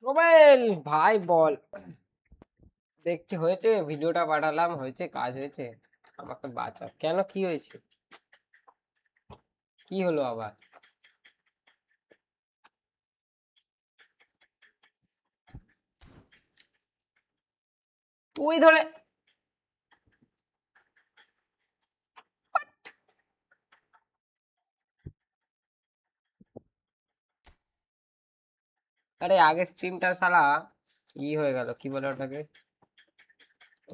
Mobile ভাই বল, দেখতে হয়েছে, ভিডিওটা পাঠালাম, হয়েছে, কাজ হয়েছে। আমাকে বাঁচা, কেন, কি হয়েছে, কি হলো আবার? তুই ধরে, আরে আগে স্ট্রিমটা সালা ই হয়ে গেল, কি বলে ওটাকে,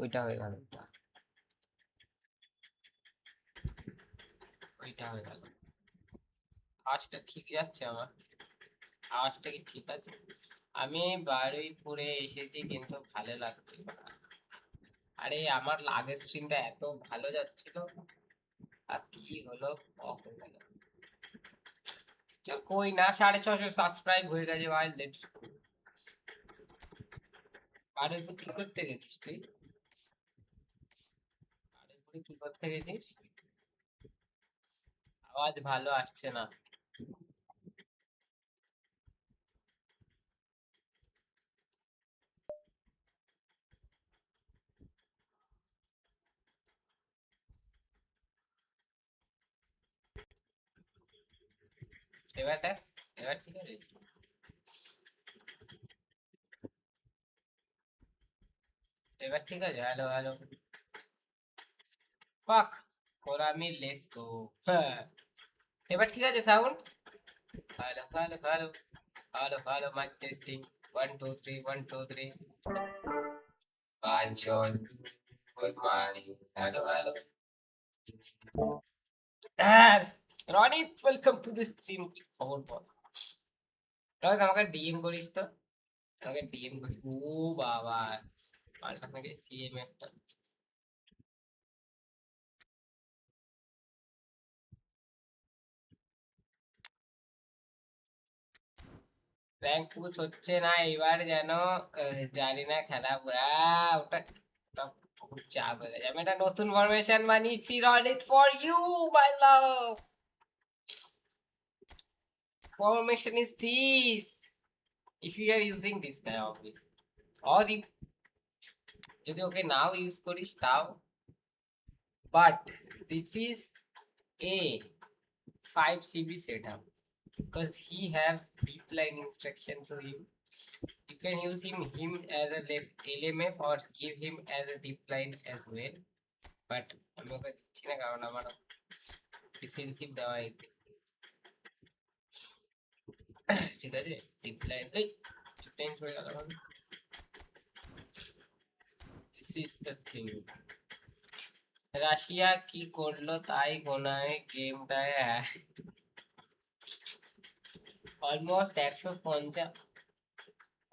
ওইটা হয়ে গেল, ওইটা হয়ে গেল। আওয়াজটা ঠিক যাচ্ছে আমার? আওয়াজটা কি ঠিক আছে? আমি বারুইপুরে এসেছি কিন্তু ভালো লাগছে না। আরে আমার আগের স্ট্রিমটা এত ভালো যাচ্ছিল, আর কি হলো, অফ হয়ে গেল। চল কই না, 650 সাবস্ক্রাইব হয়ে গেছে ভাই, লেটস গো। বারুইপুর কি করতে গেছিস তুই? বারুইপুরে কি করতে গেছিস? আওয়াজ ভালো আসছে না। এবার দেখ, এবার ঠিক আছে? এবার ঠিক আছে? Hello hello. ফাক, কোরামি, লেটস গো। হ্যাঁ, এবার ঠিক আছে sound? Hello hello hello, hello hello, mic testing, 1 2 3, 1 2 3। Panchon, good morning, hello hello. হ্যাঁ, Ronit, welcome to this stream. খবর বল রনিত, আমাকে ডিএম করিস তো, আমাকে ডিএম করিস। ও বাবা, পাল্টা নাকি সিএম একটা। র্যাঙ্ক পুশ হচ্ছে না এবার যেন, জানি না খেলা, ওটা ওটা খুব চাপ হয়ে গেছে। আমি একটা নতুন ফরমেশন বানিয়েছি, Ronit, for you my love. Formation is this, if you are using this guy obviously, or যদি ওকে নাও ইউজ করিস তাও, but this is a 5 CB setup because he have deep line instruction to him. You can use him as a left LMF or give him as a deep line as well. But আমি ওকে দিচ্ছি না কারণ আমার defensive দেওয়া ঠিক আছে। Deep line, এই deep line চলে গেল। This is the thing. Russia কি করলো তাই গোনায় গেমটায় অলমোস্ট 150।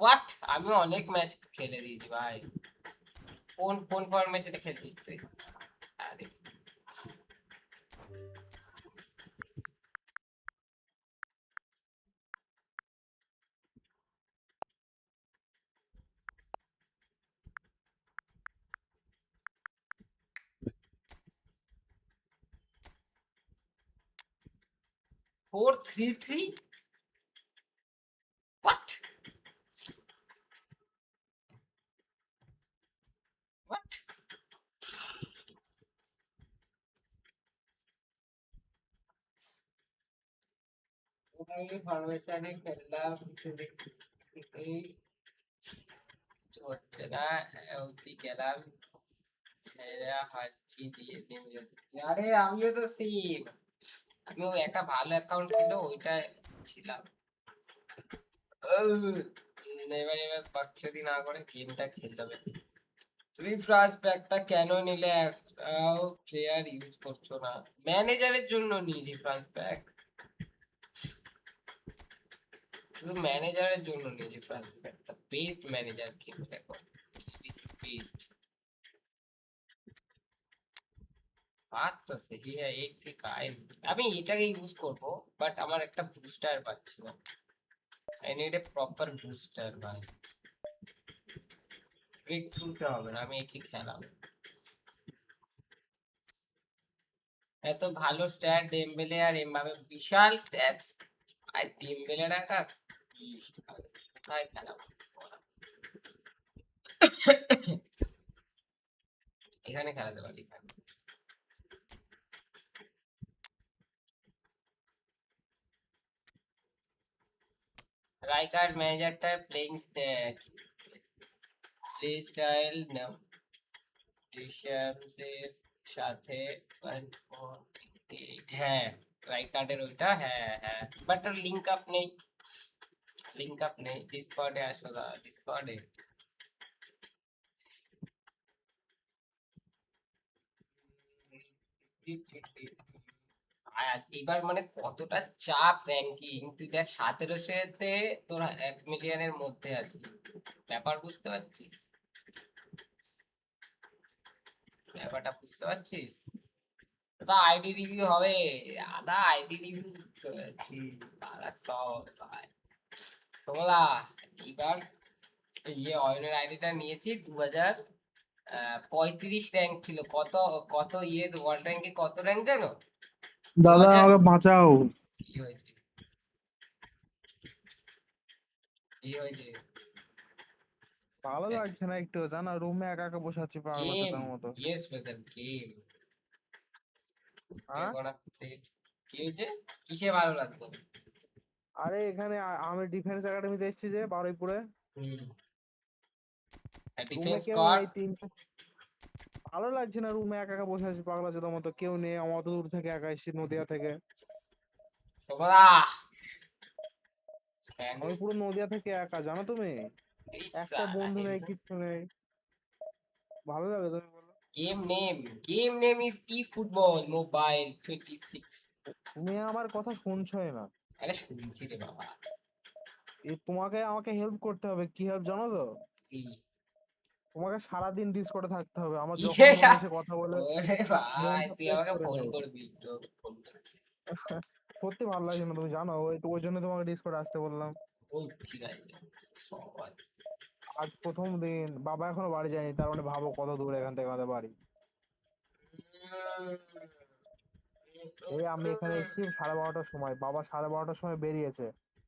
হোয়াট, আমি অনেক ম্যাচ খেলে দিয়েছি ভাই। কোন কোন ফরমেশনে খেলছিস তুই? আরে 4-3-3, হোয়াট হোয়াট। ওটাই ফরমেশনে খেললাম, কিছুই হচ্ছে না। অবধি গেলাম, ছেড়ে হাঁটছি দিয়ে দিন। আরে আমিও তো সেম, আমিও একটা ভালো অ্যাকাউন্ট ছিল ওইটা ছিলাম। এবার এবার বাকশাদি না করে গেমটা খেলতে হবে। তুমি ফার্স্ট প্যাকটা কেন নিলে? একটাও প্লেয়ার ইউজ করছো না। ম্যানেজারের জন্য নিয়েছি ফার্স্ট প্যাক, শুধু ম্যানেজারের জন্য নিয়েছি ফার্স্ট প্যাকটা। বেস্ট ম্যানেজার কিন্তু দেখো, বেস্ট। बात तो सही है, एक की কাইল আমি এটাকে ইউজ করব, বাট আমার একটা বুস্টার পাচ্ছি না। I need a proper booster ভাই। ব্রেক থ্রুতে হবে না, আমি একই খেলাম। এত ভালো স্ট্যাট ডেমবেলে আর এমবাপে, বিশাল স্ট্যাটস। আর ডেমবেলের একটা কোথায় খেলাম, এখানে খেলাতে পারি। রাইকার্ড ম্যানেজারটা প্লেইং প্লে স্টাইল নাম ডিশামসের সাথে হ্যাঁ রাইকার্ডের ওইটা হ্যাঁ হ্যাঁ বাট লিংক আপ নেই ডিসকর্ডে আসো না ডিসকর্ডে এবার মানে কতটা চাপ র্যাঙ্কিং তুই দেখ 1700-তে তোর 1 মিলিয়নের মধ্যে আছে ব্যাপার বুঝতে পারছিস ব্যাপারটা বুঝতে পারছিস দাদা আইডি রিভিউ হবে দাদা আইডি রিভিউ দাদা সব ভাই তোমরা এবার ইয়ে অয়নের আইডিটা নিয়েছি 2035 র্যাঙ্ক ছিল কত কত ইয়ে ওয়ার্ল্ড র্যাঙ্কে কত র্যাঙ্ক জানো দাদা আমাকে বাঁচাও। কি হয়েছে কি হয়েছে ভালো লাগছে না একটু, জানা রুমে একা একা বসে আছি পাগলা গেম চোদার মতো। ইয়েস ব্রাদার গেম হ্যাঁ কি হয়েছে কিসে ভালো লাগতো আরে এখানে আমি ডিফেন্স একাডেমিতে এসেছি যে বারুইপুরে, রুমে ডিফেন্স কেউ স্কোয়াড নেই তিনটে। ভালো লাগছে না রুমে একা একা বসে আছি পাগলা চোদার মতো, কেউ নেই। আমার অত দূর থেকে একা এসেছি নদিয়া থেকে। তোমরা আমি পুরো নদিয়া থেকে একা, জানো তুমি? একটা বন্ধু নেই, কিচ্ছু নেই। ভালো লাগে তুমি বলো। Game name is eFootball mobile 26 তুমি আমার কথা শুনছোই না। আরে শুনছি রে বাবা তোমাকে আমাকে হেল্প করতে হবে। কি হেল্প জানো তো? কি তোমাকে সারাদিন ডিসকর্ডে থাকতে হবে। আমার যখন কিসে মনে এসে কথা বলে ওরে ভাই মনটা তুই ফ্রেশ আমাকে করে ফোন দেবো। করবি তো ফোন করবি সত্যি ভালো লাগছে না, তুমি জানো। ওই জন্য তোমাকে ডিসকর্ডে আসতে বললাম। ও ঠিক আছে সবাই আজ প্রথম দিন, বাবা এখনো বাড়ি যায়নি, তার মানে ভাবো কত দূর এখান থেকে আমাদের বাড়ি। এই আমি এখানে এসেছি 12:30টার সময়, বাবা 12:30টার সময় বেরিয়েছে,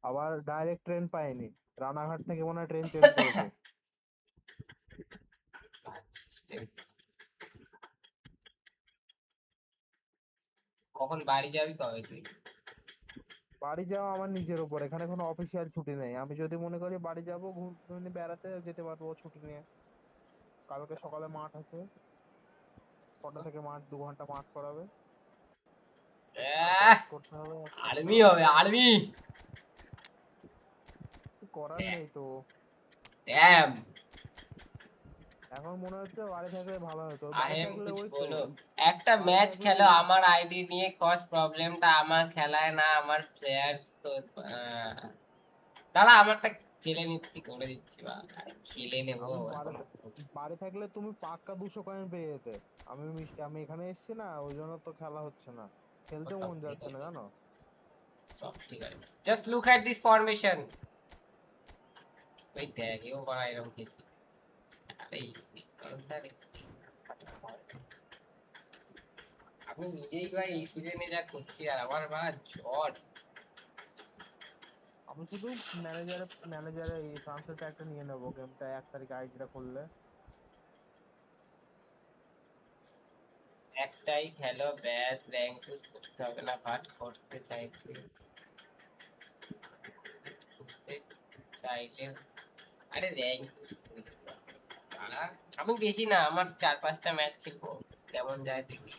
আবার ডাইরেক্ট ট্রেন পাইনি, রানাঘাট থেকে মনে হয় ট্রেন চেঞ্জ করেছে। কখন বাড়ি যাবি কবে তুই বাড়ি যাওয়া আমার নিজের উপর, এখানে কোনো অফিসিয়াল ছুটি নেই। আমি যদি মনে করি বাড়ি যাবো ঘুরতে বেড়াতে যেতে পারবো ছুটি নিয়ে। কালকে সকালে মাঠ আছে, 6টা থেকে মাঠ, 2 ঘন্টা মাঠ করাবে, আর প্র্যাকটিস করতে হবে একসাথে আর্মি যাবো। হবে আর্মি করার নেই তো। ড্যাম এখন মনে হচ্ছে বাড়ি থাকলে ভালো হতো। আই বাড়ি এম থাকলে কুছ ওই তো বলো একটা বাড়ি ম্যাচ থাকলে খেলো আমার আইডি নিয়ে কস প্রবলেমটা আমার খেলায় না আমার প্লেয়ার্স তো দাঁড়া আমারটা খেলে নিচ্ছি করে দিচ্ছি বা আরে খেলে নেবো আমি এখন বাড়ি থাকলে তুমি পাক্কা 200 কয়েন পেয়ে যেতে। আমি এখানে এসেছি না, ওই জন্য তো খেলা হচ্ছে না, খেলতেও সব মন ঠিক যাচ্ছে না আছে জানো। সব ঠিক আছে just look at this formation ওই দেখ এও করা এরকম খেলছে আরে এই কারণটা আমি নিজেই ভাই এই সিজনে যা করছি আর আমার মা জ্বর আমি শুধু ম্যানেজারে এই ট্রান্সফার প্যাকটা নিয়ে নেবো, গেমটা 1 তারিখে আইডিটা করলে। একটাই খেলো ব্যাস র্যাঙ্ক পুশ করতে হবে না বাট করতে চাইছি করতে চাইলে আরে র্যাঙ্ক পুশ করে দেবো দাঁড়া আমি বেশি না আমার 4-5টা ম্যাচ খেলবো কেমন যায় দেখি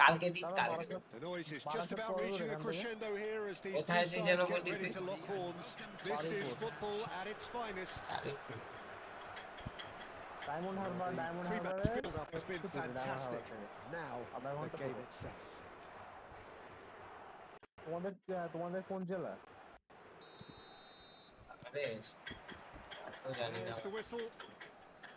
কালকে দিস দাদা কালকে Barasat The noise is just Barasat about কত দূর reaching a এখান থেকে? crescendo here as these কোথায় two তুই sides যেন get বললি ready তুই to lock horns. This is football at its finest. Diamond Harbour, The diamond pre-match হারবারে build-up has been diamond fantastic. Harbour থেকে Now, আধা the ঘন্টা game পরে। itself. তোমাদের তোমাদের কোন জেলা? আরে তো জানি না There's the whistle.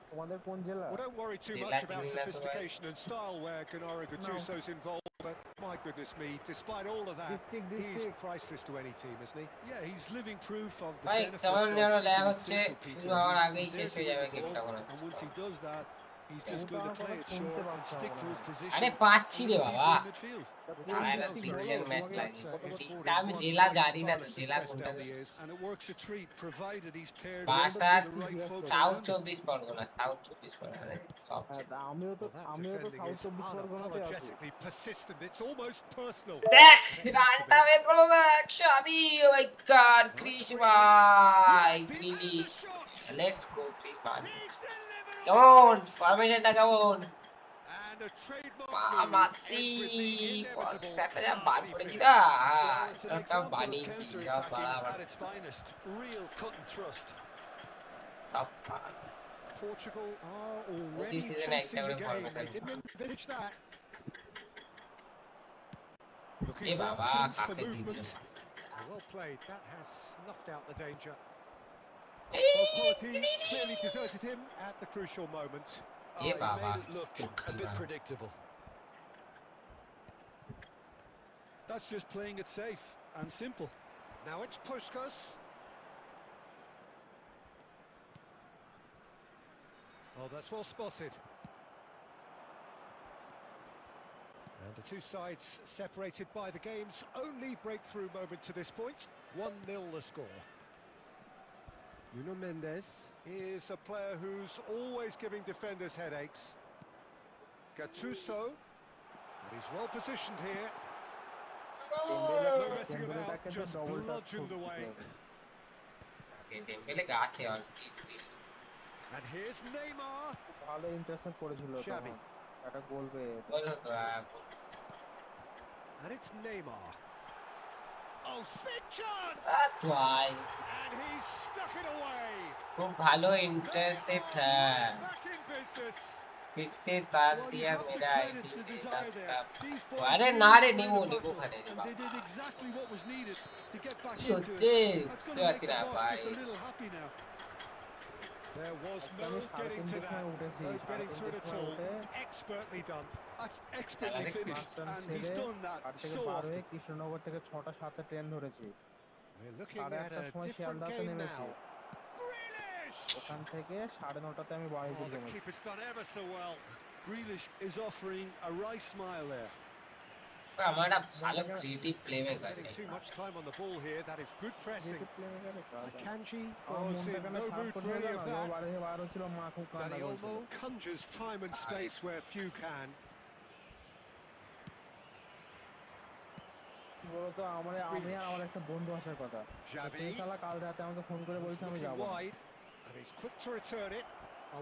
তোমাদের কোন জেলা? Well, don't worry too জেলা much about চিনি না তো ভাই sophistication and style where Gennaro Gattuso's involved, but my goodness me, despite all of that, he's District. priceless to any team, isn't he? Yeah, he's living proof of the ভাই benefits কেমন of যেন lag keeping it হচ্ছে simple, শুরু Peter. হওয়ার He's আগেই there শেষ to হয়ে win যাবে the গেমটা ball, মনে and হচ্ছে once he does that, He's just going to play it short and stick to his position. আরে পাচ্ছি রে বাবা In midfield. তারা একটা ডিভিশন ম্যাচ It's, লাগিয়েছে his লিস্টটা আমি one জেলা bright জানি না style তো of জেলা success কোনটা down the years, and it works a treat provided he's paired with বাসার the right folks south around him. 24 Pargana south 24 Pargana সব আমিও তো Well, that আমিও তো defending সাউথ is 24 পরগনাতে আছি unapologetically persistent. It's almost personal. দেখ And it has to রানটা be. বের করলো না শাবি ও মাই গড Well, ক্রিশ it's ভাই Grealish. ক্রিলিশ And the shot. Let's go please মান He's delivered on কেমন it. ফরমেশনটা কেমন And a trademark মাসি move enters the inevitable সেটটা যা বার classy করেছি finish. না Well, it's an একটা example of বানিয়েছি সব counter-attacking বাড়াবার at its finest. Real cut and thrust. সব Portugal are already This is an chasing the active game. They formation. didn't envisage that. A Looking for বাবা options for কাকে দিল movement. Well played. That has snuffed out the danger. এই Well, quality clearly deserted him at the crucial moment. Oh, A he বাবা made it look a bit predictable. That's just playing it safe and simple. Now it's Puskas. Oh, that's well spotted. And the two sides separated by the game's only breakthrough moment to this point. 1-0 the score. Nuno Mendes is a player who's always giving defenders headaches. Gattuso, and he's well positioned here. No messing about, just bludgeoned away. Dembélé গাছে আর কি And here's Neymar. ভালো intercept করেছিল Xavi. তখন একটা গোল পেয়ে বলো তো And it's Neymar. Oh, big chance! ভাই And he's stuck it away. খুব ভালো ইন্টারসেপ্ট হ্যাঁ Back in business. फिर से तार Well, you दिया have to मेरा credit आईडी the में desire there. These boys अरे really ना रे played निमो the निमो battle, खाने रे and they did Baba exactly what was needed to get back কি into হচ্ছে it. That's বুঝতে going to পারছি make the না boss just a ভাই little happy now. There was আজকে no আমি সাড়ে getting to তিনটের that. সময় উঠেছি No সাড়ে getting to it তিনটের at সময় all. উঠে Expertly done. That's expertly Alex finished, master and he's ছেড়ে done that 8 থেকে so 12 often. কৃষ্ণনগর থেকে 6টা 7টা ট্রেন ধরেছি We're looking সাড়ে at 8টার a সময় different শিয়ালদাতে game নেমেছি now. Grealish! ওখান থেকে 9:30তে আমি বাড়িতে Oh, the জমেছি keeper's done ever so well. Grealish is offering a right smile there. আমার একটা ভালো ক্রিয়েটিভ প্লে মেকার Getting নেই too much time on the ball here. That is good pressing. Akanji আমার was মনটা in কেন no খারাপ mood for করছিল any of না ও that. বাড়ি বার হচ্ছিল মা খুব কান্না Dani করছিল Olmo conjures time and space where few can. কি বলতো আমি আর আমার একটা বন্ধু আসার কথা তো Xavi. সেই শালা কাল রাতে আমাকে ফোন করে He's বলছে আমি looking যাব না wide, and he's quick to return it.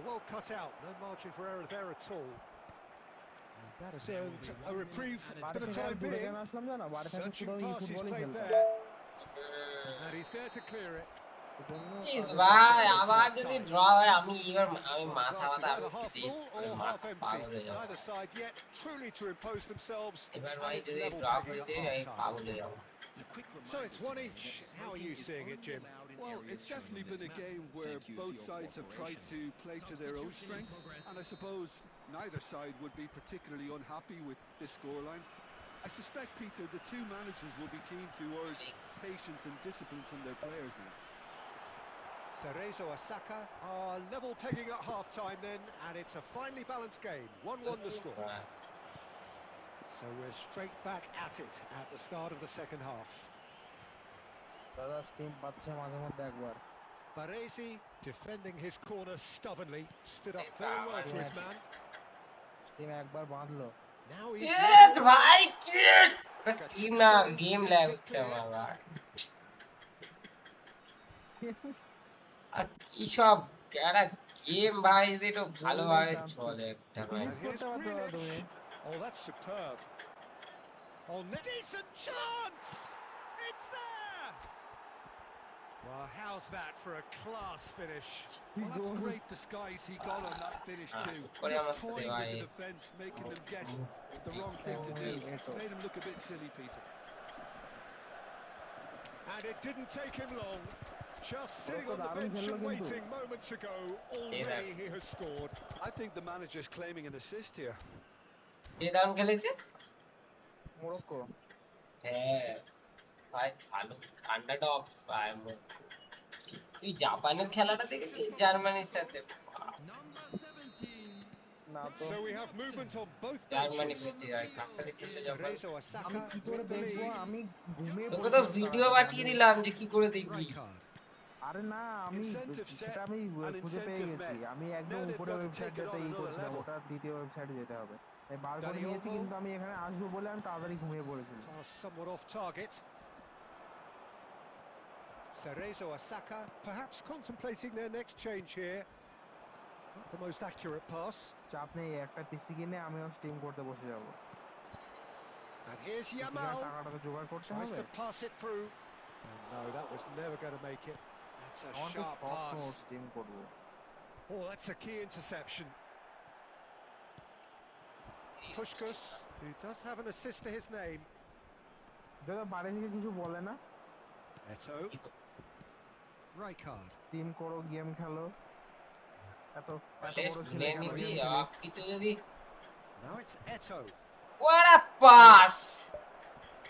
Well cut out. No margin for error there at all. And that has earned a reprieve বাড়ি for the থেকে আর time দূরে being. কেন আসলাম জানো বাড়ি থেকে Searching শুধু pass, he's ফুটবলই played খেলতাম there. And he's there to clear it. Please ভাই আবার যদি ড্র হয় আমি এবার আমি Well, মাথা glass is ব্যথা either half full or half মাথা পাগল empty. হয়ে যাবো Neither side yet truly to impose themselves. এবার And ভাই it's যদি level ড্র pegging হয়েছে at আমি half-time. পাগল হয়ে যাবো So it's one each. How are you seeing it, Jim? Well, it's definitely been a game where both sides have tried to play to their own strengths, and I suppose neither side would be particularly unhappy with this scoreline. I suspect, Peter, the two managers will be keen to urge patience and discipline from their players now. Cerezo Osaka are level pegging at half-time then, and it's a finely balanced game. 1-1 the score. So we're straight back at it at the start of the second half. দাদা steam পাচ্ছে মাঝে মধ্যে একবার Baresi defending his corner stubbornly, stood up very well to his man. Steam একবার বাঁধলো Now he's ভাই কি steam না game lag হচ্ছে আমার ভাই আর কি সব একটা গেম ভাই যদি একটু ভালোভাবে চলে একটা ভাই And here's Grealish. Oh, that's superb. Oh, decent chance! It's there! Well, how's that for a class finish? Well, that's great disguise he got on that finish too. Just toying with the defence, making them guess the wrong thing to do. Made him look a bit silly, Peter. And it didn't take him long. Just sitting on the bench and waiting moments ago, already he has scored. I think the manager's claiming an assist here. কে দাম খেলেছে মোরক্কো হ্যাঁ ভাই ভালো আন্ডারডগস ভাই তুই জাপানের খেলাটা দেখেছিস জার্মানির সাথে না তো So we have movement on both Germany benches. জিতে যায় কাসারি খেললে যখন Cerezo আমি Osaka কি করে with the দেখবো? lead. আমি ঘুমিয়ে তোকে তো পড়েছিলাম ভিডিও তাড়াতাড়ি। পাঠিয়ে দিলাম যে কি করে দেখবি Rijkaard. আরে না, আমি Incentive set সেটা আমি and খুঁজে পেয়ে incentive গেছি। met. আমি একদম Now they've উপরে got to take it ওয়েবসাইটটাতে on another করছিলাম, level. ওটা দ্বিতীয় ওয়েবসাইটে যেতে হবে। আমি বার করে Dani নিয়েছি, Olmo. কিন্তু আমি এখানে আসবো বলে আমি তাড়াতাড়ি ঘুমিয়ে পড়েছিলাম। Pass somewhat off target. Cerezo Osaka perhaps contemplating their next change here. Not the most accurate pass. চাপ নেই, একটা পিসি কিনে আমিও স্ট্রিম করতে বসে যাবো। And here's পিসি কেনার Yamal. টাকাটা তো জোগাড় করতে Tries হবে। to pass it through. And no, that was never going to make it. That's a আমার তো sharp স্বপ্ন pass. স্ট্রিম করবো। Oh, that's a key interception. Puskás, who does have an assist to his name. যদি বাড়ি থেকে কিছু বলে না, Eto. Rijkaard. স্ট্রিম করো, গেম খেলো, এত এত বেশ বড় ছেলে নিয়ে কেন নিবি গেম খেলিস? কিছু যদি Now it's Eto. what a pass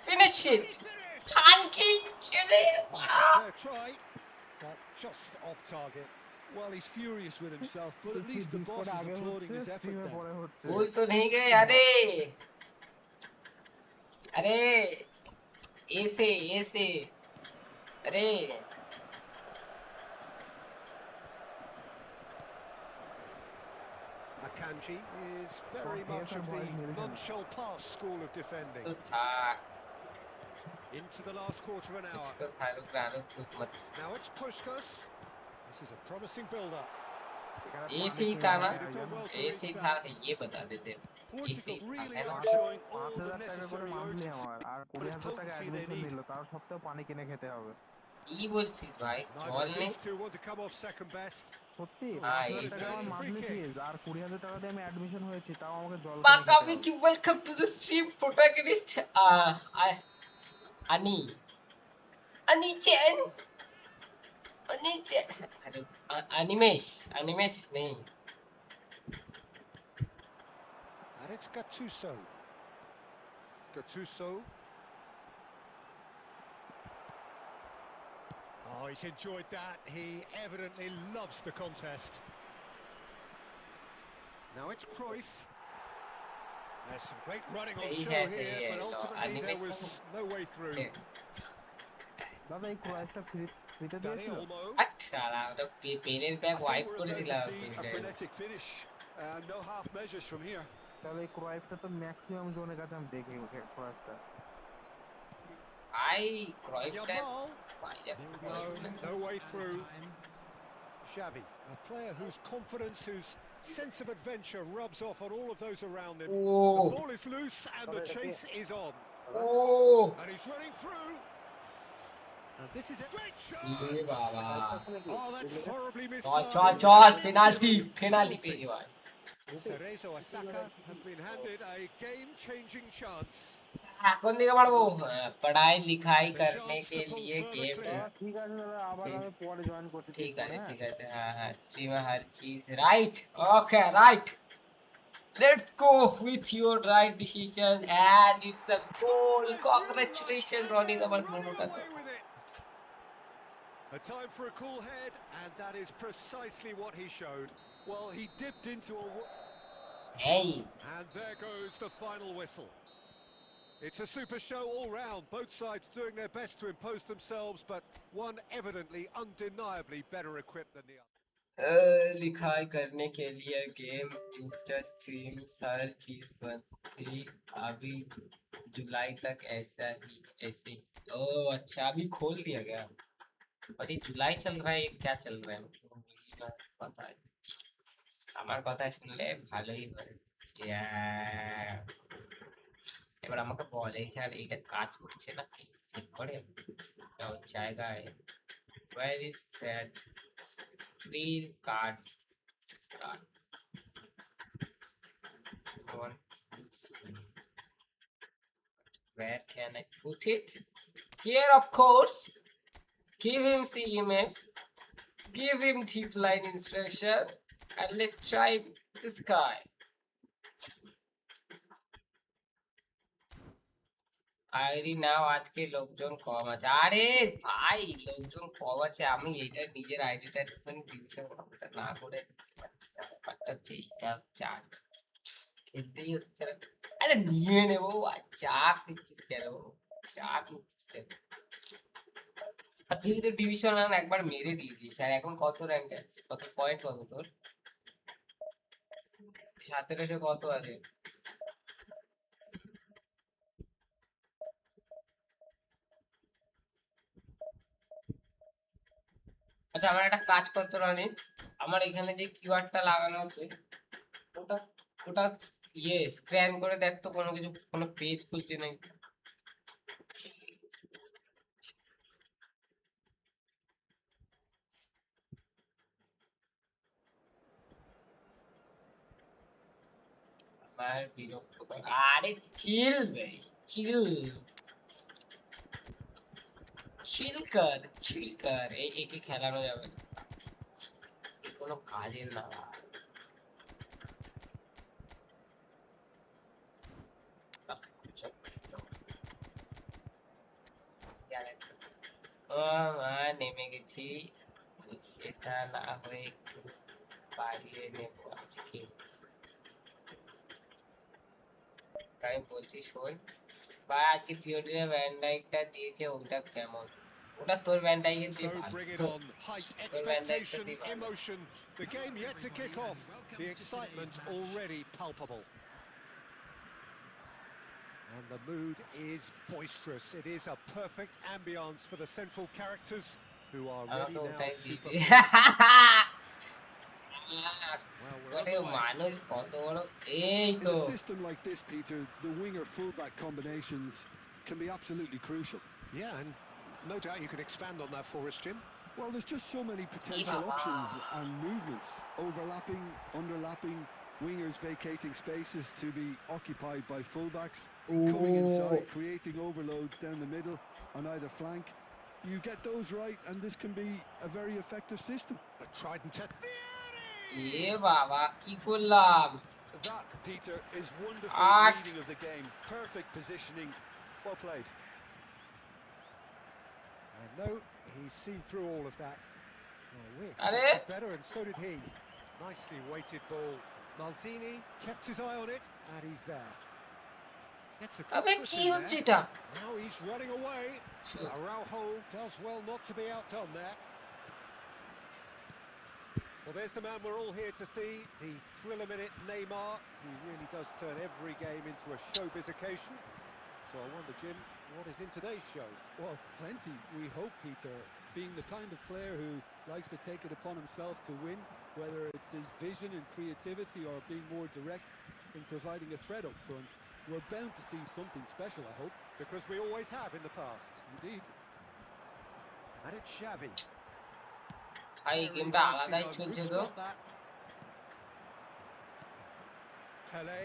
finish it Finish! খানকি ছেলে Fair try, but just off target. Well, he's furious with himself, but at least the boss ডিসকর্ডে is আগে applauding হচ্ছে, his effort স্ট্রিমে then. পরে হচ্ছে। ভুল তো नहीं गए अरे अरे ऐसे ऐसे अरे Akanji is very Okay, much so of boys, the मेरे सामने। non-shall pass school of defending. तो था Into the last quarter of an कुछ hour. तो था लोग ग्रानो चूक मत Now it's Puskás. This is a promising build-up. এখানে ऐसे ही পানি था কে ना লাগে জানো? ऐसे ही था ये बता देते Portugal really है ना are showing all 5,000 the টাকা করে necessary মান্থলি urgency আমার, আর for the 20,000 টাকা potency they অ্যাডমিশন need. নিল, তার সত্ত্বেও পানি কিনে খেতে হবে। কি বলছিস ভাই Neither জল of নেই these two want to come off second best. সত্যি Oh, 5,000 it's টাকা আমার it's a free monthly kick. ফিজ, আর 20,000 টাকা দিয়ে আমি অ্যাডমিশন হয়েছি, তাও আমাকে জল কিনে খেতে Makawi হবে। ki welcome to the stream protagonist Ani Ani Chen Ani Chen अरे Animesh नहीं And it's Gattuso. Gattuso. Oh, he's enjoyed that. He evidently loves the contest. Now it's Cruyff. There's some great running on सही show है here, but ultimately there Animesh was no way through. দাদা এই ক্রয়টা ফ্রিতে Dani দিয়েছিল? Olmo. अच्छा साला ওটা পেনের I bag think wipe we're করে about to দিলাম see a frenetic finish. No half measures from here. তাহলে এই ক্রয়টা তো ম্যাক্সিমাম জনের কাছে আমি দেখি ক্রয়টা। ভাই ক্রয়টা Yamal. ভাই যা No, no way through. Xavi, a player whose confidence, whose sense of adventure rubs off on all of those around him. The O ball is loose and the chase is on. O And he's running through. And this is a great shot. এ বাবা Oh, that's horribly missed. চল penalty পেয়েছি ভাই Cerezo Osaka have been handed a game-changing chance. এখন দিকে পারবো पढ़ाई लिखाई करने के लिए गेम ঠিক আছে দাদা, আবার আমি পরে জয়েন করছি ठीक ডিসকর্ডে। है ठीक है हाँ स्ट्रीम में हर चीज right okay right let's go with your right decision and it's a goal congratulations Ronnie the Running away with it. A time for a cool head, and that is precisely what he showed. Well, he dipped into a... hey And there goes the final whistle. It's a super show all round, both sides doing their best to impose themselves, but one evidently, undeniably better equipped than the other. लिखाई करने के लिए game Insta stream हर चीज बंद थी अभी जुलाई तक ऐसे ही ओ अच्छा अभी खोल दिया गया और ये जुलाई चल रहा है क्या चल रहा है पता है আমার কথা শুনলে ভালোই হয় এবার আমাকে বলে স্যার এইটা কাজ করছে না চেক করে জায়গায় where is that free card want to see. Where can I put it? Here, of course. Give him CMF. Give him deep line instruction. And let's try this guy. আইরি নাও আজকে লোকজন কম আছে আরে ভাই লোকজন কম আছে আমি এইটা নিজের আইডিটা একটুখানি ডিভিশন না করে ব্যাপারটা হচ্ছে এইটা চার্ট খেলতেই হচ্ছে না। আরে নিয়ে নেবো, আর চাপ নিচ্ছিস কেন? চাপ নিচ্ছিস কেন? আর তুই তো ডিভিশন রান একবার মেরে দিয়েছিস, আর এখন কত র্যাঙ্ক আছে, কত পয়েন্ট কত তোর? 1700 কত আছে? আচ্ছা, আমার একটা কাজ করতে রানি, আমার এখানে যে কিওয়ার্ডটা লাগানো আছে ওটা ওটা স্ক্যান করে দেখ তো, কোনো কিছু কোনো পেজ খুলছে নাকি। আমার বিরক্ত কর, আরে চিল ভাই, চিল চিল কর, একে খেলানো যাবে না, এ কোনো কাজের না। নেমে গেছি, সেটা না হয়ে একটু বাড়িয়ে নেব আজকে। আমি বলছি শোন ভাই, আজকে পিওটির ভ্যানডাইকটা দিয়েছে, ওটা কেমন? ওটা তোর ভ্যানডাইকের দিয়ে So ভালো, bring it on. Height, তোর ভ্যানডাইকটা expectation, দিয়ে ভালো। emotion. The game yet to kick off. The excitement already palpable. And the mood is boisterous. It is a perfect ambience for the central characters who are ready আমাকে now ওটাই to দিয়েছে। perform. Well, we're আরে underway. মানুষ কত বড়, এই In তো a system like this, Peter, the winger-fullback combinations can be absolutely crucial. Yeah, and no doubt you could expand on that for us, Jim. Well, there's just so many potential Baba. options and movements, overlapping, underlapping, wingers vacating spaces to be occupied by fullbacks, coming inside, creating overloads down the middle on either flank. You get those right, and this can be a very effective system. A tried and tested. এ বাবা কি করলাম? That, Peter, is wonderful Art. reading of the game. Perfect positioning. Well played. And no, he's seen through all of that. Oh, we Are? expected better, and so did he. Nicely weighted ball. Maldini kept his eye on it, and he's there. Gets a good আবে push কি in হচ্ছে there. এটা? Now he's running away. Araujo does well not to be outdone there. Well, there's the man we're all here to see, the thriller-minute Neymar. He really does turn every game into a showbiz occasion. So I wonder, Jim, what is in today's show? Well, plenty, we hope, Peter. Being the kind of player who likes to take it upon himself to win, whether it's his vision and creativity or being more direct in providing a threat up front, we're bound to see something special, I hope. Because we always have in the past. Indeed. And it's Xavi. ভাই Very গেমটা nicely আলাদাই done. চলছে Good তো। spot that. Pele.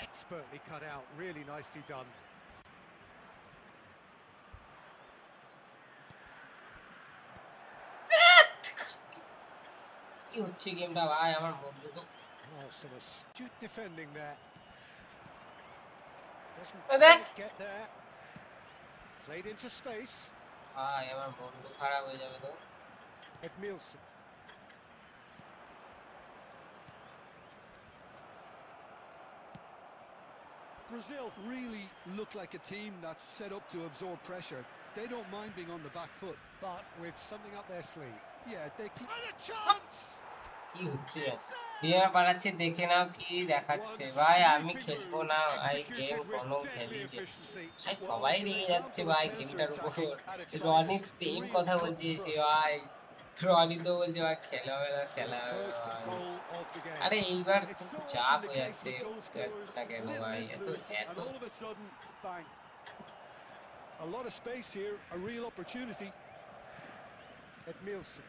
Expertly cut out, really nicely done. কি হচ্ছে গেমটা ভাই, আমার বন্ধু তো Oh, some astute defending there. Doesn't দেখ quite get there. Played into space. ভাই, আমার বন্ধু খারাপ হয়ে যাবে তো। Edmilson. Brazil really look like a team that's set up to absorb pressure. They don't mind being on the back foot. But with something up their sleeve. Yeah, they keep... And a chance! কি হচ্ছে দিয়ে পাঠাচ্ছে, দেখে নাও কি দেখাচ্ছে ভাই, আমি খেলবো না ভাই গেম, কোনো খেলি যে ভাই, সবাই রেগে যাচ্ছে ভাই গেমটার উপর। রনি সেম কথা বলছে এসে ভাই, রনি তো বলছে ভাই খেলা হবে না, খেলা হবে না ভাই। আরে এইবার খুব চাপ হয়ে যাচ্ছে, বুঝতে পারছি না কেন ভাই, এত এত all of a sudden, bang. A lot of space here, a real opportunity. Edmilson.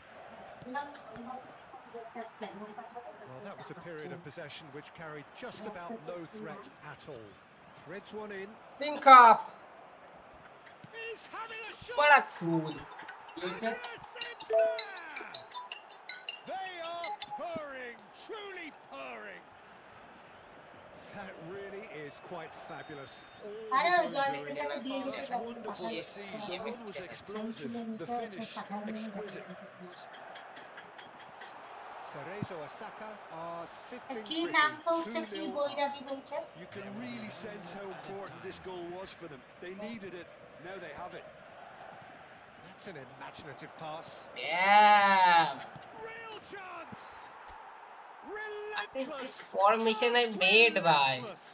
Well, that was a period of possession which carried just about no threat at all. Threads one in. Link up, He's having a shot! বড়া কুল। And yes, it's there! They are purring, truly purring. That really is quite fabulous. আরে Always জয় overdoing এটা it. দিয়ে দিতে It's পারছি wonderful to see. The run was explosive, the finish exquisite. Cerezo Osaka are sitting কি pretty. নাম তো হচ্ছে কি 2-0 up. বৈরাগী বলছে You can really sense how important this goal was for them. They needed it. Now they have it. That's an imaginative pass. Damn. Real chance. What is Relentless. this formation I Just made, bhai? relentless.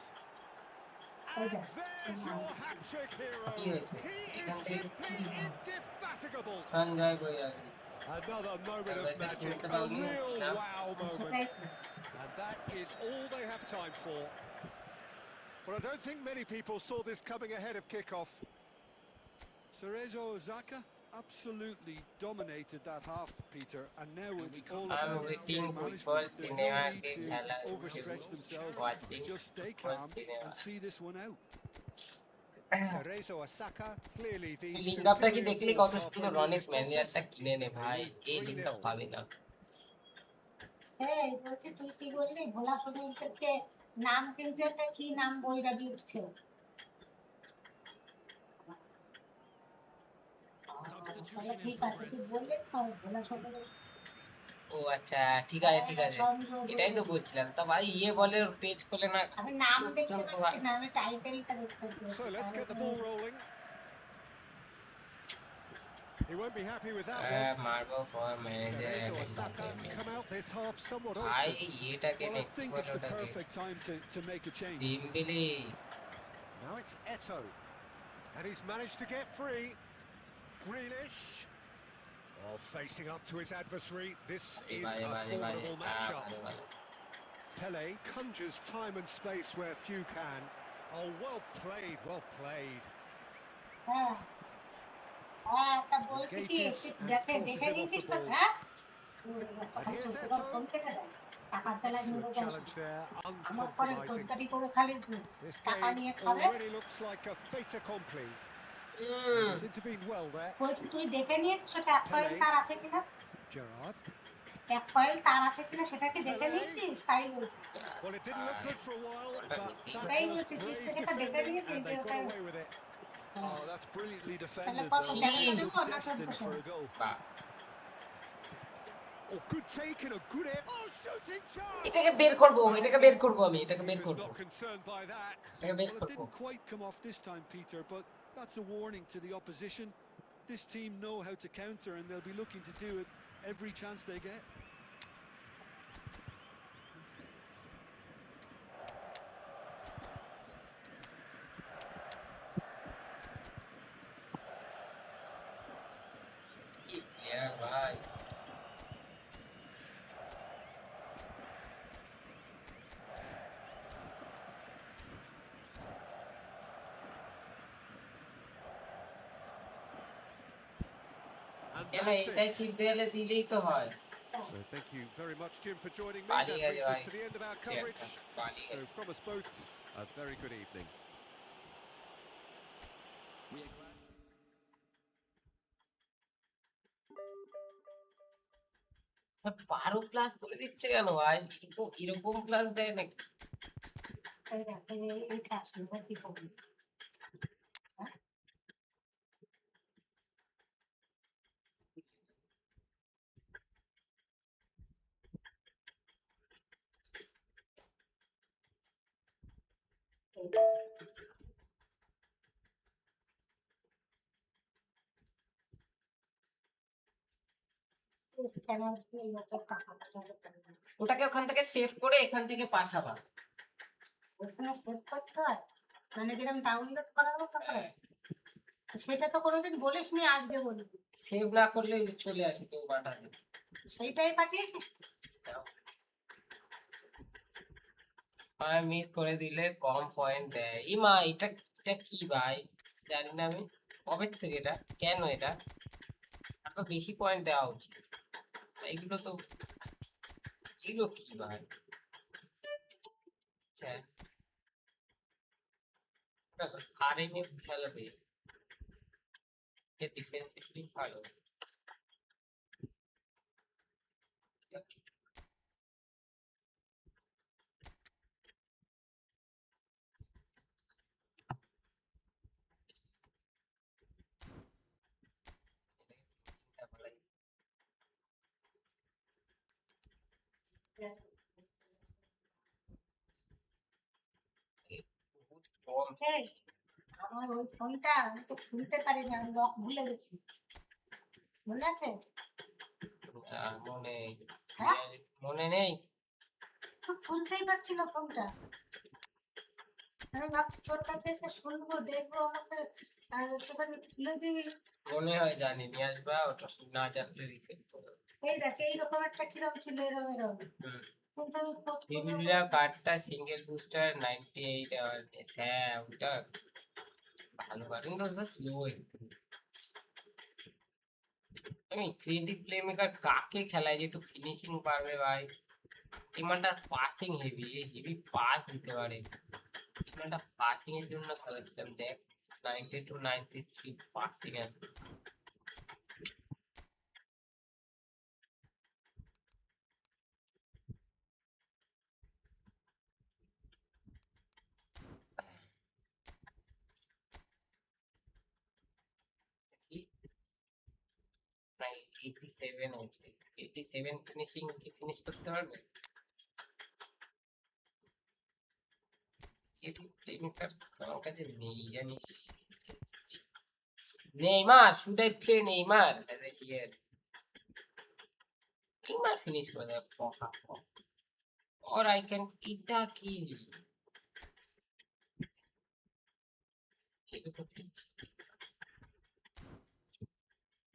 And there's your hat-trick hero. কি হয়েছে? He is এখান থেকে simply indefatigable. Sanjay Bairagi. Another moment of That's the magic, shoot a about you, real yeah. wow moment. সেটাই তো And that is all they have time for. But I don't think many people saw this coming ahead of kickoff. Cerezo Osaka absolutely dominated that half, Peter, and now it's all I'm about waiting game football management. There's cinema no need ke to khala overstretch themselves. watching Just stay football calm cinema. and see this one out. Cerezo Osaka, clearly the link আপটা কি superior দেখলি force কত সুন্দর halfway through অনেক this ম্যানেজারটা contest. কিনে নে ভাই, এই লিঙ্কটা 3-0. পাবি না। এই বলছি তুই কি বললি ভোলা সুনীলকে নাম কিন্তু একটা কি নাম বৈরাগী উঠছে তাহলে ঠিক আছে তুই বললে তো ভোলা সুনীল ও আচ্ছা, ঠিক আছে ঠিক আছে, এটাই তো বলছিলাম। তা ভাই ইয়ে বলে পেজ খোলে না। আমি নাম দেখতে পাচ্ছি না আমি টাইটেলটা দেখতে So let's get the ball rolling. He won't be happy with that one. মারবো for manager Cerezo Osaka come out this half somewhat ভাই altered. এটাকে Well, নে I কি think বলে it's the ওটাকে, perfect time to make a change. ডিম্বেলে। Now it's Eto. And he's managed to get free. Grealish. Oh, facing up to his adversary. This is a formidable matchup. Pele conjures time and space where few can. Oh, well played, well played. হ্যাঁ হ্যাঁ তা বলছি কি তুই দেখে দেখে নিয়েছিস তো হ্যাঁ ফোন কেটে দেয় টাকা চালায় নিয়ে Excellent challenge there, আমার পরে uncompromising. তোরকারি করে খালি This টাকা game নিয়ে খাবে already looks like a fait accompli. He's intervened well there. বলছি তুই দেখে নিয়েছিস সেটা এক কয়েল তার আছে কিনা Gerrard. এক কয়েল তার আছে কিনা সেটা কি দেখে নিয়েছিস তাই বলছি Well, it didn't look good for a while, but that সেটাই was বলছি তুই brave সেটা দেখে defending নিয়েছিস and যে they ওটা got away with it. Oh, that's brilliantly তাহলে defended. কত though. দেখা It দেবো looked না destined for a goal. Oh, good take and a good air. Oh, shooting chance! এটাকে বের করব, এটাকে বের করব, আমি এটাকে বের He was করব, not concerned by that. এটাকে বের Well, it করব। didn't quite come off this time, Peter, but that's a warning to the opposition. This team know how to counter and they'll be looking to do it every chance they get. কি player ভাই। And কেন that's এটাই it. Chip দেয়ালে দিলেই তো হয়। So thank you very much, Jim, for joining me. Bali That brings gaje us bhai. to the end of our Yeah, coverage. Bali So gaje. from us both, a very good evening. ভাই, 12 plus করে দিচ্ছে কেন ভাই? এরকম এরকম plus দেয় নাকি? এই দেখ এইটা আসলে কি করবি স্ক্যানার দিয়ে লোকের টাকা পাঠাতে পারবে ওটাকে ওখান থেকে সেভ করে এখান থেকে পাঠাবা। ওখানে সেভ করতে হয় মানে যেরকম ডাউনলোড করার মতো করে সেটা তো কোনোদিন বলিসনি আজকে বলবি সেভ না করলে এই যে চলে আসে কেউ পাঠাবে। সেইটাই পাঠিয়েছিস আর মিস করে দিলে কম পয়েন্ট দেয়। ইমা এটা এটা কি ভাই? জানি না আমি কবে থেকে এটা, কেন এটা? আর তো বেশি পয়েন্ট দেওয়া উচিত। এগুলো তো এগুলো কি ভাই? আচ্ছা আরএমএফ খেলবে, ডিফেন্সিভলি ভালো। কম এই, আমার ওই ফোনটা আমি তো খুলতে পারি না, আমি লক ভুলে গেছি, মনে আছে? মনে হ্যাঁ, মনে নেই। তো খুলতেই পারছি না ফোনটা। আমি ভাবছি তোর কাছে এসে শুনবো, দেখবো, আমাকে একটুখানি খুলে দিবি। মনে হয় জানি নিয়ে আসবা, ওটা না জানলে রিসেট করো। এই দেখ, এইরকম একটা কিরম ছিল, এরম এরম, কিন্তু আমি বিবিলিয়া কার্ডটা সিঙ্গেল বুস্টার 98 অ্যাওয়ারনেস, হ্যাঁ ওটা ভালো কার্ড, কিন্তু ওটা স্লো একটু। আমি ক্রিয়েটিভ প্লে মেকার কাকে খেলায় যে একটু ফিনিশিং পারবে ভাই? এই মানটা পাসিং হেভি, হেভি পাস দিতে পারে। এই মানটা পাসিং এর জন্য খেলাচ্ছিলাম, দেখ 90 to 93 পাসিং আছে। কি প্রায় 87 আছে, 87 ফিনিশিং কি ফিনিশ করতে পারবে? ক্রিয়েটিভ প্লে মেকার আমার কাছে নেই জানিস। Neymar, should I play Neymar as a here? Neymar finish করে দেবে পকা পক, or I can এটা কি এটা তো ফিনিশ।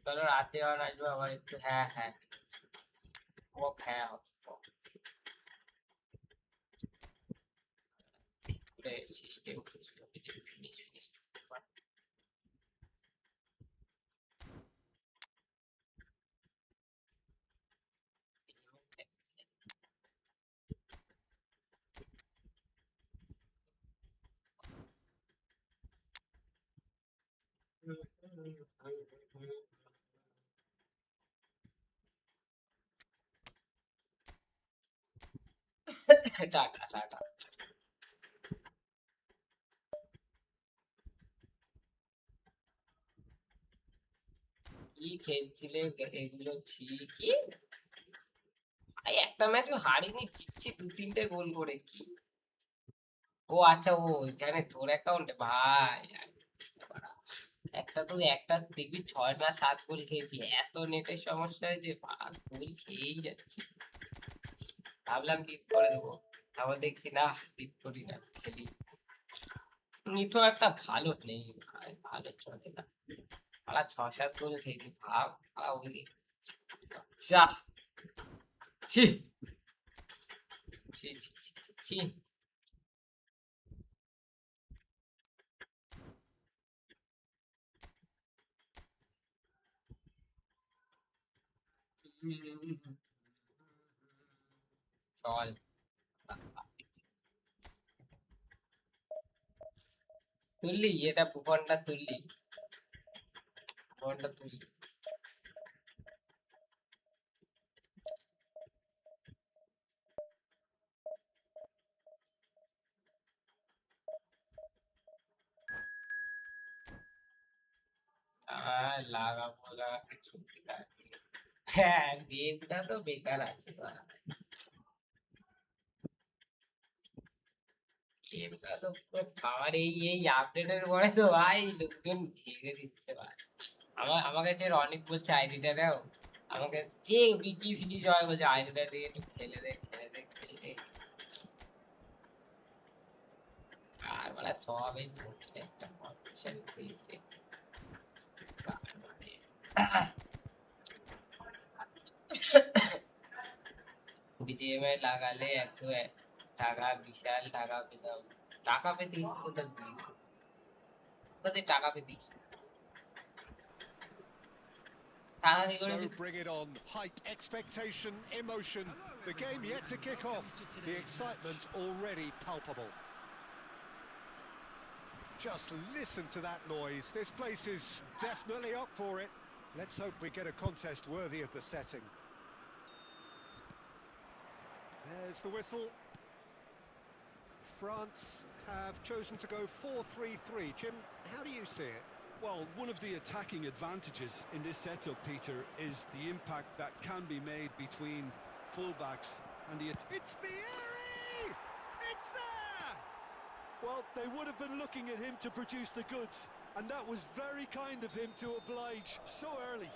চলো রাতে আর আসবো আবার একটু, হ্যাঁ হ্যাঁ পক, হ্যাঁ পক করে সিস্টেম খুঁজতে হবে যে ফিনিশ ফিনিশ করতে পারে। Tata tata. কি খেলছিলে এগুলো, ছি কি ভাই, একটা ম্যাচও হারিনি, জিতছি 2-3টে গোল করে কি। ও আচ্ছা, ও এখানে তোর অ্যাকাউন্টে ভাই, একটা তো একটা দেখবি 6 না 7 গোল খেয়েছি, এত নেটের সমস্যা হয়েছে গোল খেয়েই যাচ্ছে। ভাবলাম ডিপ করে দেবো, আবার দেখছি না ডিপ করি না, খেলি। নিতো একটা ভালো নেই ভাই, ভালো চলে না। 6-7 গোল খেয়েছি, ভাব ওই যা, ছি ছি ছি ছি ছি, ছি। চল তুললি এটা, বুফনটা তুললি, বুফনটা তুললি। আর লাগাবো না কিছু, বেকার। হ্যাঁ গেমটা তো বেকার আছে ভাই। গেমটা তো পুরো খাওয়ার, এই আপডেটের পরে তো ভাই লোকজন ঢেকে দিচ্ছে ভাই। আমার কাছে অনেক বলছে আইডিটা দাও, আমাকে যে বিকি ফিনিশ হয় বলছে আইডিটা দিয়ে একটু খেলে দে খেলে দে খেলে দে। আর বলে সবে ঢুকলে একটা কম্পিটিশন পেয়েছে বিজিএমআই লাগালে এত টাকা, বিশাল টাকা পেতাম। টাকা পেতে ইচ্ছে কোথাও দিই, কোথাতে টাকা পেতে ইচ্ছে, টাকা কি করে So পেতে? bring it on. Height, expectation, emotion. The game yet to kick off. The excitement already palpable. Just listen to that noise. This place is definitely up for it. Let's hope we get a contest worthy of the setting. There's the whistle. France have chosen to go 4-3-3. Jim, how do you see it? Well, one of the attacking advantages in this setup, Peter, is the impact that can be made between fullbacks and the... It's Thierry! It's there! Well, they would have been looking at him to produce the goods, and that was very kind of him to oblige so early.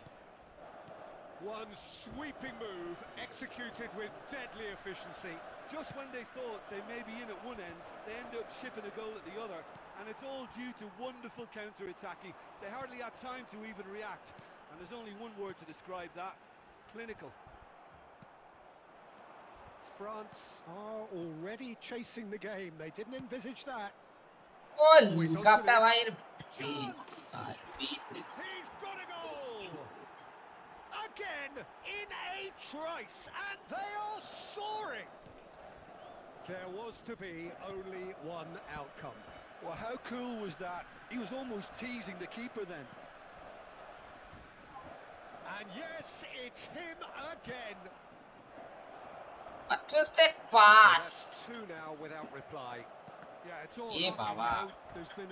One sweeping move, executed with deadly efficiency. Just when they thought they may be in at one end, they end up shipping a goal at the other, and it's all due to wonderful counter-attacking. They hardly had time to even react, and there's only one word to describe that: clinical. France are already chasing the game. They didn't envisage that. Oh, Always onto কাপটা this. ভাইয়ের Chance! beast. He's got a goal! Again, in a trice, and they are soaring! There was to be only one outcome. Well, how cool was that? He was almost teasing the keeper then. And yes, it's him again. What was that pass? That's two now without reply. Yeah, it's all Yeah, happening Baba. now. There's been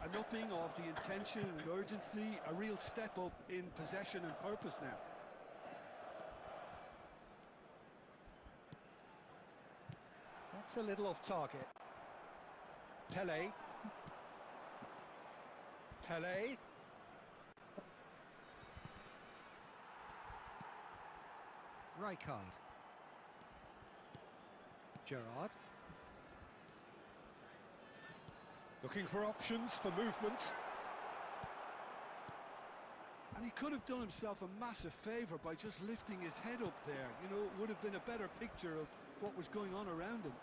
an upping of the intention and urgency, a real step up in possession and purpose now. That's a little off target. Pele. Rijkaard. Gerrard. Looking for options for movement. And he could have done himself a massive favour by just lifting his head up there. You know, it would have been a better picture of what was going on around him.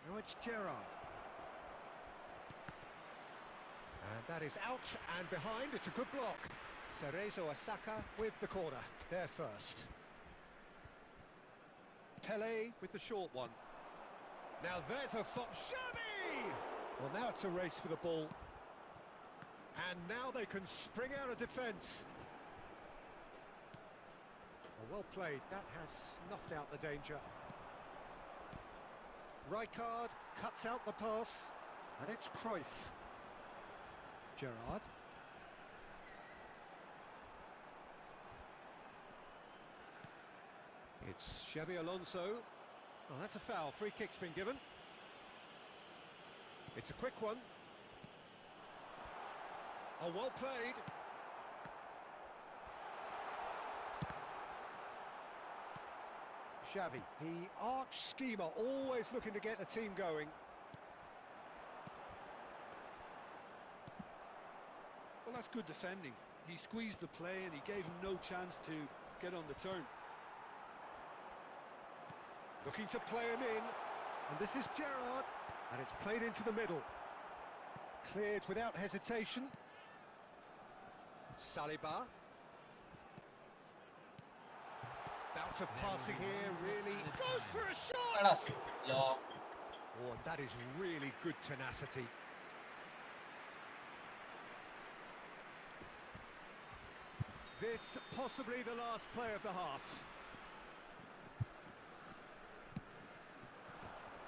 Now it's Gerrard. And that is out and behind. It's a good block. Cerezo Osaka with the corner. There first. Pele with the short one. Now there's a Xavi! Well, now it's a race for the ball. And now they can spring out of defence. Well played. That has snuffed out the danger. Rijkaard cuts out the pass. And it's Cruyff. Gerrard. It's Xabi Alonso. Oh, that's a foul. Free kick's been given. It's a quick one. Oh, well played. Xavi, the arch schemer, always looking to get the team going. Well, that's good defending. He squeezed the play and he gave him no chance to get on the turn. Looking to play him in, and this is Gerrard, and it's played into the middle. Cleared without hesitation. Saliba. Bout of passing here, really goes for a shot! Long. Oh, and that is really good tenacity. This possibly the last play of the half.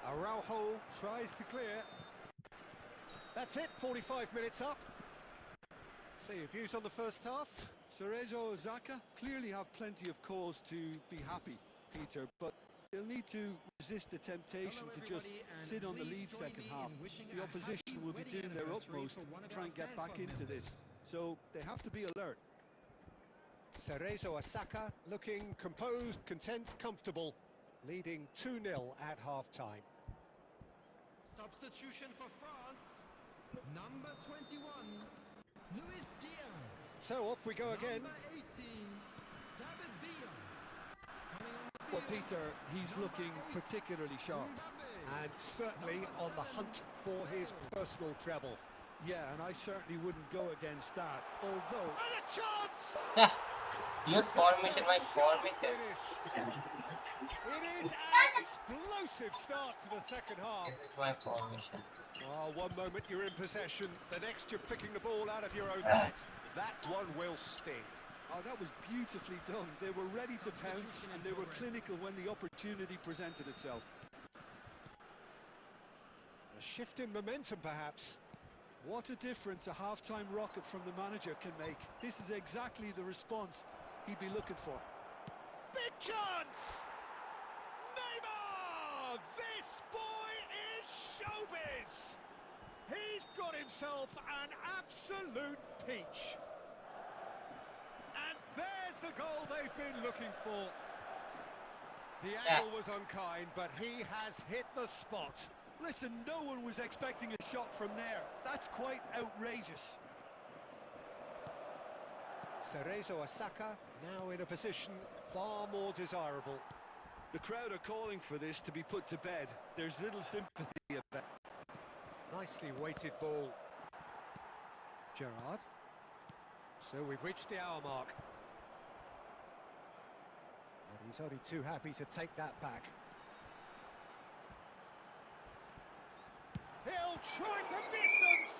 Araujo tries to clear. That's it, 45 minutes up. So your views on the first half? Cerezo Osaka clearly have plenty of cause to be happy, Peter, but they'll need to resist the temptation to just sit on the lead second half. The opposition will be doing their utmost to try and get back into this, so they have to be alert. Cerezo Osaka looking composed, content, comfortable, leading 2-0 at half-time. Substitution for France, number 21, Luis Diaz. So off we go again. Number 18, David Villa. Coming on the Well, field, Peter, he's looking particularly sharp. Mbappe. And certainly on the hunt for his personal treble. Yeah, and I certainly wouldn't go against that, although... And a chance! Yeah. Your formation, my formation. Finish. It is an explosive start to the second half. This is my formation. Oh, one moment you're in possession, the next you're picking the ball out of your own net. That one will sting. Oh, that was beautifully done. They were ready to pounce and they were clinical when the opportunity presented itself. A shift in momentum, perhaps. What a difference a half-time rocket from the manager can make. This is exactly the response he'd be looking for. Big chance! Neymar! This boy is biz! He's got himself an absolute peach. And there's the goal they've been looking for. The angle was unkind, but he has hit the spot. Listen, no one was expecting a shot from there. That's quite outrageous. Cerezo Osaka now in a position far more desirable. The crowd are calling for this to be put to bed. There's little sympathy about it. Nicely weighted ball. Gerrard. So we've reached the hour mark. And he's only too happy to take that back. He'll try from distance!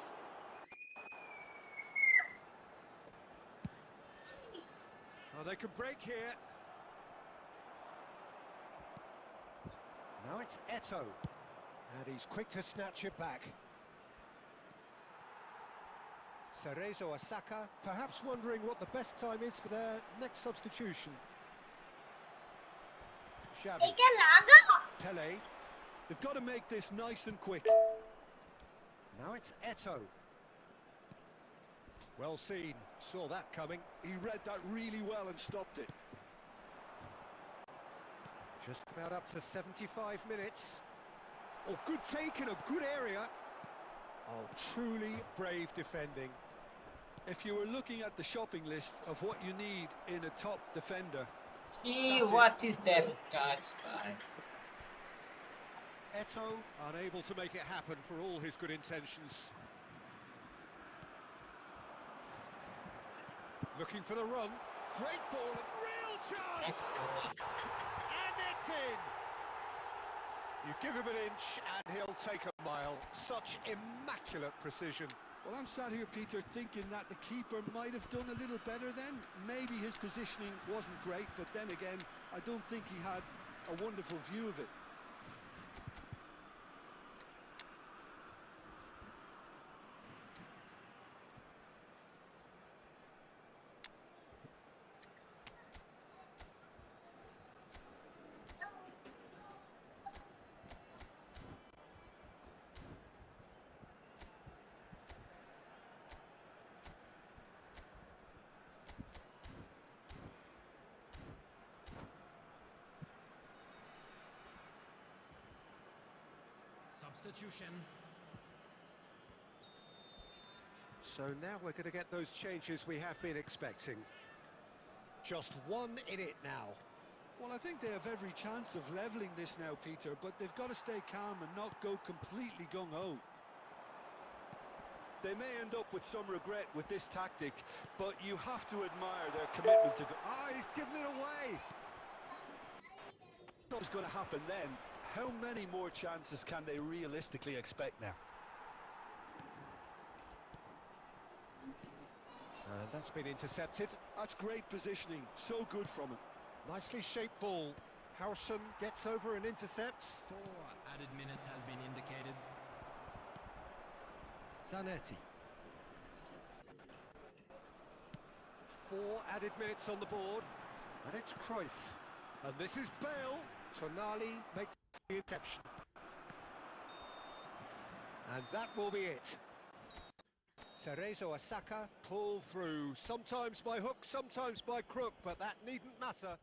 Oh, they could break here. Now it's Eto'o. And he's quick to snatch it back. Cerezo Osaka, perhaps wondering what the best time is for their next substitution. Xavi. Pele. They've got to make this nice and quick. Now it's Eto'o. Well seen, saw that coming. He read that really well and stopped it. Just about up to 75 minutes. Oh, good take in a good area. Oh, truly brave defending. If you were looking at the shopping list of what you need in a top defender, Gee, that's what is that touch, man? Eto'o unable to make it happen for all his good intentions. Looking for the run. Great ball and real chance! That's good. And it's in! You give him an inch and he'll take a mile. Such immaculate precision. well, I'm sat here, Peter, thinking that the keeper might have done a little better then. Maybe his positioning wasn't great, but then again, I don't think he had a wonderful view of it. Substitution. So now we're going to get those changes we have been expecting. Just one in it now. Well, I think they have every chance of levelling this now, Peter, but they've got to stay calm and not go completely gung-ho. They may end up with some regret with this tactic, but you have to admire their commitment to go. Ah, he's given it away! What's going to happen then? How many more chances can they realistically expect now? And that's been intercepted. That's great positioning, so good from him. Nicely shaped ball. Howson gets over and intercepts. 4 added minutes has been indicated. Zanetti. 4 added minutes on the board. And it's Cruyff. And this is Bale. Tonali makes the interception. And that will be it. Cerezo Osaka pull through, sometimes by hook, sometimes by crook, but that needn't matter.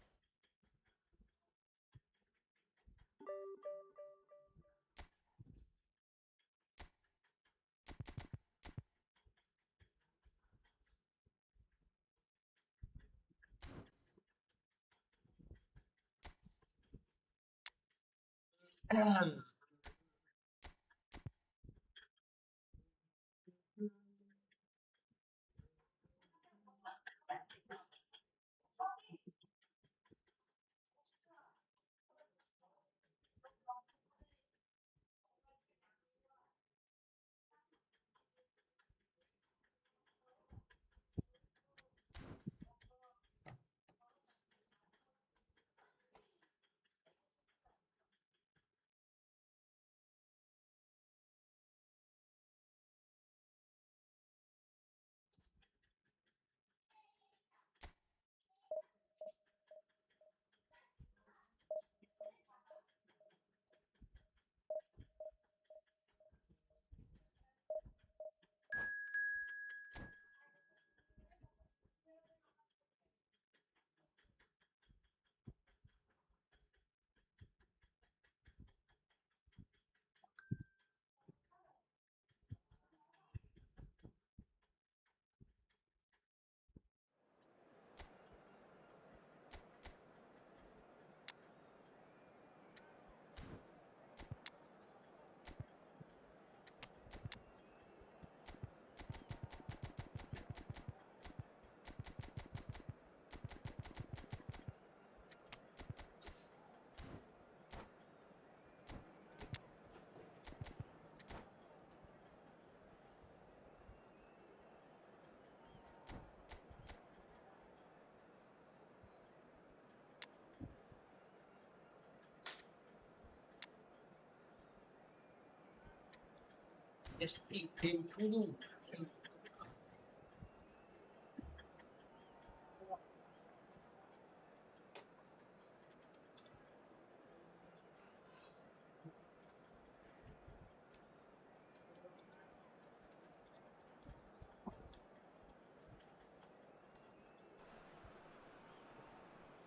Just keep him full.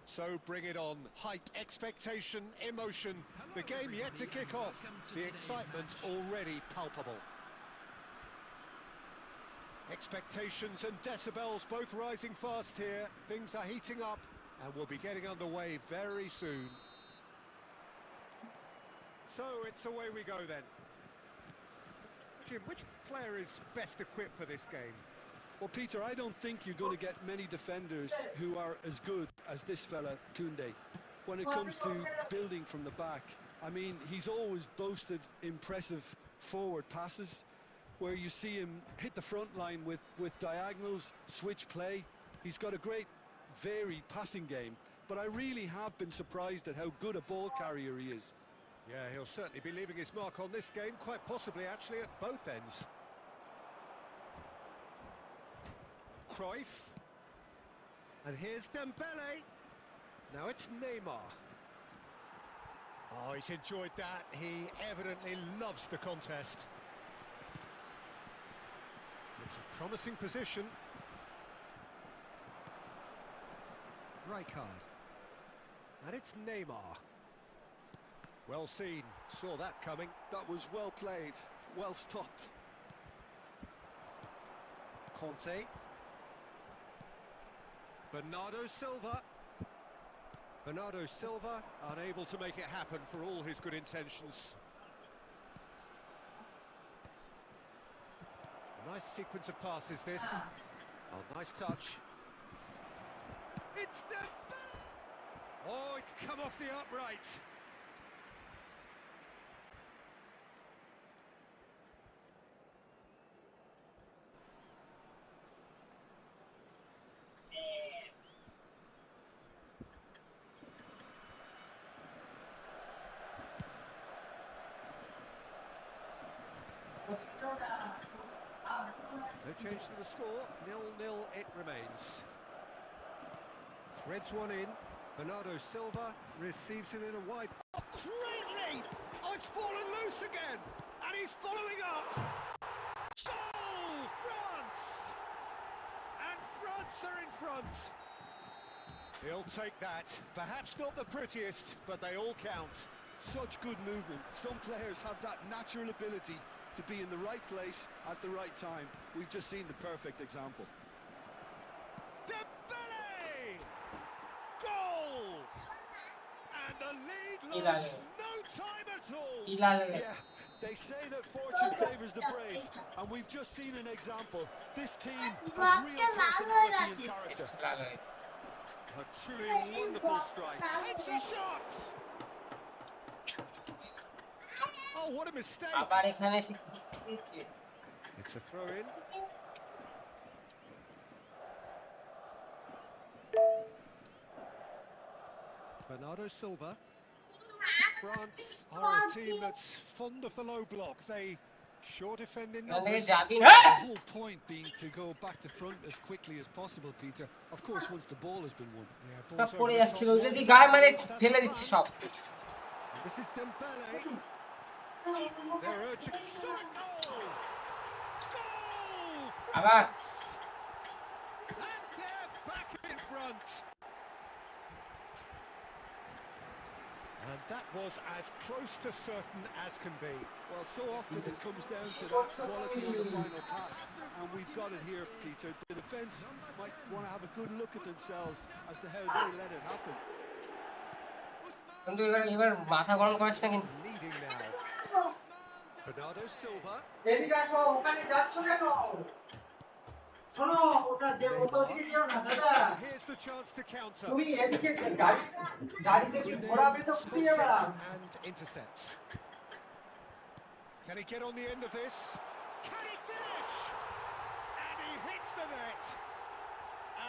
So bring it on. Hype, expectation, emotion. The game yet to kick off. The excitement already palpable. Expectations and decibels both rising fast here. Things are heating up and we'll be getting underway very soon. So it's away we go then. Jim, which player is best equipped for this game? Well, Peter, I don't think you're going to get many defenders who are as good as this fella, Koundé. When it comes to building from the back, I mean, he's always boasted impressive forward passes where you see him hit the front line with diagonals, switch play. He's got a great, varied passing game, but I really have been surprised at how good a ball carrier he is. Yeah, he'll certainly be leaving his mark on this game, quite possibly actually at both ends. Cruyff. And here's Dembele. Now it's Neymar. Oh, he's enjoyed that. He evidently loves the contest. It's a promising position. Rijkaard. And it's Neymar. Well seen. Saw that coming. That was well played, well stopped. Conte. Bernardo Silva. Bernardo Silva unable to make it happen for all his good intentions. A nice sequence of passes this. Oh, nice touch. It's Dembele! Oh, it's come off the upright. No change to the score, 0-0 it remains. Threads one in, Bernardo Silva receives it in a wide... Oh, great leap! Oh, it's fallen loose again! And he's following up! Goal! France! And France are in front! He'll take that. Perhaps not the prettiest, but they all count. Such good movement. Some players have that natural ability to be in the right place at the right time. We've just seen the perfect example. Dembele! Goal! And the lead lost no time at all. Yeah, they say that fortune favours the brave, and we've just seen an example. This team has real personality and character. A truly wonderful strike. Takes a shot! Oh, what a mistake! It's a throw in. Bernardo Silva. France are a team that's fond of the low block. They sure defend in numbers. The whole point being to go back to front as quickly as possible, Peter. Of course, once the ball has been won. Yeah, ball's over the top. This is Dembele. They're urging shot. Goal! Goal! France! And they're back in front. And that was as close to certain as can be. Well, so often it comes down to that quality on the final pass, and we've got it here, Peter. The defence might want to have a good look at themselves as to how they let it happen. Leading now. Bernardo Silva. Here's the chance to counter. And intercepts. Can he get on the end of this? Can he finish? And he hits the net.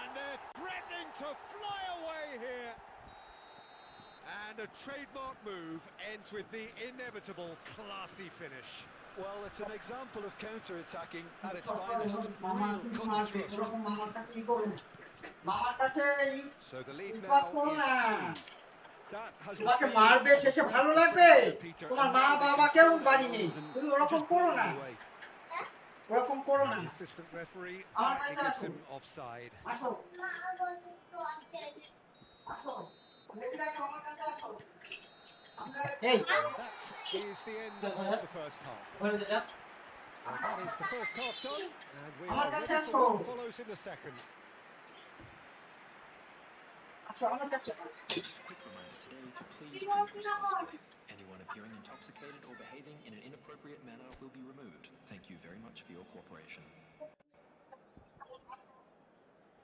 And they're threatening to fly away here. And a trademark move ends with the inevitable classy finish. Well, it's an example of counter-attacking at its finest. Real cut and thrust. So the lead now is 2. That has the তোমাকে feeling মারবে of a শেষে breath ভালো of লাগবে, fresh air, Peter. তোমার And মা now they can বাবাকেও throw their বাড়ি নেই, woes তুমি and ওরকম just করো blow না, them away. ওরকম করো না। The assistant referee আমার quietly কাছে gives আসো, him offside. আসো, আসো, এদিকে আসো, আমার কাছে আসো। এই, And that is the end of the first half. ওখানে যেটা, And that is the first half done, and we আমার are কাছে ready আসো, for what follows in the second. আসো, আমার কাছে। Quick reminder today to please drink responsibly. Anyone appearing intoxicated or behaving in an inappropriate manner will be removed. Thank you very much for your cooperation.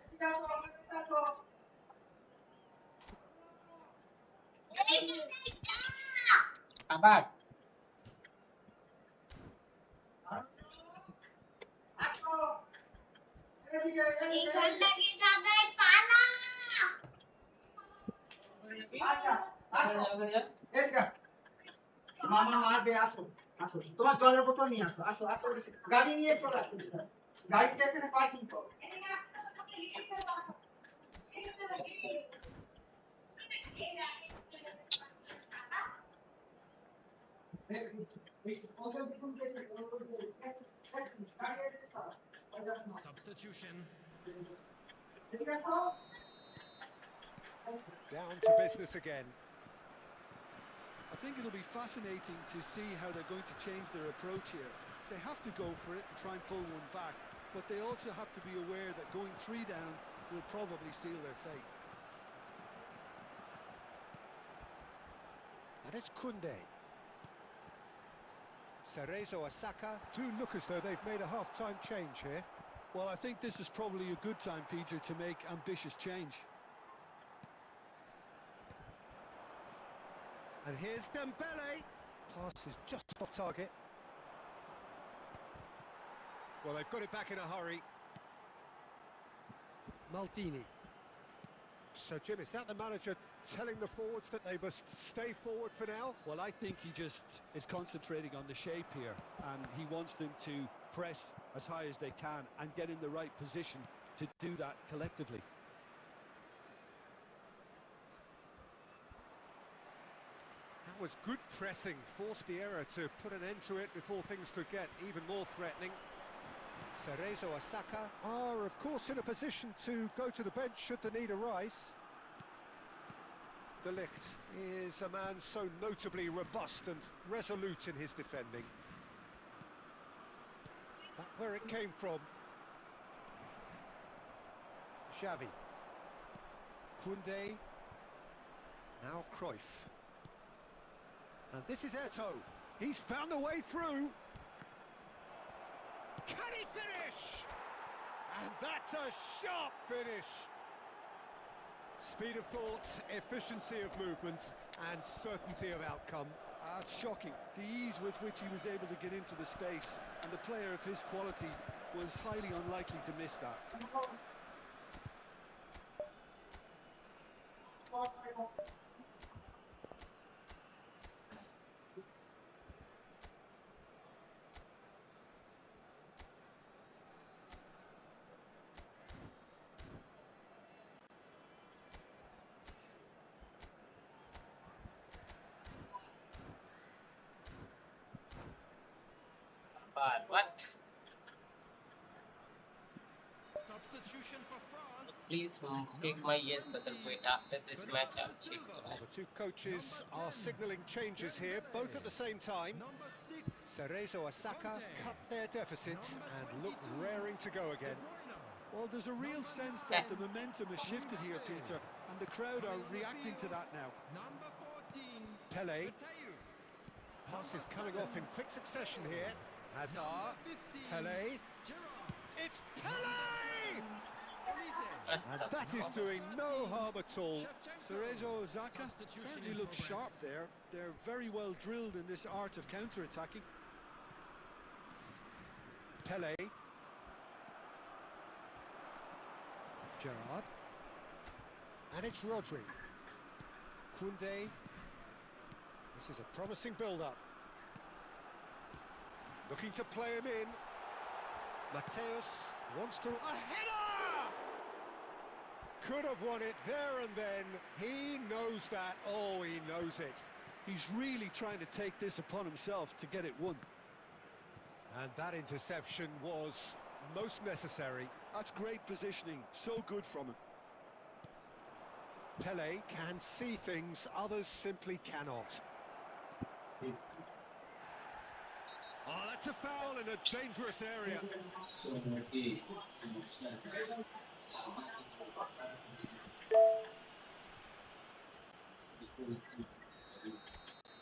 এদিকে আসো, আমার কাছে আসো। আবার আসো, এদিকে, এদিকে, আচ্ছা, আসো, এদিকে আসো। মামা মারবে, আসো, আসো, তোমার জলের বোতল নিয়ে আসো, আসো, আসো, গাড়ি নিয়ে চলে আসো, গাড়িটা এখানে পার্কিং করো। Substitution. Down to business again. I think it'll be fascinating to see how they're going to change their approach here. They have to go for it and try and pull one back, but they also have to be aware that going 3 down will probably seal their fate. And it's Kunde. Cerezo Osaka do look as though they've made a half-time change here. Well, I think this is probably a good time, Peter, to make ambitious change. And here's Dembele. Pass is just off target. Well, they've got it back in a hurry. Maldini. So, Jim, is that the manager telling the forwards that they must stay forward for now? Well, I think he just is concentrating on the shape here, and he wants them to press as high as they can and get in the right position to do that collectively. That was good pressing, forced the error to put an end to it before things could get even more threatening. Cerezo Osaka are, of course, in a position to go to the bench should the need arise. De Ligt is a man so notably robust and resolute in his defending. But where it came from. Xavi. Koundé. Now Cruyff. And this is Eto'o. He's found a way through. Can he finish? And that's a sharp finish. Speed of thought, efficiency of movement, and certainty of outcome. It's shocking, the ease with which he was able to get into the space, and the player of his quality was highly unlikely to miss that. But what? Substitution for France. Please take my yes button wait after this match I'll check the Well, the two coaches are signalling changes here, both at the same time. Number 6. Cerezo Osaka cut their deficit and look raring to go again. Well, there's a real sense that the momentum has shifted here, Peter, and the crowd are reacting to that now. Number 14. Pele. Mateus. Pass is coming off in quick succession here. Hazard. Pele. Gerrard. It's Pele! Elise. And that is doing no harm at all. Cerezo Osaka certainly looks sharp there. They're very well drilled in this art of counter-attacking. Pele. Gerrard. And it's Rodri. Koundé. This is a promising build-up. Looking to play him in. Mateus wants to... A header! Could have won it there and then. He knows that. Oh, he knows it. He's really trying to take this upon himself to get it won. And that interception was most necessary. That's great positioning. So good from him. Pele can see things others simply cannot. Oh, that's a foul in a dangerous area.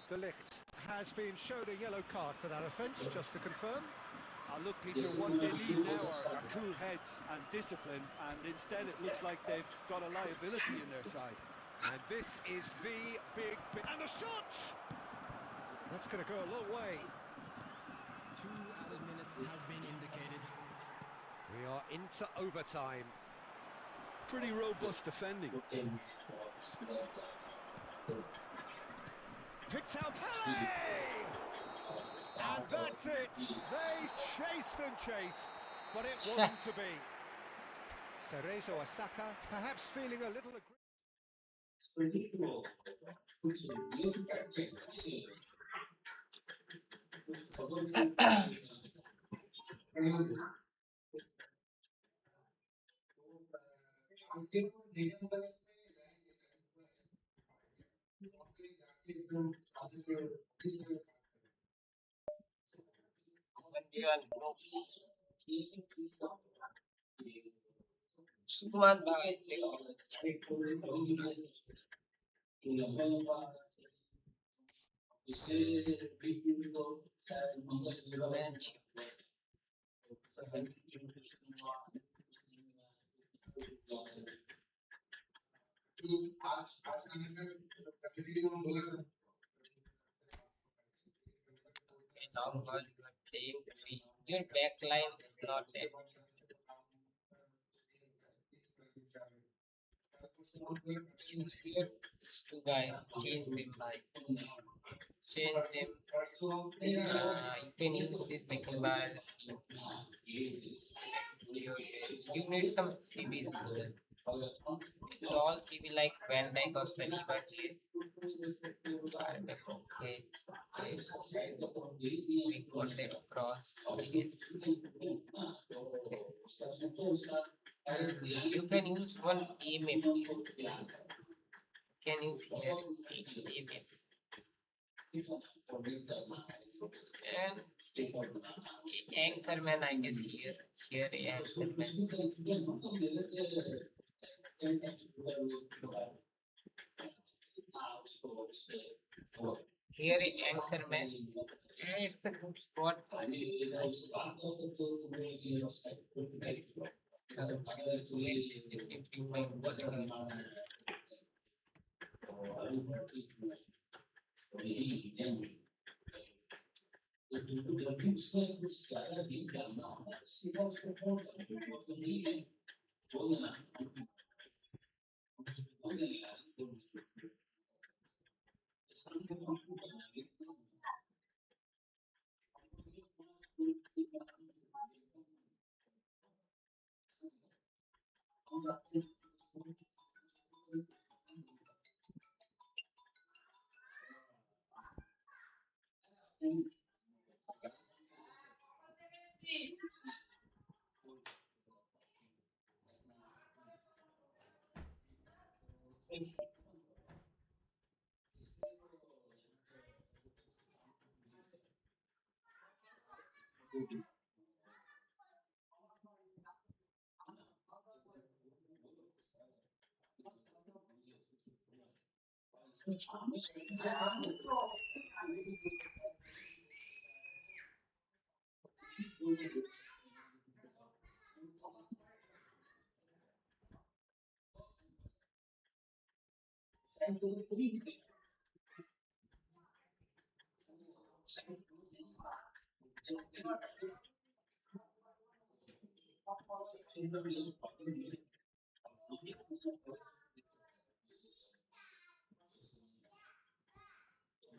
De Ligt has been showed a yellow card for that offence, just to confirm. Look, Peter, what they need now are cool heads and discipline, and instead it looks like they've got a liability in their side. And this is the big... And the shot! That's going to go a long way. 2 added minutes has been indicated. We are into overtime. Pretty robust defending. Picked out Pele! And that's it! They chased and chased, but it wasn't to be. Cerezo Osaka perhaps feeling a little Sukuman ba? Now you are playing 3. Your back line is not that. Choose your 2 guys, change them by change them. You can use this picking bar as you need some CVs. Tall CV like Van Dyke or Saliba here. Okay. Wait for that cross. Yes. You can use one EMF. Can use here EMF. And Anchorman, I guess here Anchorman. Here Anchorman. It's a good spot.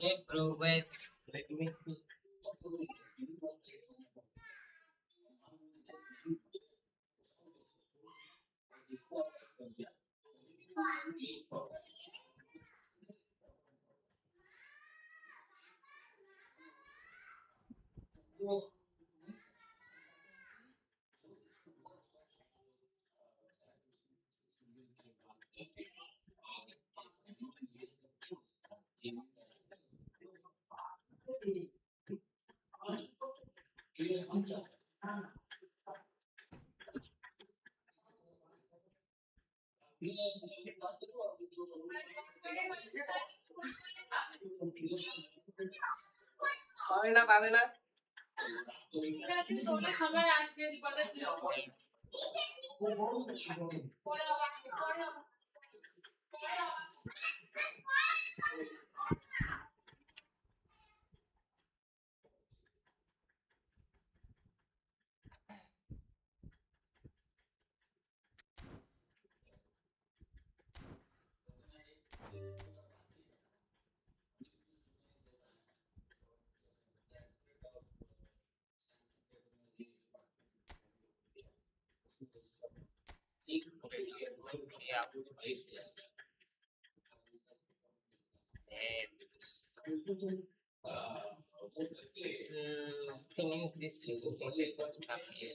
Hey bro, wait. Let me. পাবে না পাবে না ঠিক আছে তোমরা সবাই আসবে বিপদে ছিল পরে পরে আবার can use this first half here.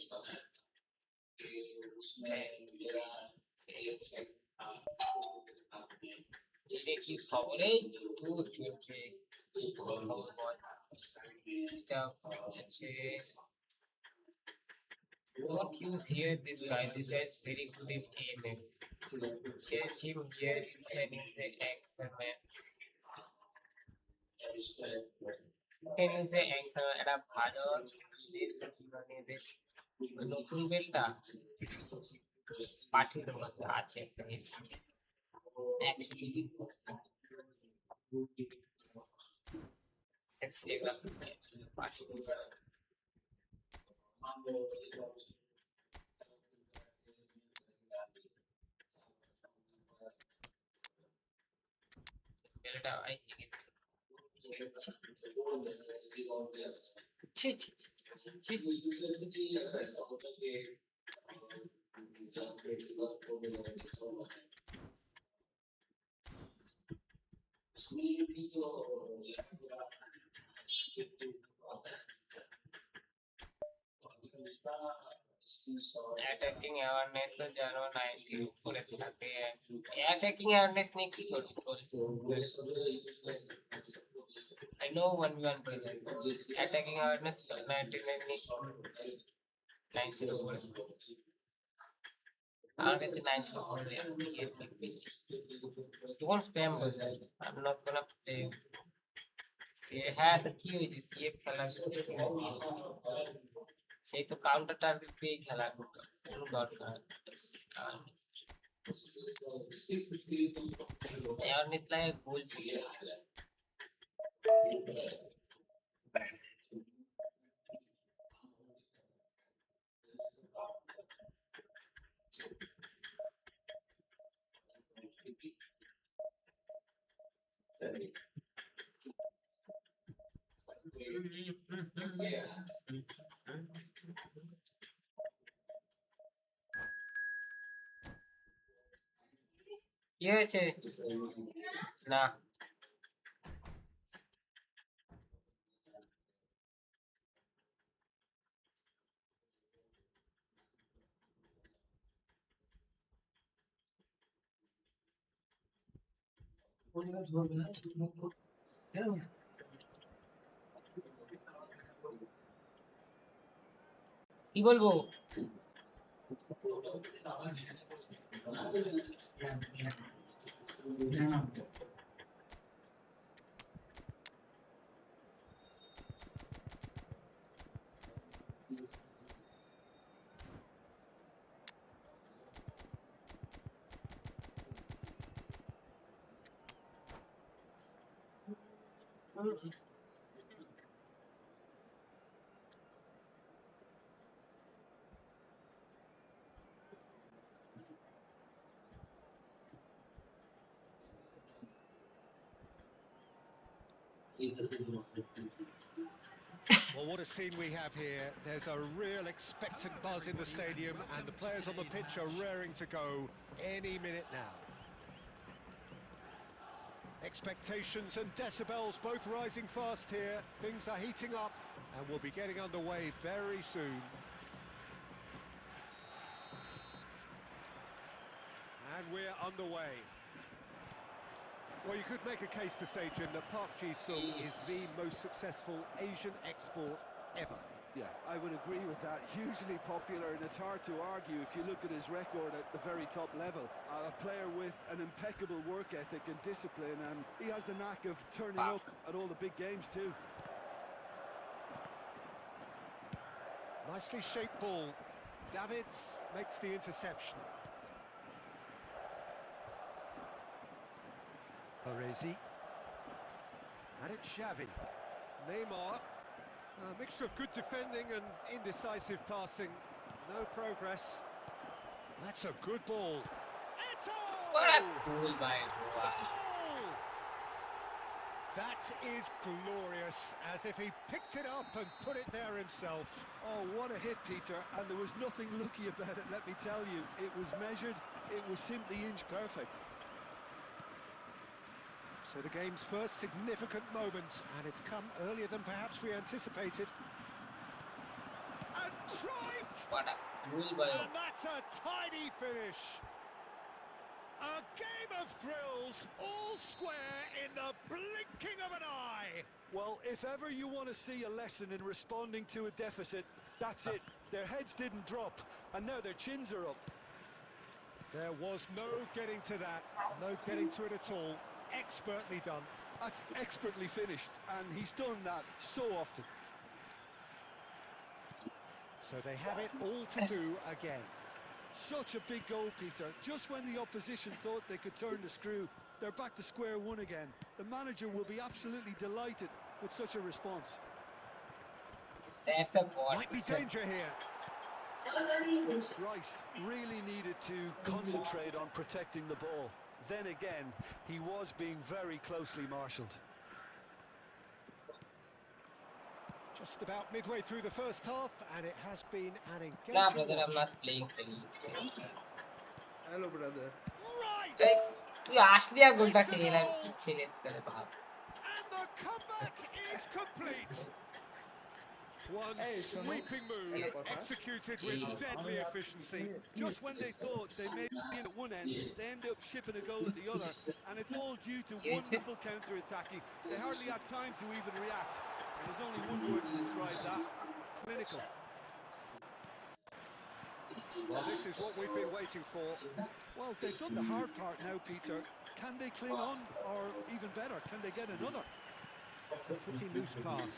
এটা কি খবর এই দূর চলছে খবর বল এটা হচ্ছে don't use here this guy is very good in AMF Jim here is planning the anchor man can use the anchor একটা ভালো জীবনে বেশ নতুন বেলটা পাঠিয়ে দেবো আছে একটা let's save up পাঠিয়ে দেবো বেলটা আই ছি ছি ছি attacking awareness তো জানো 90 উপরে থাকে attacking awareness নিয়ে কি করব I know 1v1 player attacking awareness 99 নিয়ে 90 উপরে আমাদের 90 উপরে don't spam bol I'm not gonna play হ্যাঁ তো কি হয়েছে সিএফ খেলা সেই তো কাউন্টার টার্গেট পেয়ে খেলা কোনো দরকার অ্যাওয়ারনেস লাগে গোল দিয়ে কি হয়েছে না কি বলবো Well, what a scene we have here. There's a real expectant buzz in the stadium, and the players on the pitch are raring to go any minute now. Expectations and decibels both rising fast here. Things are heating up, and we'll be getting underway very soon. And we're underway. Well, you could make a case to say, Jim, that Park Ji-sung is the most successful Asian export ever. Yeah, I would agree with that. Hugely popular, and it's hard to argue if you look at his record at the very top level. A player with an impeccable work ethic and discipline, and he has the knack of turning up at all the big games too. Nicely shaped ball. Davids makes the interception. Baresi. And it's Xavi. Neymar. A mixture of good defending and indecisive passing. No progress. That's a good ball. It's all! What a cool by Goa. Goal! That is glorious, as if he picked it up and put it there himself. Oh, what a hit, Peter, and there was nothing lucky about it, let me tell you. It was measured, it was simply inch perfect. So the game's first significant moment, and it's come earlier than perhaps we anticipated. And drive! What a cool by. And that's a tidy finish. A game of thrills, all square in the blinking of an eye. Well, if ever you want to see a lesson in responding to a deficit, that's it. Their heads didn't drop, and now their chins are up. There was no getting to that, no getting to it at all. Expertly done. That's expertly finished, and he's done that so often. So they have it all to do again. Such a big goal, Peter. Just when the opposition thought they could turn the screw, they're back to square one again. The manager will be absolutely delighted with such a response. That's a ball. Might be danger here. Rice really needed to concentrate on protecting the ball. Then again, he was being very closely marshalled. Just about midway through the first half, and it has been an engaging Nah, brother, I'm watch. not playing tennis. Hello, brother. Right! তুই আসলি আর গোলটা খেয়ে এলাম কি ছেলে তোর বাপ And the comeback is complete. One Hey, Shonu. sweeping move executed with deadly efficiency. Just when they thought they may be in at one end, they end up shipping a goal at the other, and it's all due to wonderful counter-attacking. They hardly had time to even react, and there's only one word to describe that: clinical. Well, this is what we've been waiting for. Well, they've done the hard part now, Peter. Can they cling on, or even better, can they get another? It's a pretty loose pass.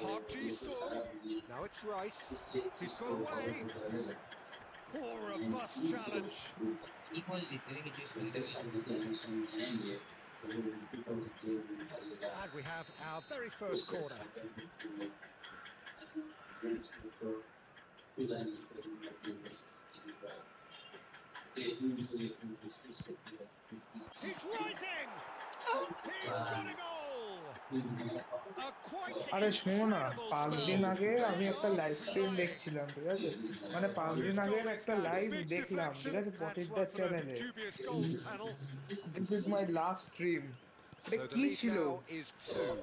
Park Ji-sung. Now it's Rice. He's got away. Oh, robust challenge. কি বললি তুই কিছু শুনতে And we have our very first corner. He's rising. He's got a goal. A quite আরে শোনো না, incredible 5 spell. দিন আগে আমি একটা Beyond লাইভ স্ট্রিম time. দেখছিলাম, ঠিক আছে? মানে 5 Whose দিন আগে goal is একটা that? লাইভ Big দেখলাম, ঠিক deflection. আছে? That's পটিদার one for the চ্যানেলে। dubious goals panel. This is my last stream. এটা So the কি lead ছিল? now is 2.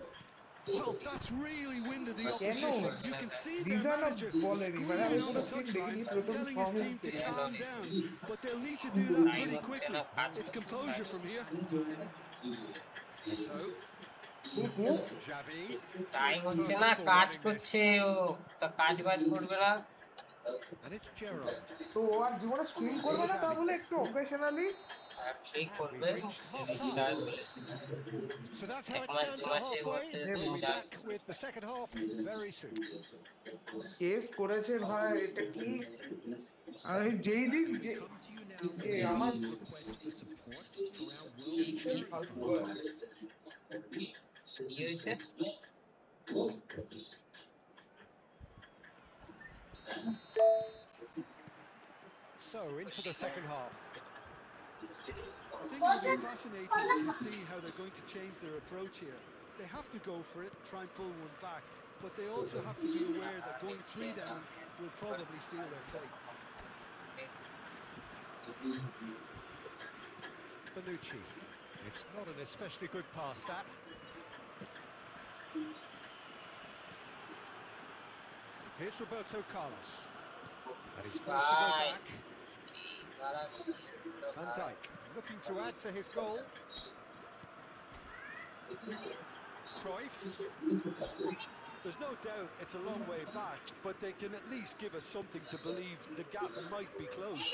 Well, that's really winded the কেন? opposition. You can see their দিশা না manager বলেনি, মানে আমি screaming on পুরো the স্ট্রিম touchline, দেখিনি, প্রথম telling 6 his team minute to দেখলাম। calm down. But they'll need to do that pretty quickly. It's composure from here. So, Xavi. Time with হচ্ছে না, purposeful কাজ running করছে this. ও, তা কাজ বাজ করবে না। And it's Gerrard. তো ও আর জীবনে স্ট্রিম করবে না, তা বলে একটু অকেশনালি। অবশ্যই And করবে we've reached যদি half-time. চায় বলেছে। So that's how এক it মাস stands দু at মাসের halfway. মধ্যে We'll যদি be চায়। back with the second half very soon. Case করেছে ভাই, এটা কি? আমি যেই দিন যে Come to you now এ আমার request for support for our world insurance কি হয়েছে? So, into the second half. I think it'll be fascinating to see how they're going to change their approach here. They have to go for it, try and pull one back, but they also have to be aware that going 3 down will probably seal their fate. Bonucci. It's not an especially good pass, that. Here's Roberto Carlos. And he's forced to go Bye. back. Van Dijk looking to add to his goal. Cruyff. There's no doubt it's a long way back, but they can at least give us something to believe the gap might be closed.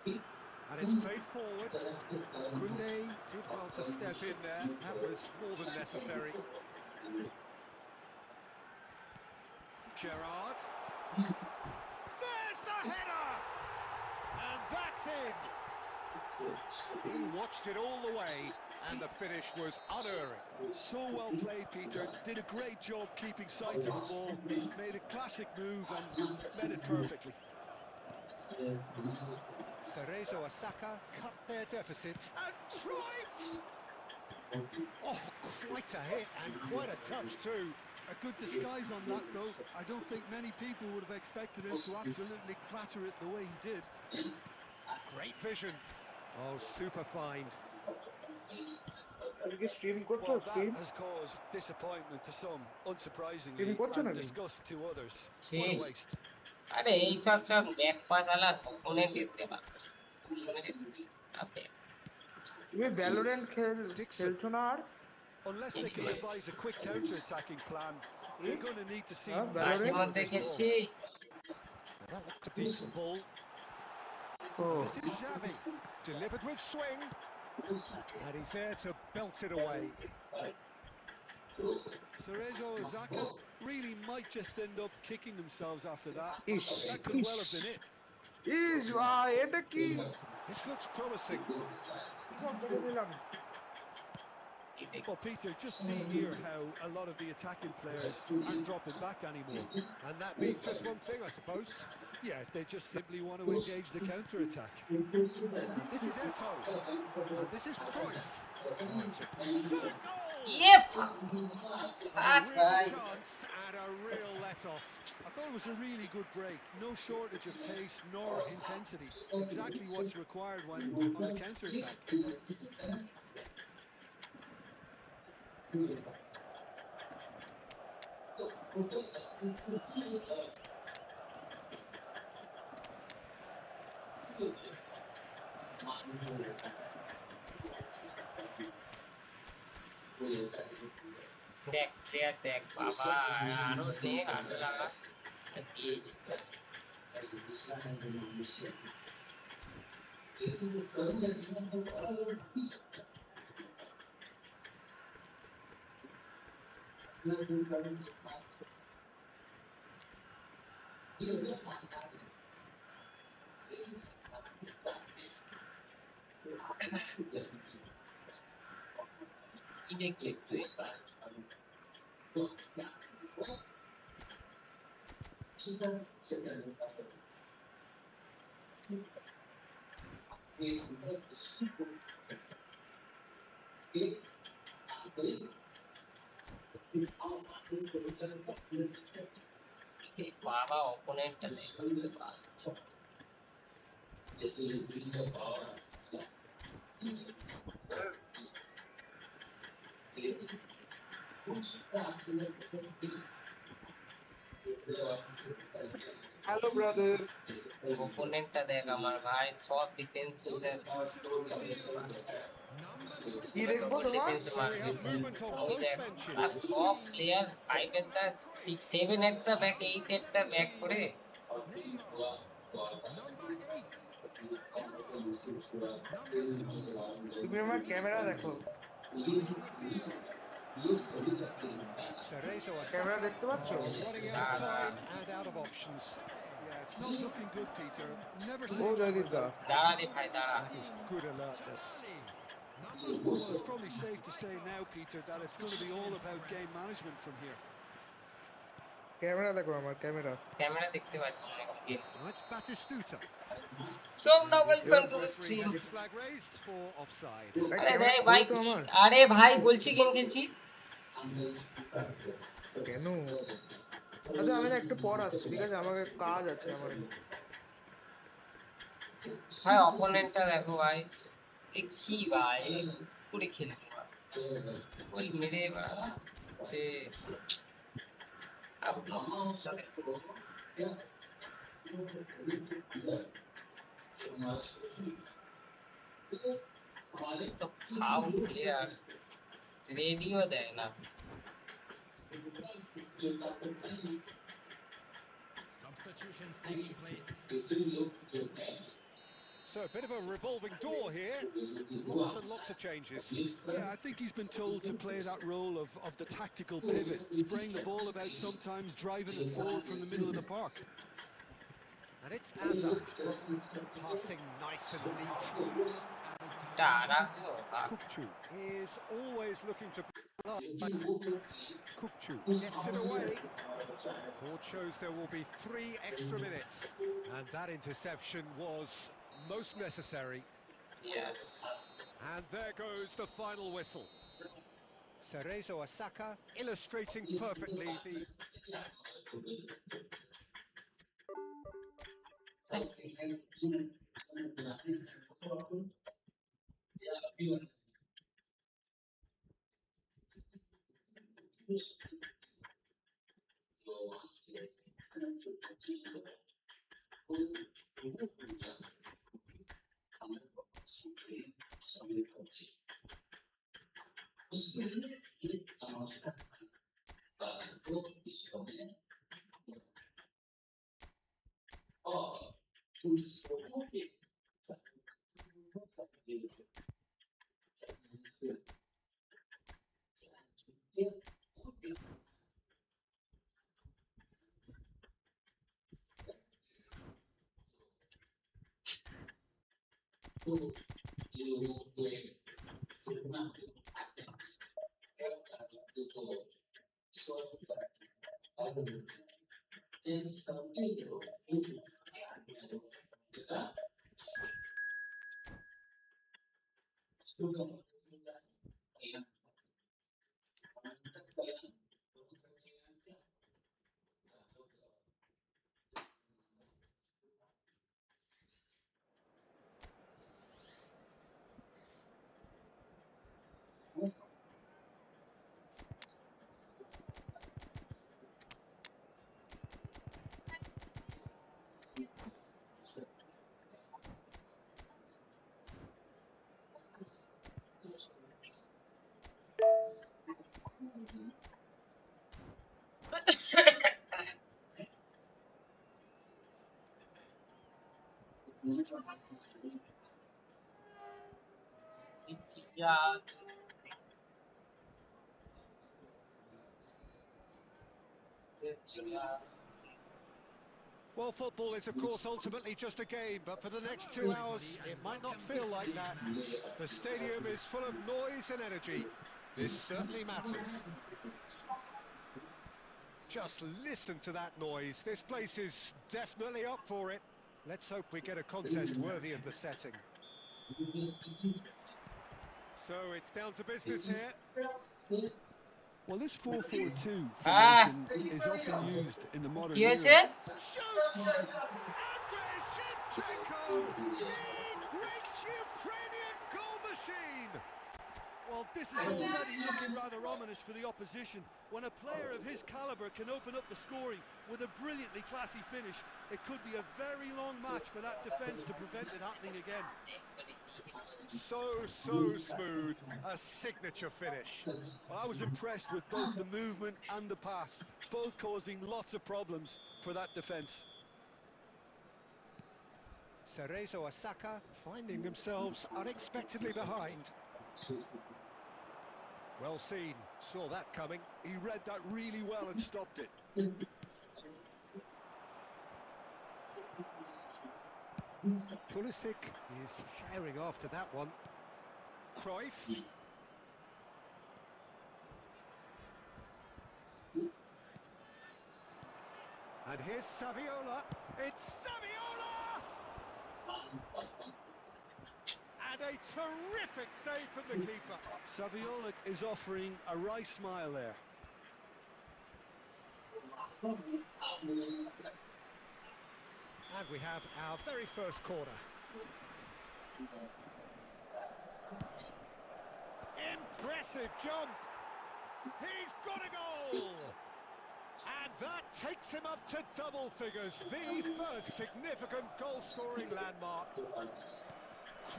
And it's played forward. Koundé did well to step in there. That was more than necessary. Gerrard. There's the header! And that's in! He watched it all the way, and the finish was unerring. So well played, Peter. Did a great job keeping sight of the ball. Made a classic move and met it perfectly. Cerezo Osaka cut their deficits. And Cruyff! Oh, quite a hit and quite a touch too. A good disguise on that, though. I don't think many people would have expected him to absolutely clatter it the way he did. Great vision. Oh, super find. Well, that has caused disappointment to some, unsurprisingly, and disgust to others. What a waste. আরে এইসব সব back pass আলা opponent এসছে বা তুমি Valorant খেলছো না আর? Unless they can devise a quick counter-attacking plan, they're going to need to see মাঝে মধ্যে খেলছি That looked a decent ball. This is Xavi, delivered with swing. And he's there to belt it away. Cerezo Osaka really might just end up kicking themselves after that. That could well have been it. This looks promising. Well, Peter, just see here how a lot of the attacking players aren't dropping back anymore. And that means just one thing, I suppose. Yeah, they just simply want to engage the counter-attack. And this is Eto'o. And this is Cruyff. Oh, it's a solid goal! Yep! A real chance and a real let-off. I thought it was a really good break. No shortage of pace nor intensity. Exactly what's required when on the counter-attack. দেখ player দেখ বাবা আরো নে আরো লাগা gauge কি দেখছিস তুই বাবা অপোনেন্টটা হ্যালো ব্রাদার। অপোনেন্টটা দেখ আমার ভাই সব ডিফেন্স কি দেখবো তোমার? ওই দেখ আর সব প্লেয়ার 5 একটা 6 7 একটা ব্যাক 8 একটা ব্যাক করে তুমি আমার ক্যামেরা দেখো। Cerezo ক্যামেরা Osaka দেখতে পাচ্ছ? running out of time and out of options. Yeah, it's not looking good, Peter. Never O say Joydeep দা, দাঁড়া রে ভাই দাঁড়া That is good alertness. Well, it's probably safe to say now, Peter, that it's going to be all about game management from here. Camera দেখো আমার camera. Camera দেখতে পাচ্ছি না কি। Well, it's Batistuta. So now welcome to the Referee stream. has his flag raised for offside. আরে দে ভাই আরে ভাই বলছি গেম খেলছি। কেন? আচ্ছা আমি না একটু পর আসছি, ঠিক আছে? আমাকে কাজ আছে আমার একটু। ভাই অপোনেন্টটা দেখো ভাই, এ কি ভাই পুরো খেলে ওই মেরে যে তো খাও প্লেয়ার রেডিও দেয় না। Substitutions taking place. So a bit of a revolving door here. Lots and lots of changes. Yeah, I think he's been told to play that role of the tactical pivot, spraying the ball about sometimes, driving it forward from the middle of the park. And it's Azar. Passing nice and neat. Kukçu is always looking to play. Kukçu gets it away. Board shows there will be 3 extra minutes. And that interception was most necessary. Yeah. And there goes the final whistle. Cerezo Osaka illustrating perfectly the... Yeah. Well, football is, of course, ultimately just a game, but for the next 2 hours, it might not feel like that. The stadium is full of noise and energy. This certainly matters. Just listen to that noise. This place is definitely up for it. Let's hope we get a contest worthy of the setting. So it's down to business here. Well, this 4-4-2 formation is often used in the modern era. Shoots! Andrei Shevchenko! The great Ukrainian goal machine! Well, this is already looking rather ominous for the opposition. When a player of his calibre can open up the scoring with a brilliantly classy finish, it could be a very long match for that defence to prevent it happening again. So smooth, a signature finish. Well, I was impressed with both the movement and the pass, both causing lots of problems for that defence. Cerezo Osaka finding themselves unexpectedly behind. Well seen, saw that coming. He read that really well and stopped it. Pulisic is firing after that one. Cruyff. And here's Saviola. It's Saviola! And a terrific save from the keeper. Saviola is offering a wry smile there. And we have our very first corner. Impressive jump. He's got a goal. And that takes him up to double figures. The first significant goal-scoring landmark.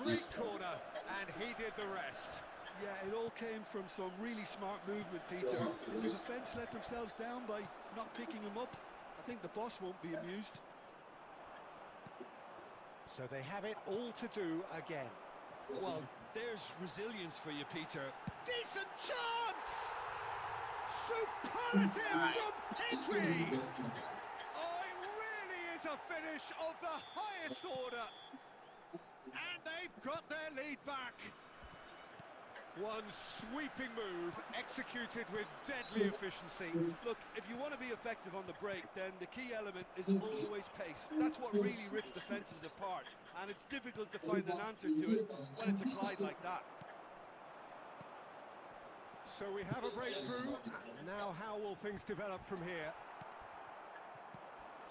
Great corner, and he did the rest. Yeah, it all came from some really smart movement, Peter. Did the defence let themselves down by not picking him up? I think the boss won't be amused. So they have it all to do again. Well, there's resilience for you, Peter. Decent chance! Superlative from Pedri! Oh, it really is a finish of the highest order. And they've got their lead back. One sweeping move, executed with deadly efficiency. Look, if you want to be effective on the break, then the key element is always pace. That's what really rips defences apart, and it's difficult to find an answer to it when it's applied like that. So we have a breakthrough. Now how will things develop from here?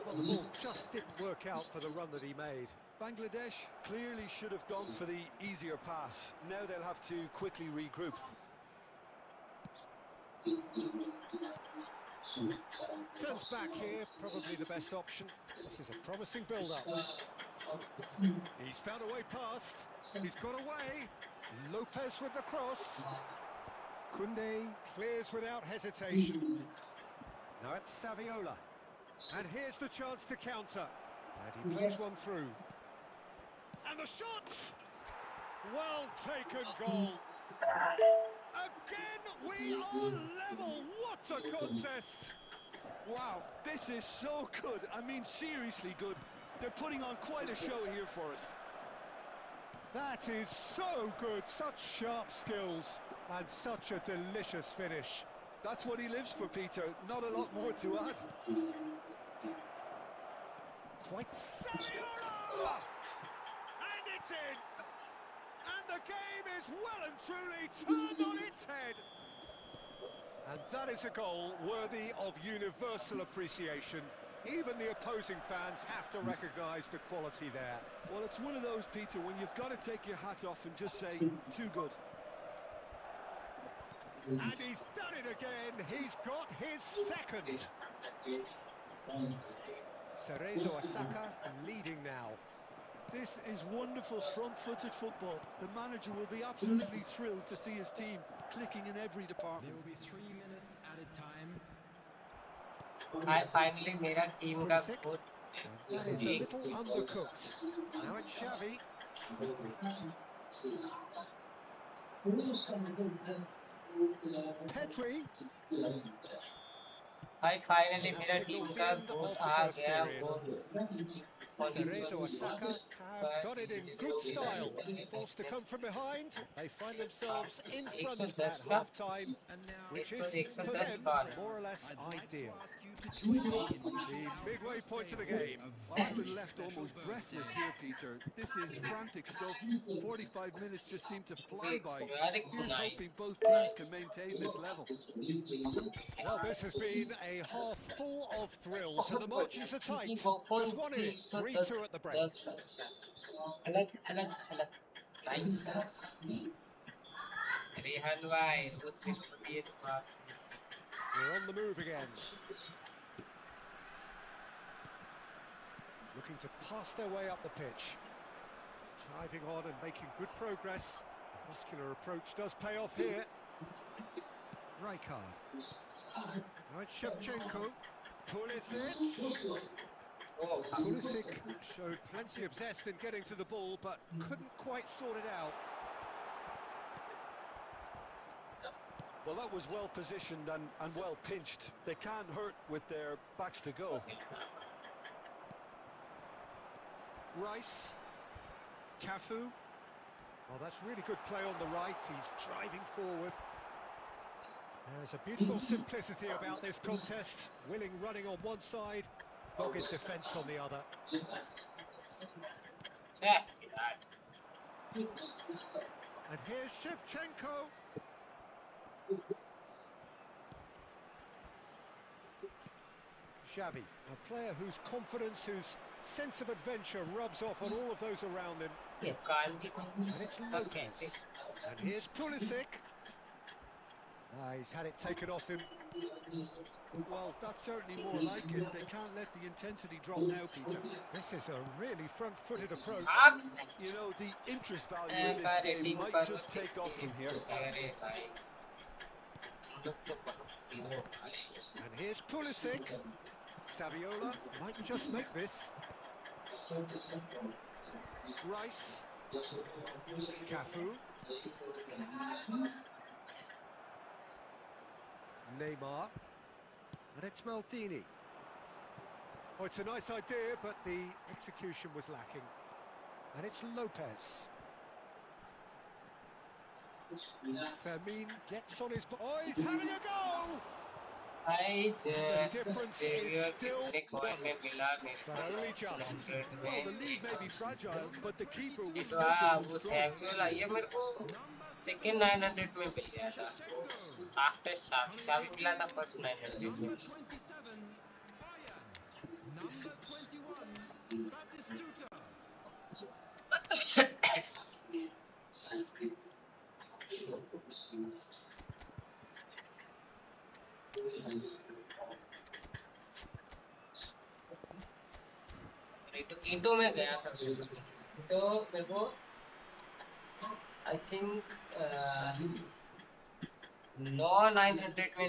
Well, the ball just didn't work out for the run that he made. Bangladesh clearly should have gone for the easier pass. Now they'll have to quickly regroup. Turns back here, probably the best option. This is a promising build-up. He's found a way past. He's got away. Lopez with the cross. Koundé clears without hesitation. Now it's Saviola. And here's the chance to counter. And he plays one through. And the shot! Well taken goal. Again, we are level. What a contest! Wow, this is so good. I mean, seriously good. They're putting on quite a show here for us. That is so good. Such sharp skills and such a delicious finish. That's what he lives for, Peter. Not a lot more to add. Quite Saviola! And it's in! And the game is well and truly turned on its head. And that is a goal worthy of universal appreciation. Even the opposing fans have to recognise the quality there. Well, it's one of those, Peter, when you've got to take your hat off and just say, too good. And he's done it again. He's got his second. Cerezo Osaka leading now. This is wonderful front-footed football. The manager will be absolutely thrilled to see his team clicking in every There department. will be 3 minutes added time. I finally मेरा team का Pulisic. Goal That is a little undercooked. Now it's Xavi. Pedri. भाई finally That मेरा team signals the का end goal of the आ first गया period. वो Cerezo Osaka have done it in good style. Forced to come from behind. They find themselves in front at half-time, And now, which is, Extra for them, more or less I'd like to ideal. ask you to join me in wishing The midway point of the game. Well, I've been left almost breathless here, Peter. This is frantic stuff. 45 minutes just seem to fly by. Here's hoping both teams can maintain this level. Well, this has been a half full of thrills, and the margins are tight. Just one in it, 3-2 at the break. अलग अलग अलग nice Rehan भाई रोते छोड़िए बात We're on the move again. Looking to pass their way up the pitch. Driving on and making good progress. Muscular approach does pay off here. Rijkaard. Now it's Shevchenko. Pulisic. oh Pulisic showed plenty of zest in getting to the ball, but couldn't quite sort it out. Well, that was well positioned and well pinched. They can't hurt with their backs to go. Rice. Cafu. Oh, that's really good play on the right. He's driving forward. There's a beautiful simplicity about this contest. Willing running on one side, Dogged defence on the other. Check. And here's Shevchenko. Xavi, a player whose confidence, whose sense of adventure rubs off on all of those around him. ये कान भी And it's Lopez. And here's Pulisic. He's had it taken off him. Well, that's certainly more like it. They can't let the intensity drop now, Peter. This is a really front-footed approach. आप You know, the interest value in this game rating might पर just take off from here. अरे भाई लोग तो बहुत hero And here's Pulisic. Saviola might just make this. Rice. Cafu. Neymar. And it's Maldini. Oh, it's a nice idea, but the execution was lacking. And it's Lopez. Fermin gets on his... Oh, he's having a go! भाई The difference is still one, but only just. Well, the lead may be fragile, but the keeper was वाह focused वो and strong. Samuel ये मेरे को second 900 में मिल गया था after शावी मिला था फर्स्ट 900 में Number 27, Bayern. Number 21, Batistuta. ईंटों में गया था तो मेरे को आई थिंक 900 में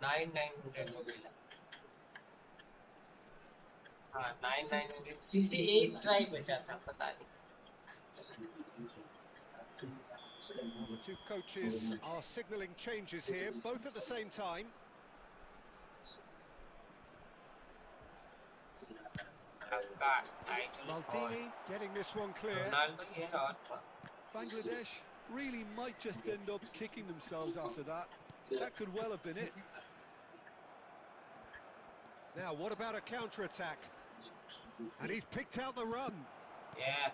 900 में मिला हाँ 968 ट्राई बचा था पता नहीं Well, the two coaches are signalling changes here, both at the same time. Maldini getting this one clear. Ronaldo ये और Bangladesh really might just end up kicking themselves after that. That could well have been it. Now, what about a counter-attack? And he's picked out the run. yeah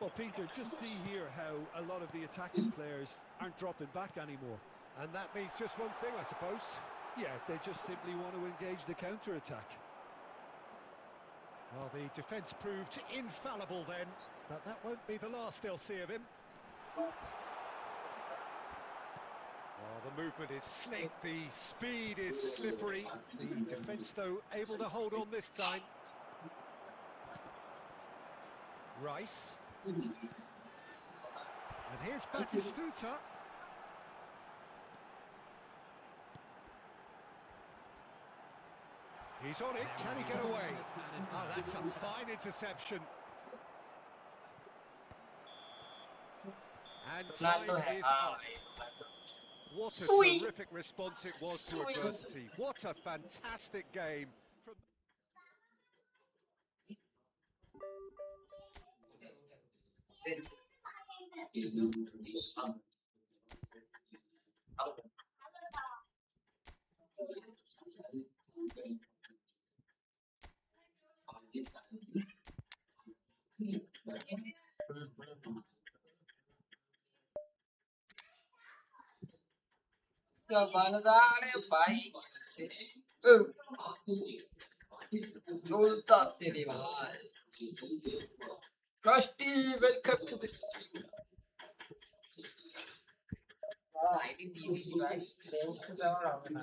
Well, Peter, just see here how a lot of the attacking players aren't dropping back anymore. And that means just one thing, I suppose. Yeah, they just simply want to engage the counter-attack. Well, the defence proved infallible then, but that won't be the last they'll see of him. Well, the movement is slick, the speed is slippery. The defence, though, able to hold on this time. Rice. And here's Batistuta. He's on it, can he get away? Oh, that's a fine interception. And time Ronaldo है is हाँ up. भाई Ronaldo What a Sweet. terrific response it was to Sweet. adversity. What a fantastic game. From Sabanadare भाई चलता सिरी भाई Rusty, welcome to the stream. ID দিয়ে দিছি ভাই bank যাওয়ার হবে না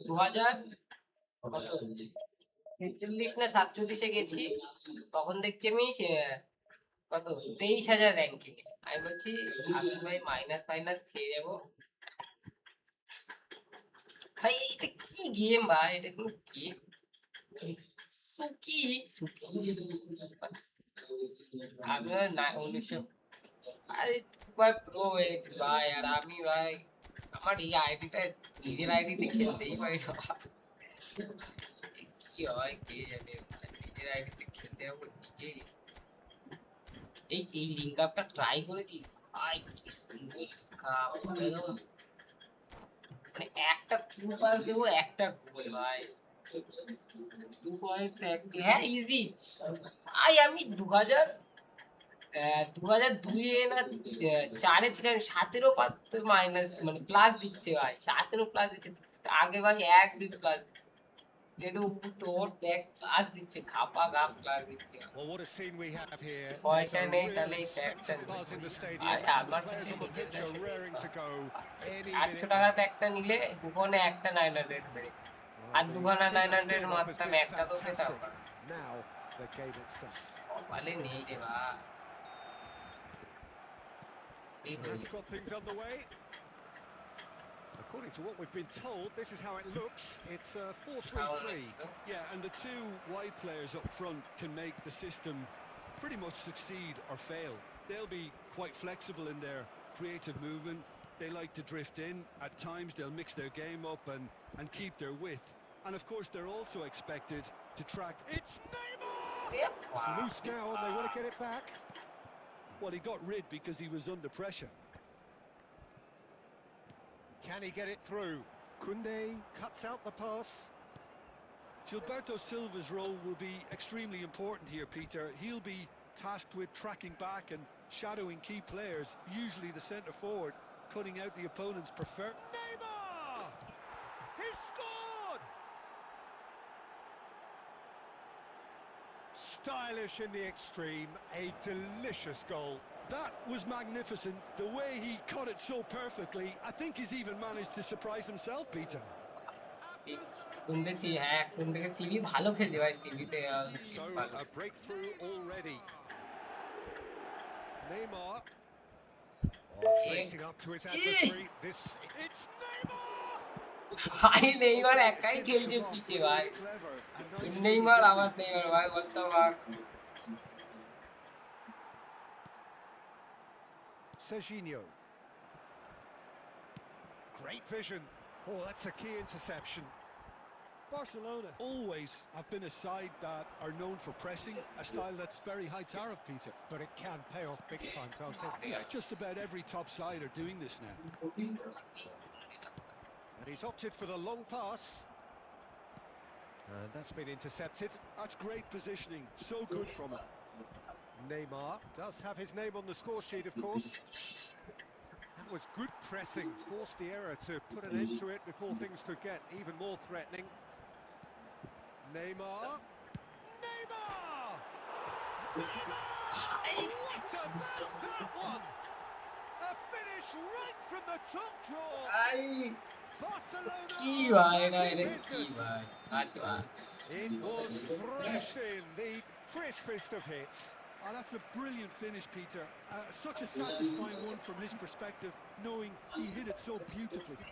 2000 কত 46 না 47 এ গেছি তখন দেখছি আমি কত 23000 র‍্যাঙ্কিং আমি বলছি আমি ভাই মাইনাস মাইনাস খেয়ে যাবো ভাই এটা কি গেম ভাই এটা কোন গেম সুকি সুকি আমি না 1900 আরে ভাই প্রো এক্স ভাই আর আমি ভাই আমার এই আইডিটা নিজের আইডিতে খেলতেই পারি না কি হয় কে জানে নিজের আইডিতে খেলতে হবে নিজেই এই লিঙ্ক আপটা ট্রাই করেছি ভাই কি সুন্দর লিঙ্ক আপ মানে একটা ট্রু পাস দেবো একটা গোল ভাই 2 পয়েন্ট হ্যাঁ ইজি। আমি 2002 এ না 4 এ ছিলাম, 17 মাইনাস মানে প্লাস দিচ্ছে ভাই, 17 প্লাস দিচ্ছে। আগে ভাই 1-2 প্লাস যেটা উঠোর দেখ প্লাস দিচ্ছে, খাপা গা প্লাস দিচ্ছে। Well, what a scene we have here. There's পয়সা a নেই real তাহলে এই expectant প্যাকটা buzz in the stadium, আরে and the আমার players কাছে on the নিজের pitch are কাছে raring to go any 800 minute টাকার now. প্যাকটা নিলে বুফনে একটা 900 বেড়ে যায়। Well, আর the দুখানা treatment's 900 build-up has মারতাম, been একটা তো পেতাম fantastic. না। Now, the game itself. কপালে নেই রে বা। So that's got things underway. According to what we've been told, this is how it looks. It's 4-3-3. Yeah, and the two wide players up front can make the system pretty much succeed or fail. They'll be quite flexible in their creative movement. They like to drift in. At times they'll mix their game up and keep their width. And of course they're also expected to track. It's Neymar! It's loose now and they want to get it back. Well, he got rid because he was under pressure. Can he get it through? Koundé cuts out the pass. Gilberto Silva's role will be extremely important here, Peter. He'll be tasked with tracking back and shadowing key players, usually the centre forward, cutting out the opponent's preferred. Neymar! He's scored! Stylish in the extreme, a delicious goal. That was magnificent. The way he cut it so perfectly. I think he's even managed to surprise himself, Peter. Kounde C হ্যাঁ Kounde CB ভালো খেলছে ভাই, সিবিতে So a breakthrough already. Neymar. Facing up to his adversary. It's Neymar! ভাই Neymar একাই খেলছে পিছে ভাই, নেইমার আমার নেইমার ভাই, what the fuck. Serginho. Great vision. Oh, that's a key interception. Barcelona always have been a side that are known for pressing, a style that's very high tariff, Peter. But it can pay off big time, can't it? Yeah, just about every top side are doing this now. And he's opted for the long pass. And that's been intercepted. That's great positioning, so good from him. Neymar does have his name on the score sheet, of course. That was good pressing, forced the error to put an end to it before things could get even more threatening. Neymar! Neymar! Neymar! What about that one? A finish right from the top draw. Barcelona কি ভাই are না, back in এটা কি business. ভাই, আচ্ছা It was thrashed in, the crispest of hits. Oh, that's a brilliant finish, Peter. Such a satisfying one from his perspective, knowing he hit it so beautifully.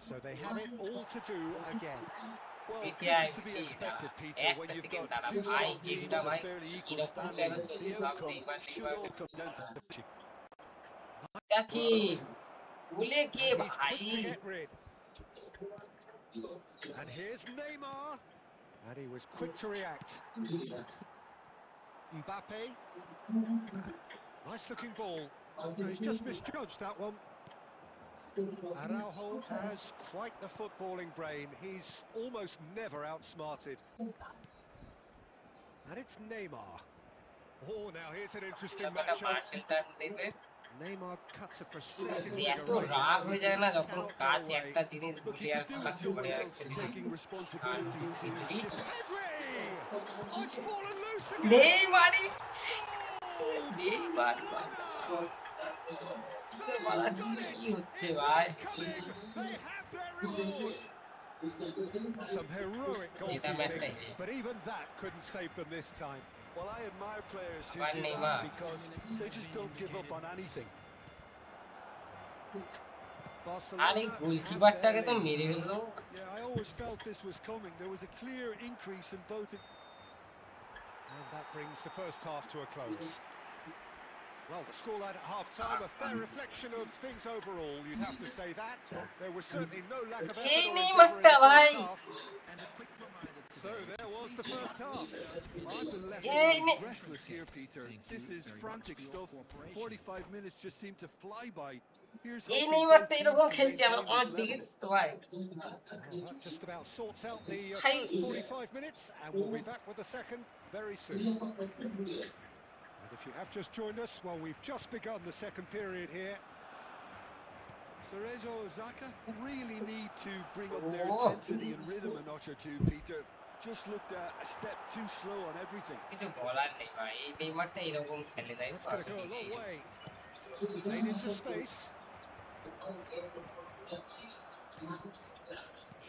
So they have it all to do again. Well, this PCI is to be expected, Peter, একটা when you've second got দাঁড়া two ভাই, strong teams যেটা of ভাই fairly equal এরকম standing. Level The চলছে সব outcome Neymar should all come down to the pitching. এটা কি ভুলে কে And he's ভাই, quick to get rid. And here's Neymar. And he was quick to react. Mbappe. Nice looking ball. No, he's just misjudged that one. Araujo has quite the footballing brain. He's almost never outsmarted. And it's Neymar. Oh, now here's an interesting একটা matchup. মার্সেলটা দেখবে Neymar cuts a frustrated এত figure right রাগ now. হয়ে He যায় না just যখন cannot কাজ get away. একটা জিনিস Look, ঘুরে he আর could do কাজ with someone করে আর else taking responsibility to shift. Pedri! Oh, it's fallen loose again. Neymar Oh, Neymar Barcelona! কি হচ্ছে ভাই, Coming, they have their reward. Some heroic যেটা ম্যাচটা goalkeeping, but even that couldn't save them this time. Well, I admire players who Abar do Neymar. that because they just don't give up on anything. আরে Barcelona have গোলকিপারটাকে their তো lead. মেরে ফেললো। Yeah, I always felt this was coming. There was a clear increase in both. And that brings the first half to a close. Well, the scoreline at half-time, a fair reflection of things overall, you'd have to say that. There was certainly no lack of effort এই or নেইমারটা endeavour in the ভাই, first half. So there was the first half. I've been left Hey, almost breathless here, Peter. This is frantic stuff. 45 minutes just seem to fly by. Here's এই hoping নেইমারটা both এরকম teams can খেলছে আমার maintain আমার this দিকে level. তো ভাই Well, that just about sorts out the ভাই first 45 minutes, and we'll be back with the second very soon. And if you have just joined us, well, we've just begun the second period here. Cerezo Osaka really need to bring up their Oh. intensity and rhythm a notch or two, Peter. Just looked a step too slow on everything. কিছু বলার নেই ভাই এই নেইমারটা এরকম খেলে তাই That's going to go a long way. Played into space.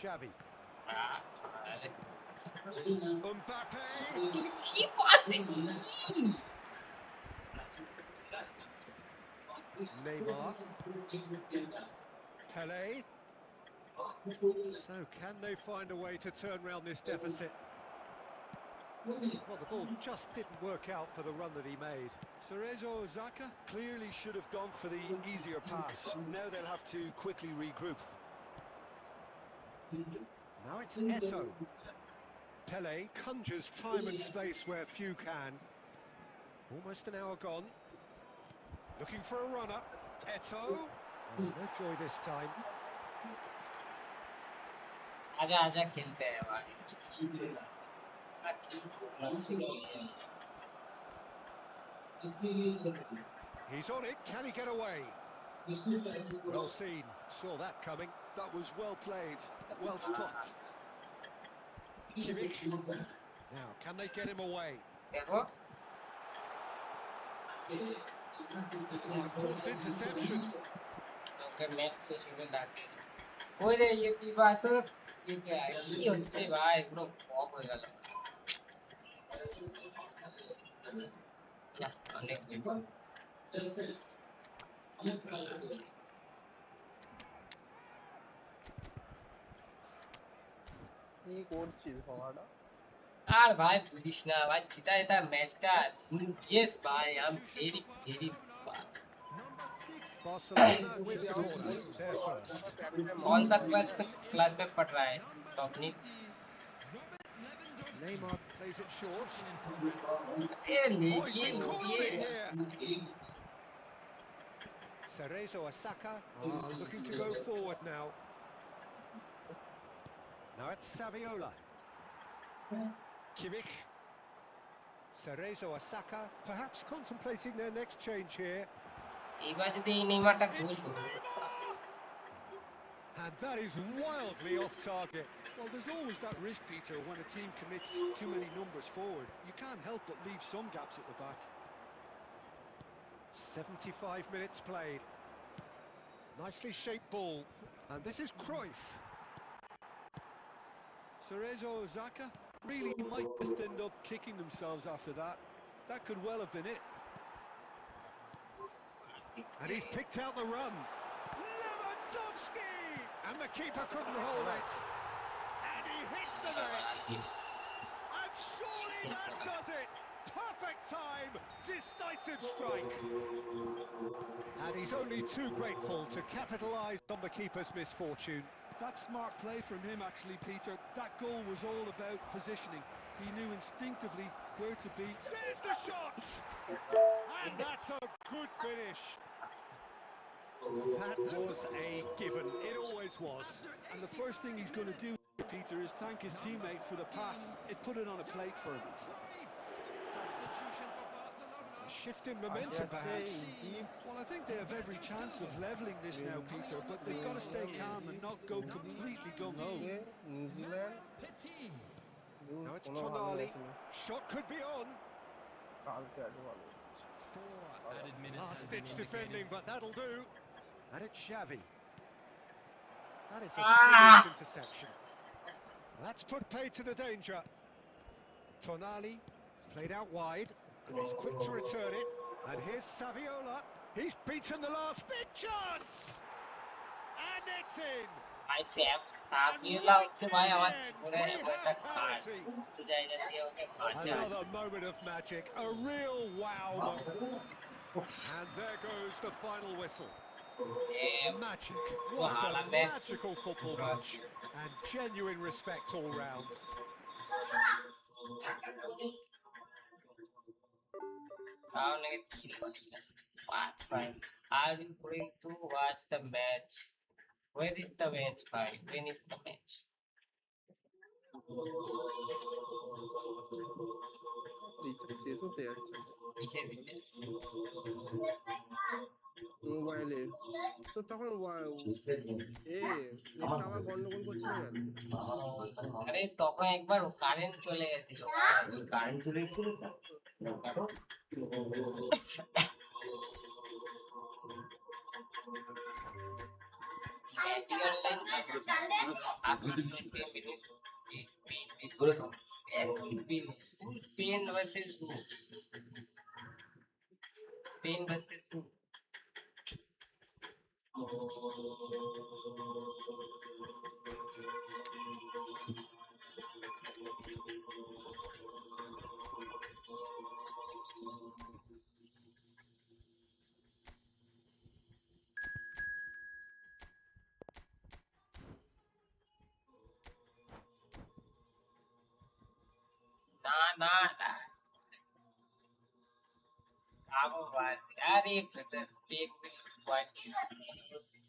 Xavi. Mbappe. কি pass দিচ্ছি Neymar. Pele. So can they find a way to turn round this deficit? Well, the ball just didn't work out for the run that he made. Cerezo Osaka clearly should have gone for the easier pass. Now they'll have to quickly regroup. Now it's Eto'o. Pele conjures time and space where few can. Almost an hour gone. Looking for a runner. Eto'o. Oh, no joy this time. आजा आजा खेलते हैं भाई He's on it. Can he get away? Well seen. Saw that coming. That was well played, well stopped. Kimmich. Now, can they get him away? देखो Oh, important interception. Okay max से शुरू डालते हैं कोई रे ये की बात ये क्या है ये होते भाई पूरा फॉक हो गया या अनेक কি করছিস বাবাটা? আর ভাই বুঝিস না ভাই চিতা এটা ম্যাচটা ইয়েস ভাই I am very very Barcelona with the corner. They're first. कौन सा क्लास में पढ़ रहा है Swapnik Neymar plays it short. ये Oh, he's लेकिन been caught on it ये here. Cerezo Osaka looking to go forward now. Now it's Saviola. Kimmich. Cerezo Osaka perhaps contemplating their next change here. এবার যদি এই নেইমারটা গোল It's করে Neymar! And that is wildly off target. Well, there's always that risk, Peter, when a team commits too many numbers forward. You can't help but leave some gaps at the back. 75 minutes played. Nicely shaped ball. And this is Cruyff. Cerezo Osaka really might just end up kicking themselves after that. That could well have been it. And he's picked out the run. Lewandowski! And the keeper couldn't hold it. And he hits the net. And surely that does it. Perfect time. Decisive strike. And he's only too grateful to capitalise on the keeper's misfortune. That's smart play from him, actually, Peter. That goal was all about positioning. He knew instinctively where to be. There's the shot! And that's a good finish. That was a given. It always was. And the first thing he's going to do, Peter, is thank his teammate for the pass. It put it on a plate for him. A shift in momentum, perhaps. Well, I think they have every chance of levelling this now, Peter, but they've got to stay calm and not go completely gung-ho. New Zealand Now it's কোনো ভালো Tonali. Match নেই। Shot could be on. কালকে আগে ভালো। Last ditch defending, but that'll do. And it's Xavi. That is a Ah! brilliant interception. That's put paid to the danger. Tonali played out wide and is quick to return it. And here's Saviola. He's beaten the last big chance. And it's in. ভাই Sam Shafiullah হচ্ছে ভাই আমার জীবনে এমন একটা card তো জায়গা দিয়ে ওকে মাঝে Another moment of magic, a real wow moment. And there goes the final whistle. Magic. What a magical football match. And genuine respect all round. তাও নাকি 3 point What, fine? Are you going to watch the match? Where is the match, fine? When is the match? Recharge শেষ হতে যাচ্ছে কিসের recharge? মোবাইলে। তো তখন নেটটা আবার গন্ডগোল করছিল কেন? আরে তখন একবার কারেন্ট চলে গেছিল। কারেন্ট চলে গেছিল তো? Anti-online Spain versus who? Spain versus who? Nah. Are brother, Spain will win.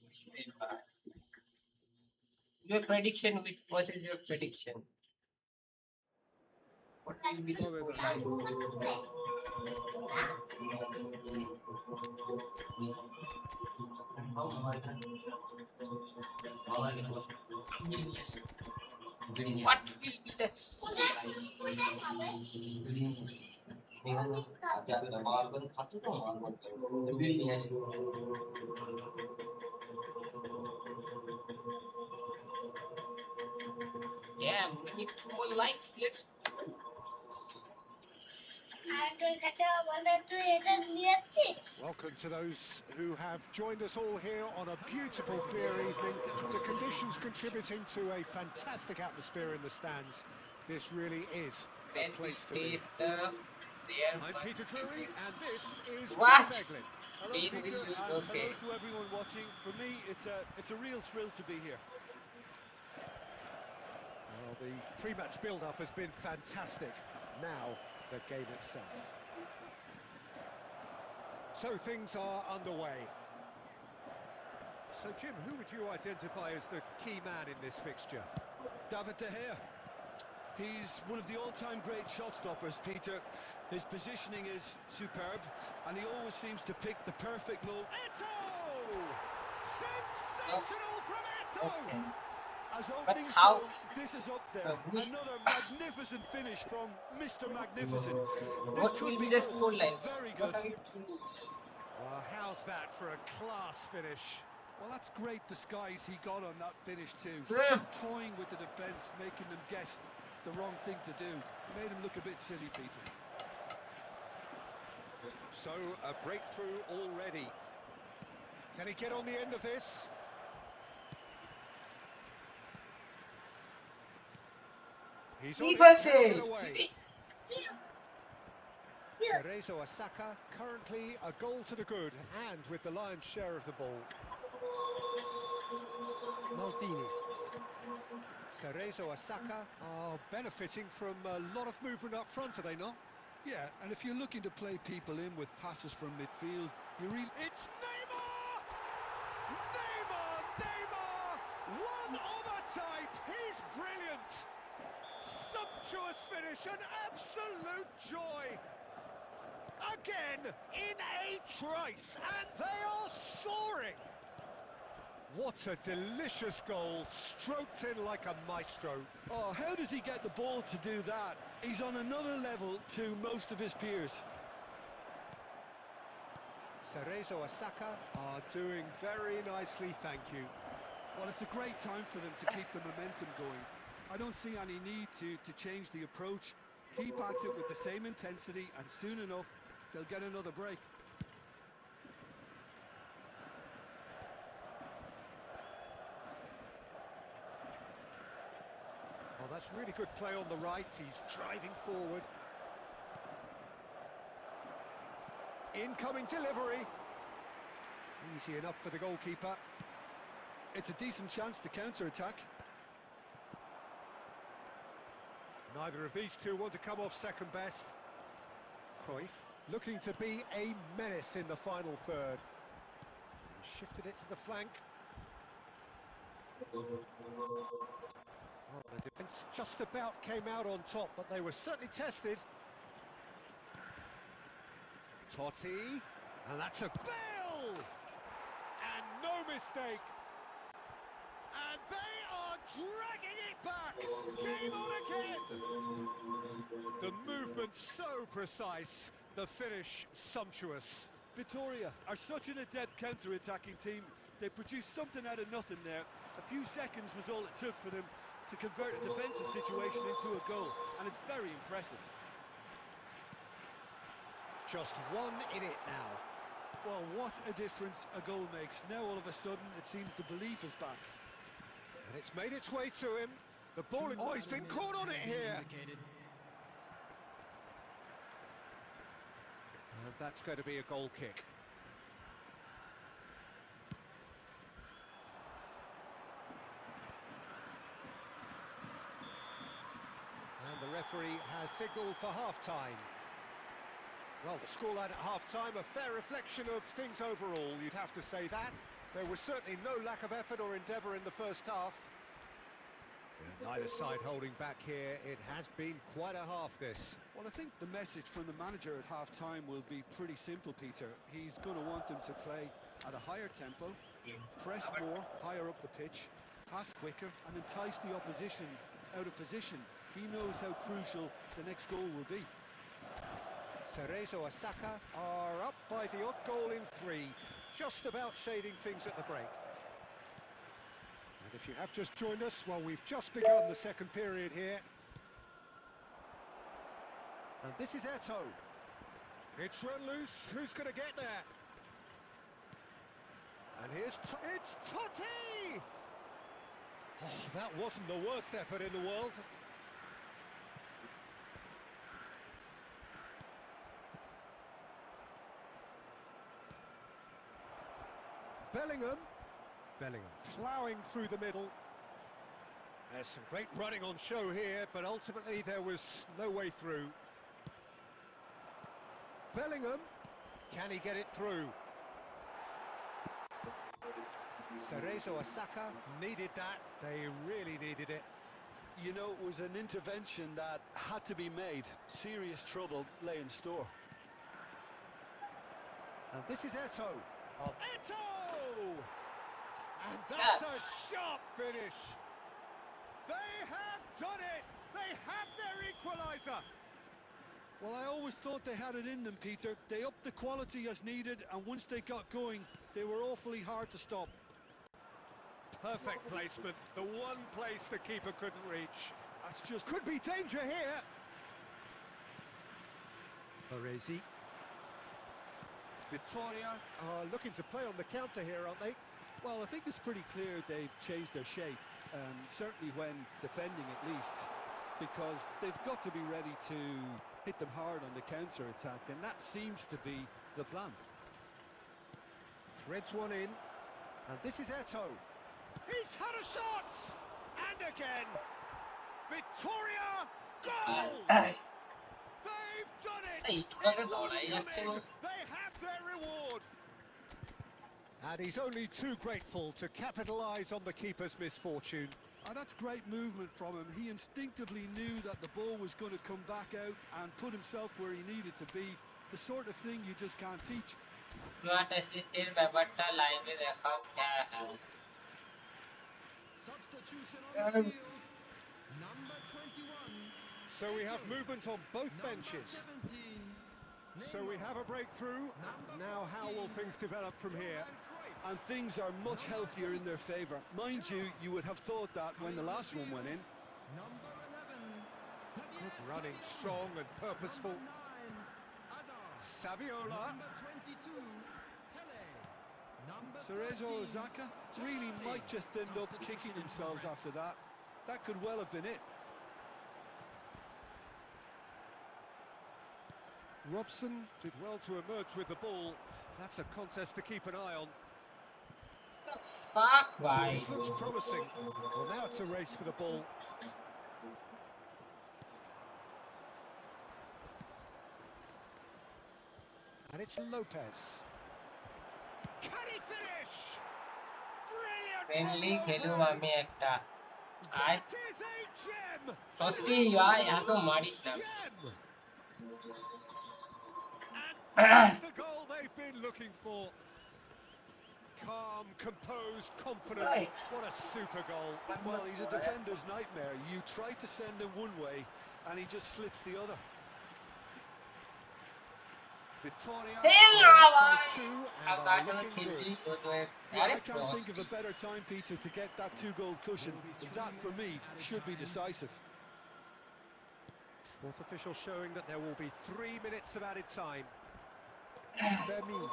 Spain bad. Your prediction, what is your prediction? What will be the হবে তো scoreline? What will be the Yeah, we need 2 more likes. Let's Welcome to those who have joined us all here on a beautiful, clear evening. The conditions contributing to a fantastic atmosphere in the stands. This really is a place to be. I'm Peter Drury, and this is What? Jeff Eglin. Hello, Spain Peter, will and lose. Okay. hello to everyone watching. For me, it's a real thrill to be here. Well, the pre-match build-up has been fantastic. Now, the game itself. So things are underway. So, Jim, who would you identify as the key man in this fixture? David De Gea. He's one of the all-time great shot stoppers, Peter. His positioning is superb, and he always seems to pick the perfect low. Eto'o! Sensational from Eto'o! Okay. As But openings how? go, this is up there. Who's- Another magnificent finish from Mr. Magnificent. What This will could be be the good. scoreline? Very What good. are you doing? Well, how's that for a class finish? Well, that's great disguise he got on that finish too. Yeah. Just toying with the defence, making them guess the wrong thing to do. Made him look a bit silly, Peter. So, a breakthrough already. Can he get on the end of this? He's on it, carried it away. Cerezo Osaka, currently a goal to the good, and with the lion's share of the ball. Maldini. Cerezo Osaka are benefiting from a lot of movement up front, are they not? Yeah, and if you're looking to play people in with passes from midfield, you really... It's Neymar! Neymar! One of a type! He's brilliant! Sumptuous finish, an absolute joy! Again, in a trice, and they are soaring! What a delicious goal, stroked in like a maestro. Oh, how does he get the ball to do that? He's on another level to most of his peers. Cerezo Osaka are doing very nicely, thank you. Well, it's a great time for them to keep the momentum going. I don't see any need to change the approach. Keep at it with the same intensity, and soon enough, they'll get another break. Oh, that's really good play on the right. He's driving forward. Incoming delivery. Easy enough for the goalkeeper. It's a decent chance to counter-attack. Neither of these two want to come off second best. Cruyff looking to be a menace in the final third. He shifted it to the flank. Well, the defence just about came out on top, but they were certainly tested. Totti, and that's a bill! And no mistake! And they are dragging it back! Game on again! The movement so precise, the finish sumptuous. Vitoria are such an adept counter-attacking team. They produced something out of nothing there. A few seconds was all it took for them to convert a defensive situation into a goal, and it's very impressive. Just one in it now. Well, what a difference a goal makes. Now all of a sudden it seems the belief is back. And it's made its way to him. The ball... Oh, he's been caught on it here! And that's going to be a goal kick. And the referee has signalled for half-time. Well, the scoreline at half-time, a fair reflection of things overall, you'd have to say that. There was certainly no lack of effort or endeavour in the first half. Neither side holding back here. It has been quite a half, this. Well, I think the message from the manager at half-time will be pretty simple, Peter. He's going to want them to play at a higher tempo, press more, higher up the pitch, pass quicker, and entice the opposition out of position. He knows how crucial the next goal will be. Cerezo Osaka are up by the odd goal in 3, just about shading things at the break. And if you have just joined us, well, we've just begun the second period here. And this is Eto. It's run loose. Who's going to get there? And here's... It's Totti! Oh, that wasn't the worst effort in the world. Bellingham ploughing through the middle. There's some great running on show here, but ultimately there was no way through. Bellingham, can he get it through? Cerezo Osaka needed that, they really needed it. You know, it was an intervention that had to be made. Serious trouble lay in store. And this is Eto. Eto! And that's a sharp finish. They have done it. They have their equaliser. Well, I always thought they had it in them, Peter. They upped the quality as needed, and once they got going, they were awfully hard to stop. Perfect placement. The one place the keeper couldn't reach. That's just... Could be danger here. Baresi. Vitoria are looking to play on the counter here, aren't they? Well, I think it's pretty clear they've changed their shape, certainly when defending at least, because they've got to be ready to hit them hard on the counter-attack, and that seems to be the plan. Threads one in, and this is Eto. He's had a shot! And again! Victoria! Goal! They've done it! They have their reward! And he's only too grateful to capitalise on the keeper's misfortune. Oh, that's great movement from him. He instinctively knew that the ball was going to come back out and put himself where he needed to be. The sort of thing you just can't teach. Substitution on the field. Number 21. So we have movement on both benches. 17. So we have a breakthrough. Now how will things develop from here? And things are much healthier in their favour. Mind you, you would have thought that when the last one went in. Number 11. Good running, strong and purposeful. Saviola. Number 22. Pele. Number Cerezo 13. Osaka really might just end up kicking themselves after that. That could well have been it. Robson did well to emerge with the ball. That's a contest to keep an eye on. The fuck, why? This looks promising. Well, now it's a race for the ball. And it's Lopez. Can he finish? Brilliant friendly from খেলুম Lopez. আমি একটা আয় That is a gem. An ষষ্ঠী আয় এত absolute মারিস না gem. And that's the goal they've been looking for. Calm, composed, confident. ওই, What a super goal. Well, he's a defender's nightmare. You try to send him one way, and he just slips the other. Victoria Hey, are up by Ravai! 2 R and car are জন্য looking খেলছিস good. তোর তোর- Yeah, আরে I can't think of frosty a better time, Peter, to get that two-goal cushion. That, for me, should be decisive. Fourth official showing that there will be 3 minutes of added time. Vermeer.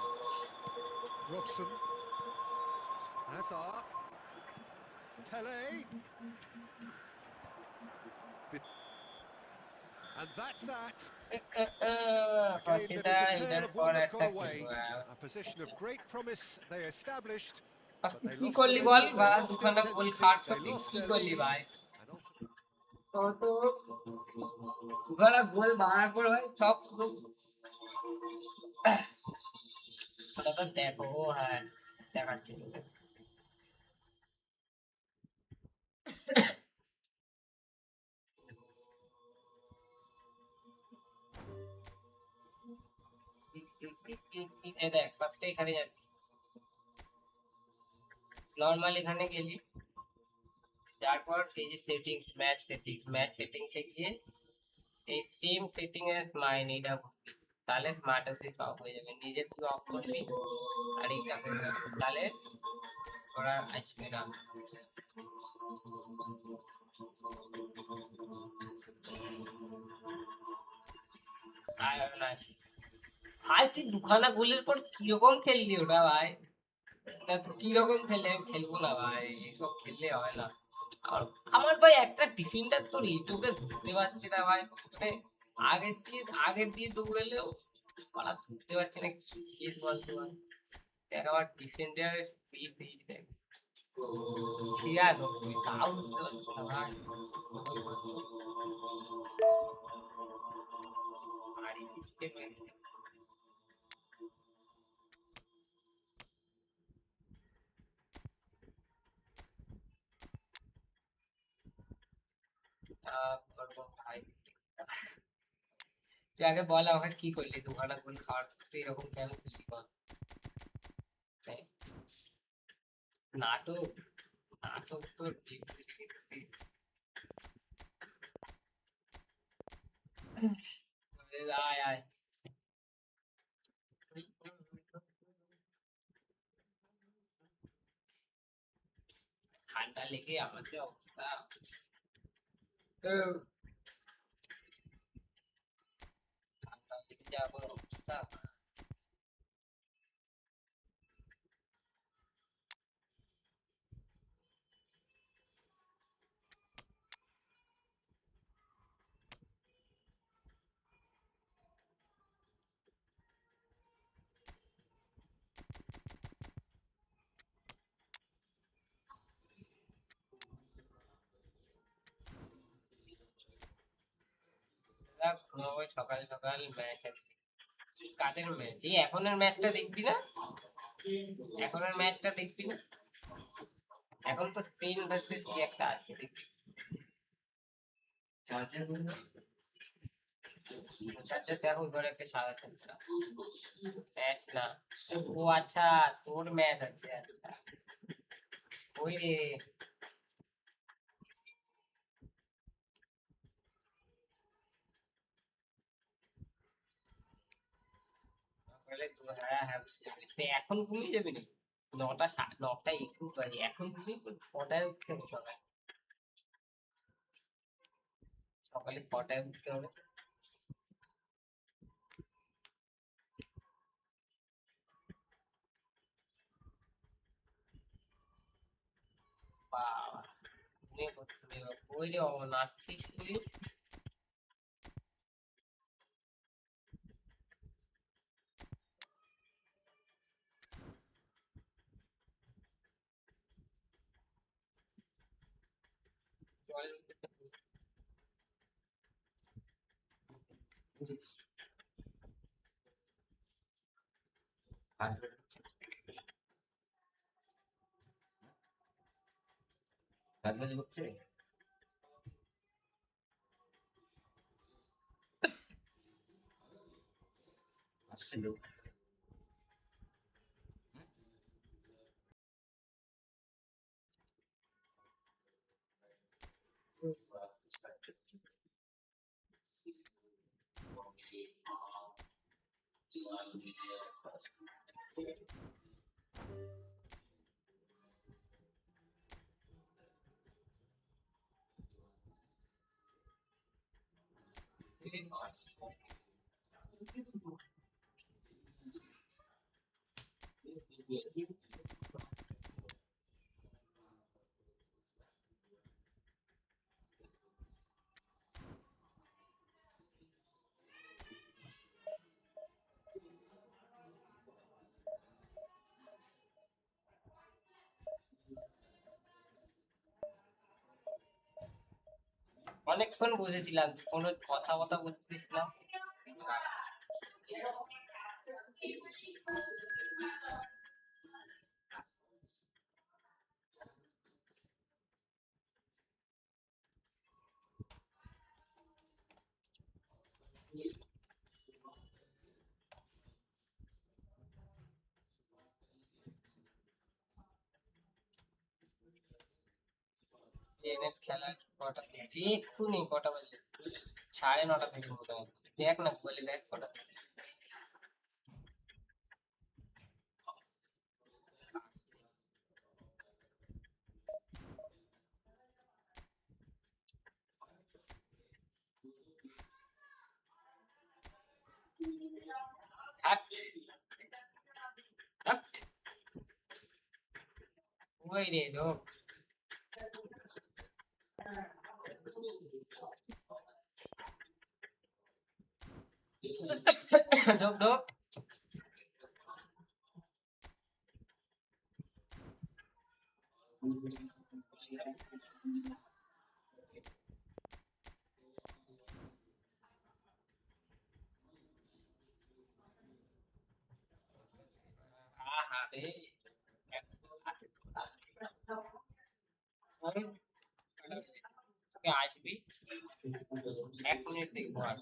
Robson. Hazard. Pele. And that's that. A game ফার্স্টটা that is a এটার tale of পর one that একটা got away. খেলবো A position of great promise they established, but they কি lost করলি বল momentum, they বা lost দুখানা গোল intensity, খাট they সত্যি lost কি their করলি lead. ভাই And also তো দুখানা গোল মারার পর ভাই সব ওটা দেখো হ্যাঁ দেখাচ্ছি তোকে এই দেখ ফার্স্টে এখানে যাবি নর্মাল এখানে গেলি তারপর এই যে ম্যাচ সেটিংসে গিয়ে এই সেম সেটিং এস মাইন এটা করবি তাহলে স্মার্ট সুইচ অফ হয়ে যাবে নিজে তুই অফ করবি আর এইটা করবি তাহলে ওরা আসবে না আর না ভাই তুই দুখানা গোলের পর কিরকম খেললি ওটা ভাই না তুই কিরকম খেলে খেলবো না ভাই এইসব খেললে হয় না আর আমার ভাই একটা ডিফেন্ডার তোর ইউটিউবে ধরতে পারছে না ভাই মানে আগের দিয়ে দৌড়ালেও ওরা ধরতে পারছে না কি কেস বলতো ভাই দেখ আমার ডিফেন্ডারের স্পিড দিয়ে দেখ 96 তাও ধরতে পারছে না ভাই ভারী সিস্টেমে করবো ভাই তুই আগে বল আমাকে কি করলি দুখানা গোল খাওয়ার পর তুই এরকম কেন খেললি বল তাই? নাটক নাটক তো আয় আয় ঠান্ডা লেগে আমাদের অবস্থা ঠান্ডা লেগে যাওয়ার কোনো অবস্থা ঘুমাবো সকাল সকাল ম্যাচ আছে কাদের ম্যাচ এই এখনের ম্যাচটা দেখবি না এখনের ম্যাচটা দেখবি না এখন তো স্পেন ভার্সেস কি একটা আছে দেখবি চার্জার দেখো ঘরে একটা সাদা চার্জার আছে ম্যাচ না ও আচ্ছা তোর ম্যাচ আছে আচ্ছা ওই রে বলে তো হ্যাঁ হ্যাঁ বুঝতে পেরেছি এখন ঘুমিয়ে যাবি না 9টা 21 বাজে এখন ঘুমিয়ে কটায় উঠতে হবে সকালে কটায় উঠতে হবে বাবা ঘুমিয়ে পড়তে হবে ওই রে নাচছিস তুই চল কাজ হচ্ছে আসছে লোক অনেকক্ষণ বসেছিলাম কোনো কথা বথা বলতেছিলাম ট্রেনের খেলা কটা থেকে এক্ষুনি কটা বাজে 9:30 থেকে মনে হয় দেখ না বলে দেখ কটা থেকে হাট হাট ওই রে লোক ঢোক ঢোক আহা রে তুই আসবি 1 মিনিট দেখবো আর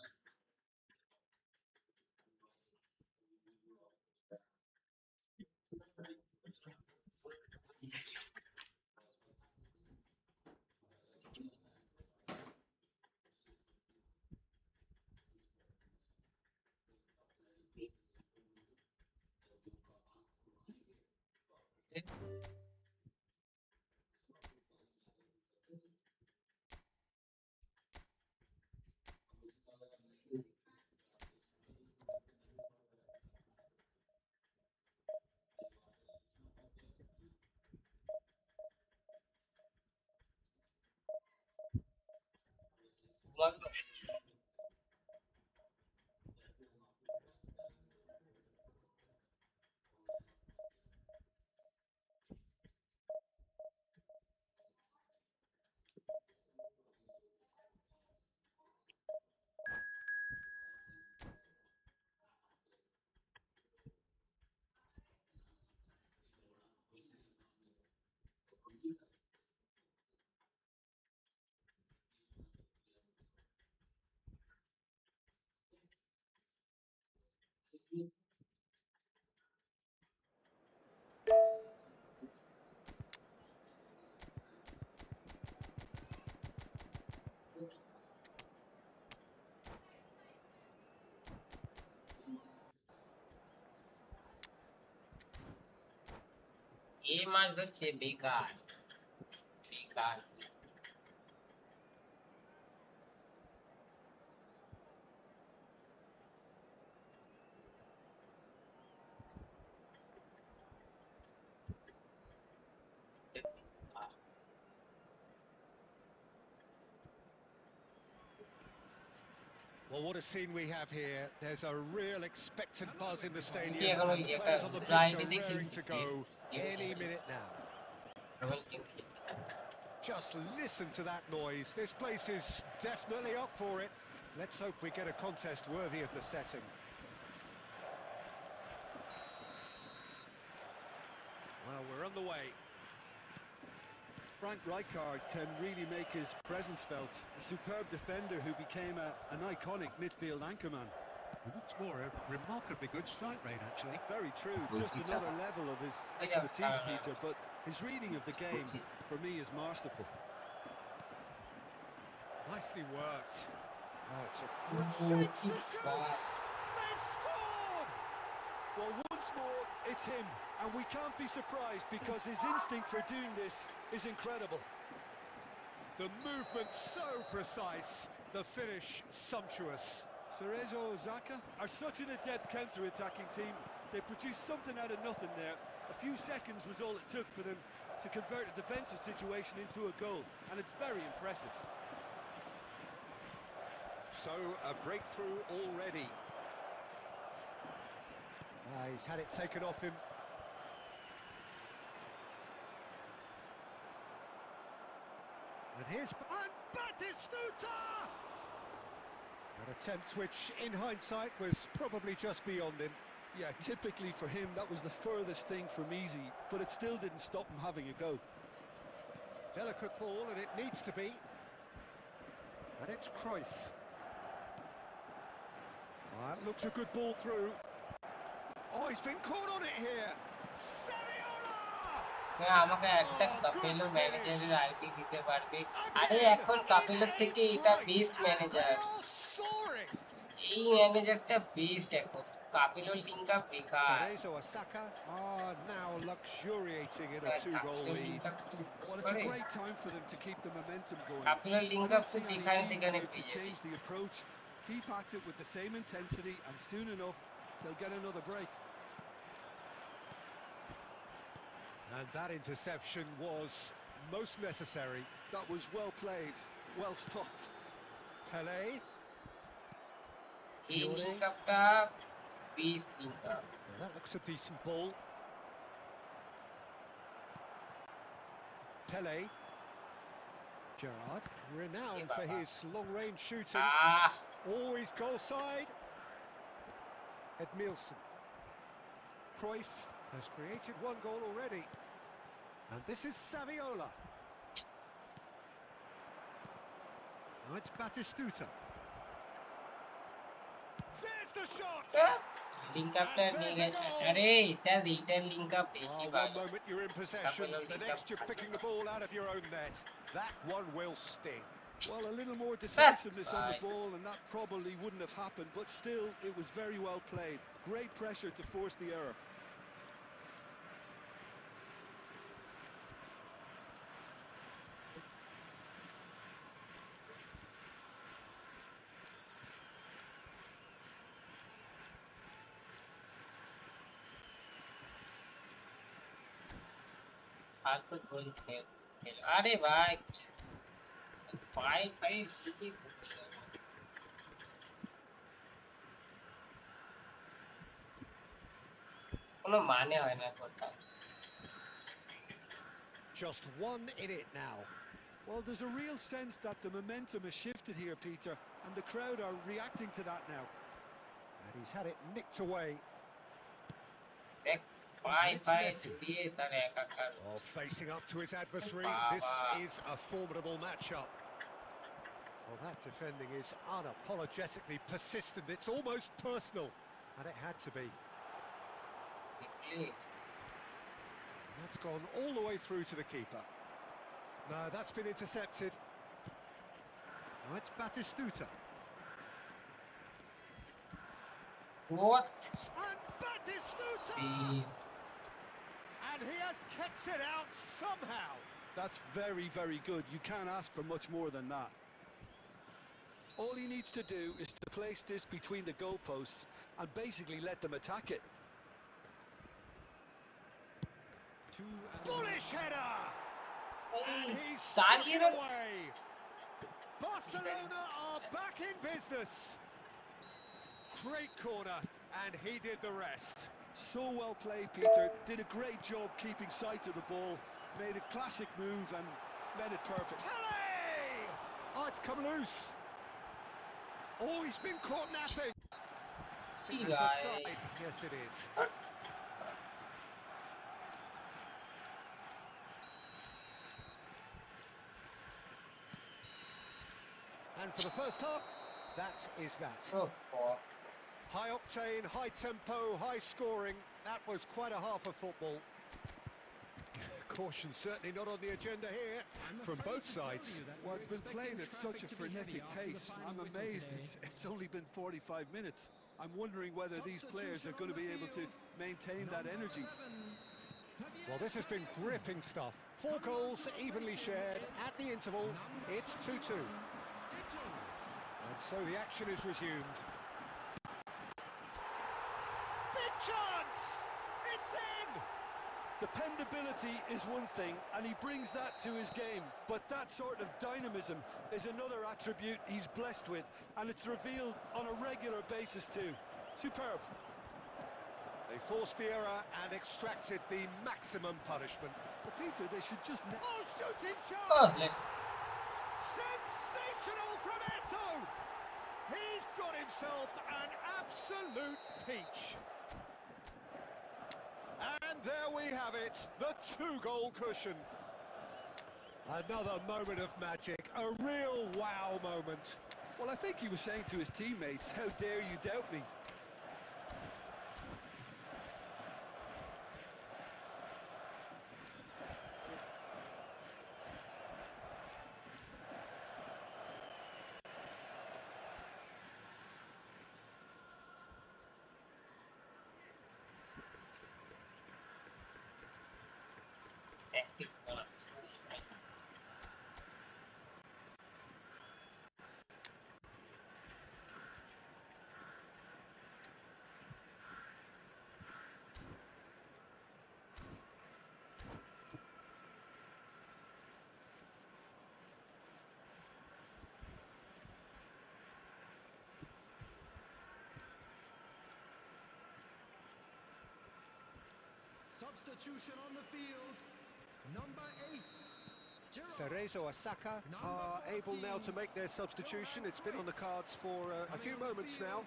এই মাছ ধরছে বেকার বেকার Well, what a scene we have here. There's a real expectant buzz in the কি stadium, এখন and ওই the একটা players on the pitch ড্রাইভে are দেখি raring to go any minute now. খেলছি Just listen to that noise. This place is definitely up for it. Let's hope we get a contest worthy of the setting. we're on the way. Frank Rijkaard can really make his presence felt. A superb defender who became an iconic midfield anchorman. What's more, a remarkably good strike rate, actually. Very true. Good Just pizza. another level of his expertise, Peter. But his reading of the game, for me, is masterful. Nicely worked. Oh, it's a good chance to shoot! Pass. They've scored! Well, once more, it's him. And we can't be surprised because his instinct for doing this is incredible. The movement so precise, the finish sumptuous. Cerezo Osaka are such an adept counter-attacking team. They produced something out of nothing there. A few seconds was all it took for them to convert a defensive situation into a goal, and it's very impressive. So, a breakthrough already. He's had it taken off him. And here's Batistuta! An attempt which, in hindsight, was probably just beyond him. Yeah, typically for him, that was the furthest thing from easy, but it still didn't stop him having a go. Delicate ball, and it needs to be. And it's Cruyff. That looks a good ball through. Oh, he's been caught on it here. Saviola! আমাকে একটা কাপিলো ম্যানেজারের ID দিতে পারবে? আরে এখন কাপিলোর থেকে এটা best manager. এই ম্যানেজারটা বেস্ট এখন। কাপিলোর লিঙ্ক আপ বেকার। Cerezo Osaka are now luxuriating in a two-goal কাপিলোর lead. Link up কি Well, it's a great time for them to keep the momentum going. কাপিলোর I link up don't তো see any যেখানে need সেখানে to পেয়ে যাবে। change the approach. Keep at it with the same intensity, and soon enough, they'll get another break. And that interception was most necessary. That was well played, well stopped. Pele. এই link আপটা best link up. Well, that looks a decent ball. Pele. Gerrard, renowned for his long-range shooting. Always goal side. Edmilson. Cruyff has created one goal already. And this is Saviola. Now it's Batistuta. There's the shot! Link আপটা নিয়ে গেছে। আরে এটা return link up বেশি One ভালো। moment you're in possession, the next you're picking the ball out of your own net. That one will sting. Well, a little more decisiveness on the ball, and that probably wouldn't have happened, but still, it was very well played. Great pressure to force the error. ফালতু গোল খেল। আরে ভাই পায়ে পায়ে কি করছে? কোনো মানে হয় না কথা। Just one in it now. Well, there's a real sense that the momentum has shifted here, Peter, and the crowd are reacting to that now. And he's had it nicked away. দেখ পায়ে পায়ে দিয়ে তার একাকার। Oh, facing up to his adversary, this is a formidable matchup. Well, that defending is unapologetically persistent. It's almost personal, and it had to be. That's gone all the way through to the keeper. No, that's been intercepted. Now it's Batistuta. What? And Batistuta! See. And he has kicked it out somehow. That's very, very good. You can't ask for much more than that. All he needs to do is to place this between the goalposts and basically let them attack it. Bullish header! And he's দাঁড়িয়ে stuck away. Barcelona are back in business. Great corner, and he did the rest. So well played, Peter. Did a great job keeping sight of the ball. Made a classic move and made it perfect. Pele! Oh, it's come loose. Oh, he's been caught napping. Yes, it is. And for the first half, that is that. Oh, God. High octane, high tempo, high scoring. That was quite a half of football. Caution certainly not on the agenda here from both sides. Well, it's been played at such a frenetic pace. I'm amazed it's only been 45 minutes. I'm wondering whether these players are going to be able to maintain that energy. Well, this has been gripping stuff. 4 goals evenly shared at the interval. It's 2-2. And so the action is resumed. Big chance! It's in! Dependability is one thing, and he brings that to his game, but that sort of dynamism is another attribute he's blessed with, and it's revealed on a regular basis too. Superb. They forced the error and extracted the maximum punishment. But Peter, they should just... Oh, shooting Oh, chance! let's... Sensational from Eto! He's got himself an absolute peach. And there we have it, the 2-goal cushion. Another moment of magic, a real wow moment. Well, I think he was saying to his teammates, how dare you doubt me? Tactics not. Substitution on the field. Number 8. Cerezo Osaka are able now to make their substitution. It's been on the cards for a few moments now.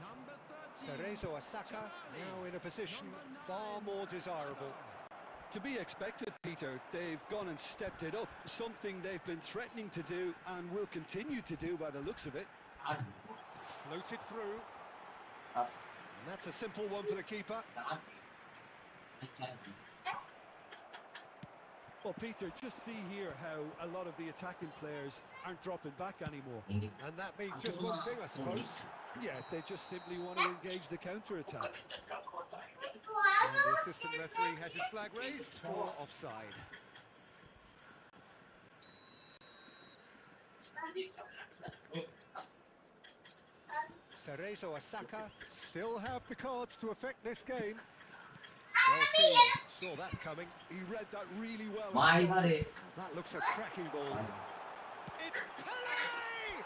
Number 13. Cerezo Osaka now in a position far more desirable. To be expected, Peter. They've gone and stepped it up, something they've been threatening to do and will continue to do by the looks of it. Floated through. And that's a simple one for the keeper. Well, Peter, just see here how a lot of the attacking players aren't dropping back anymore. And that means just one thing, I suppose. Yeah, they just simply want to engage the counter-attack. And the assistant referee has his flag raised for offside. Cerezo Osaka still have the cards to affect this game. Well seen, saw that coming. He read that really well. That looks a cracking ball. It's Pele!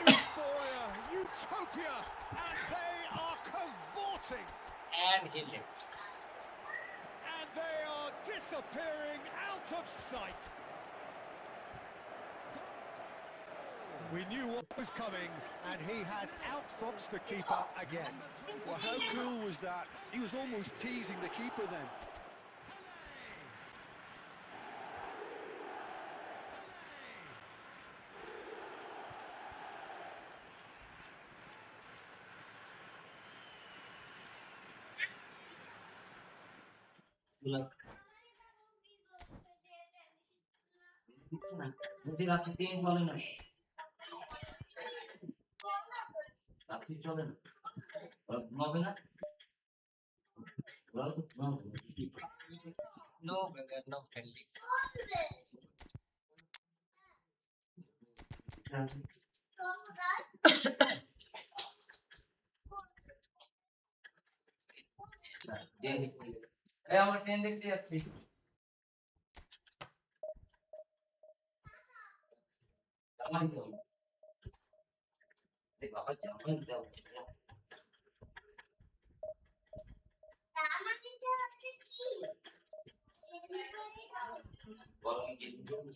Euphoria, utopia, and they are cavorting. And he left. And they are disappearing out of sight. We knew what was coming, and he has outfoxed the keeper again. Well, how cool was that? He was almost teasing the keeper then. যদি রাত্রি 3 চলে না রাত্রি চলে না ঘুমাবে না ওরা তো ঘুমাবে No, brother, no friendlies. আমরা ট্রেন দেখতে যাচ্ছি আমার দিতে হবে দেখ বাবা জামা দিতে হবে বলো আমি game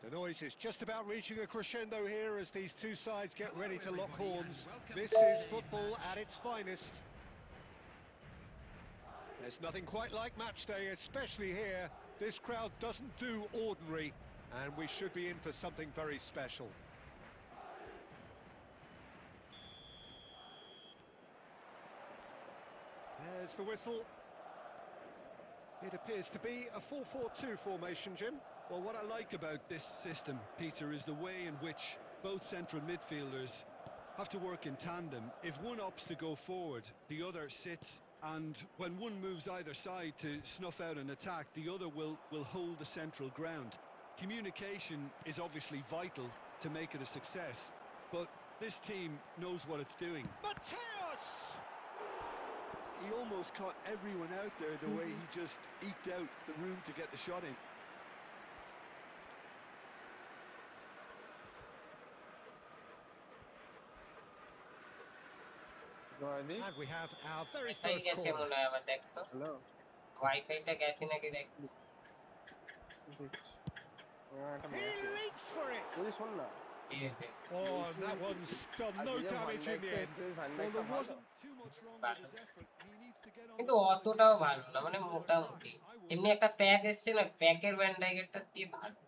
The noise is just about reaching a crescendo here as these two sides get ready to lock horns. This is football at its finest. There's nothing quite like match day, especially here. This crowd doesn't do ordinary, and we should be in for something very special. There's the whistle. It appears to be a 4-4-2 formation, Jim. Well, what I like about this system, Peter, is the way in which both central midfielders have to work in tandem. If one opts to go forward, the other sits, and when one moves either side to snuff out an attack, the other will hold the central ground. Communication is obviously vital to make it a success, but this team knows what it's doing. Mateus! He almost caught everyone out there the way he just eked out the room to get the shot in. Joydeep And we have our very wifi first গেছে corner. মনে হয় আমার, দেখ তো hello ওয়াইফাইটা গেছে নাকি দেখ। দেখছি একটা He match leaps for it! বলি শোন না ঠিক আছে। Oh, and that one's done no আজকে damage in the end. Well, there wasn't too much wrong with his effort. He needs to get on কিন্তু অতটাও ভালো না, মানে মোটামুটি। এমনি একটা প্যাক এসছে না, প্যাকের ভ্যান ডাইগেরটা দিয়ে ভালো।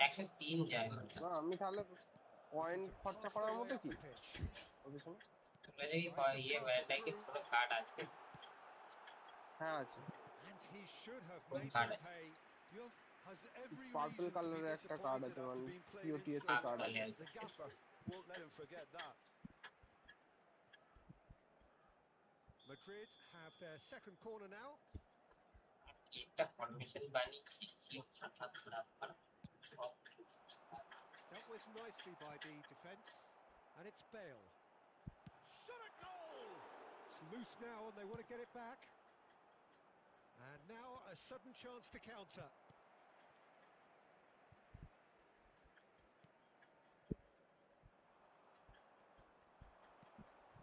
103 যায় ওটা। না আমি তাহলে পয়েন্ট খরচা করার মতো কি ওকে শোন তোমরা যদি ইয়ে ভ্যান ডাইগের কোনো কার্ড আছে? হ্যাঁ আছে And he should have কোন made কার্ড them আছে? pay. Diouf has every purple reason to be কালারের একটা কার্ড disappointed আছে after মানে being played পিওটিএস এর inside. কার্ড আছে The gaffer won't let him forget that. Madrid have their second corner now. একটা formation বানিয়ে খেলছি, মাথা খারাপ করা। Dealt with nicely by the defence. And it's Bale. Shot a goal! It's loose now and they want to get it back. And now a sudden chance to counter.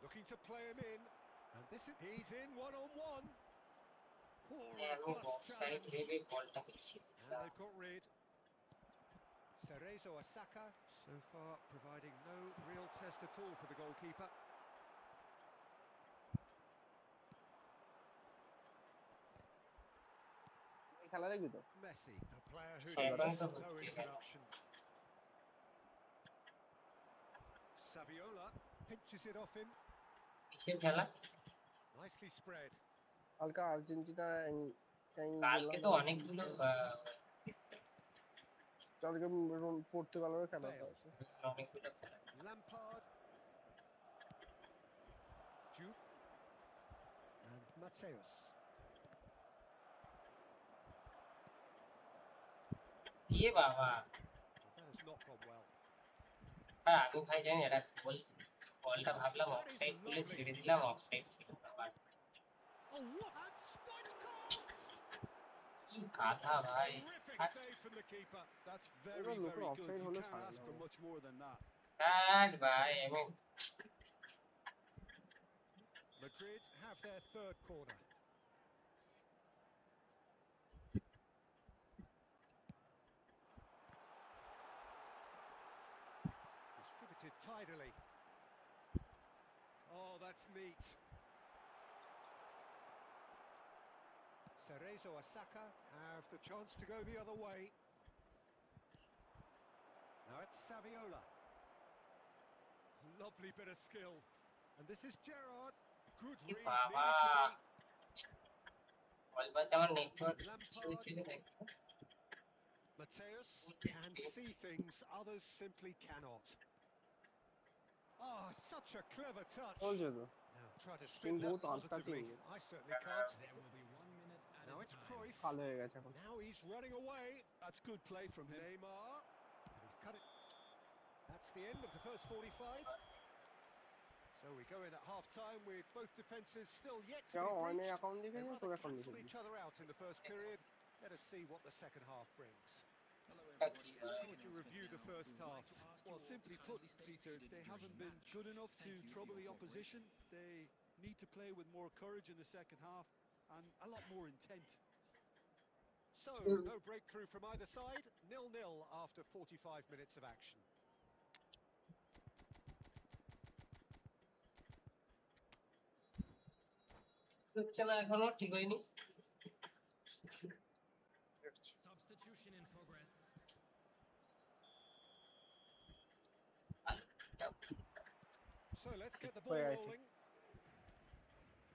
Looking to play him in. And this is... He's in one-on-one. Poor আমি robust offside challenge. ভেবে বলটাকে And ছিঁড়েছিলাম। they've got rid. Cerezo Osaka, so far providing no real test at all for the goalkeeper. এই খেলা দেখবি তো Messi, a player who Second needs goal, no yeah. introduction. Saviola pinches it off him, কিসের খেলা? nicely spread. কালকে Argentina কালকে তো অনেকগুলো কালকে পর্তুগালের খেলা Bale, আছে অনেকগুলো খেলা। Lampard, Juve, and Mateus. ইয়ে বাবা, Well, that has not gone well. হ্যাঁ আমি ভাই জানি এটা বলটা ভাবলাম অফসাইড বলে ছেড়ে দিলাম, অফসাইড ছিল না। But Oh, what? And Stoichkov! কি গাধা ভাই। Terrific save from the keeper. That's এবার very, লোকের very অফসাইড good. You হলে can't ছাড়ে ask না for much more than that. কাট ভাই, আমি Madrid have their third corner. Distributed tidily. Oh, that's neat. Cerezo Osaka have the chance to go the other way. Now it's Saviola. Lovely bit of skill. And this is Gerrard. Good কি read, বাবা, needed to বলবাতে আমার network be. কি Lampard, হয়েছিল দেখো। Mateus can see things others simply cannot. Oh, such a clever touch. চলছে তো Now try to spin কিন্তু that বহুত positively. আনটাচিং I certainly can't. There will be 1 minute at Now a it's time. Cruyff. কালো হয়ে গেছে এখন Now he's running away. That's good play from him. Neymar. And he's cut it. That's the end of the first 45. So we go in at half-time with both defences still yet to কেউ be অনেক breached. Account They দেখেছে rather তোর account cancelled দেখেছি each other out in the first period. Let us see what the second half brings. Hello everybody. How would you review the first half? Well, simply put, Peter, they haven't been good enough to trouble the opposition. They need to play with more courage in the second half and a lot more intent. So, no breakthrough from either side. 0-0 after 45 minutes of action. হচ্ছে না এখনো ঠিক হয়নি। Substitution in progress. So, let's get the ball Wait, I rolling.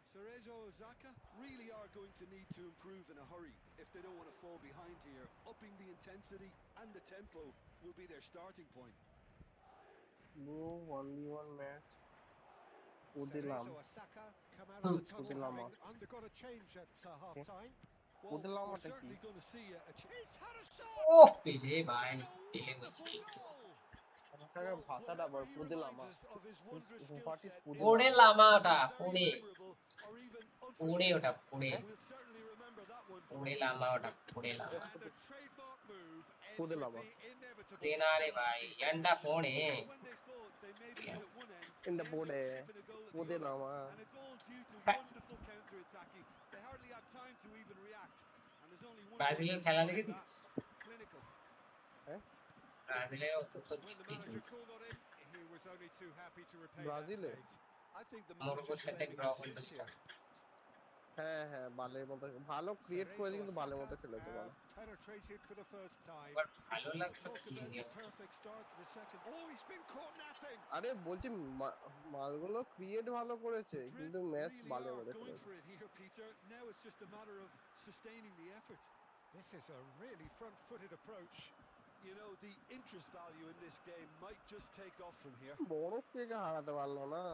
Cerezo Osaka really are going to need to improve in a hurry if they don't want to fall behind here. Upping the intensity and the tempo will be their starting point. Blue 1v1 match. Udilam. Cerezo Osaka come out of the tunnel Udilama. having undergone a change at half-time. Well, Udilama we're ta certainly ki? going to see a He's had a shot! ওহ পেলে ভাই It's a পেলে wonderful বলছি goal! Taka bhasata Whatever bor he Udilama. reminds us of his wondrous skill What is set, পড়ে Udilama? Lama ওটা very পড়ে memorable or even পড়ে ওটা unforgettable. পড়ে We'll certainly remember that one. পড়ে লামা ওটা পড়ে Lama And a trademark move ends with Udilama. the inevitable দেনা রে ভাই classy ইয়ান্ডা finish. পড়ে Just when they thought they may be in at one end, In they the ended up bode. shipping a goal at the other. Udilama. And it's all due to wonderful counter-attacking. They hardly had time to even react. And there's only one word ব্রাজিলের to খেলা describe দেখে that. দিচ্ছি Clinical. ব্রাজিলের অত তো When the ঠিক manager called on him, he was only too happy to repay Brazil that A? faith. I think the মরক্কোর manager's সাথে claiming ড্র an করলো assist here. হ্যাঁ হ্যাঁ বালের মতো ভালো ক্রিয়েট করেছে Cerezo কিন্তু বালের মতো Osaka খেলেছে have ভালো penetrated for the first time. এবার ভালো লাগছে Talk কি about নিয়ে the perfect start to the second. Oh, he's been caught napping. আরে বলছি মালগুলো ক্রিয়েট ভালো করেছে Madrid কিন্তু ম্যাচ really বালের are মতো going খেলেছে for it here, Peter. Now it's just a matter of sustaining the effort. This is a really front-footed approach. You know, the interest value in this game might just take off from here. বড় কে হারাতে পারলো না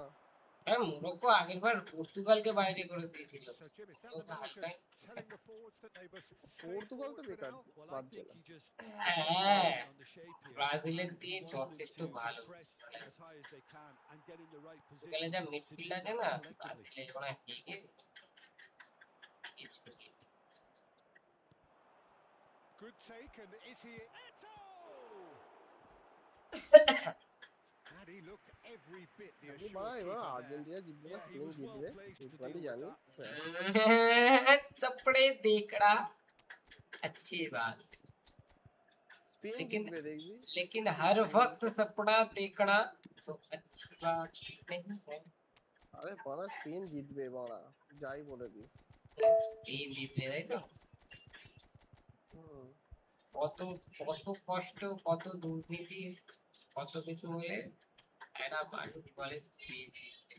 হ্যাঁ মোরক্কো আগেরবার পর্তুগালকে বাইরে করে দিয়েছিল So, Jim, is that ও the তো manager হালকাই telling the forwards that they must stay Portugal তো forward for বেকার now? Well, I বাদ think দিলাম he just হ্যাঁ on the shape here. ব্রাজিলের And he দিয়ে wants them যথেষ্ট to ভালো press as high as they can and get in the right পর্তুগালে position যা to do মিডফিল্ড আছে that না collectively. ব্রাজিলের ওরা হেগে Good take, and is he... Eto! And he looked every bit the আমি assured বাড়া এবার keeper there. আর্জেন্টিনা জিতবে না Yeah, he Spain was well জিতবে placed to আমি deal with জানি that. सपड़े देखना अच्छी बात স্পেন लेकिन জিতবে দেখবি लेकिन हर वक्त सपना देखना तो अच्छी बात नहीं है আরে বাড়া স্পেন জিতবে বাড়া যাই বলে দিস স্পেন জিতবে তাই তো হুম। কত কত কষ্ট কত দুর্নীতি কত কিছু হয়ে একটা মানুষ বলে স্পেন জিতবে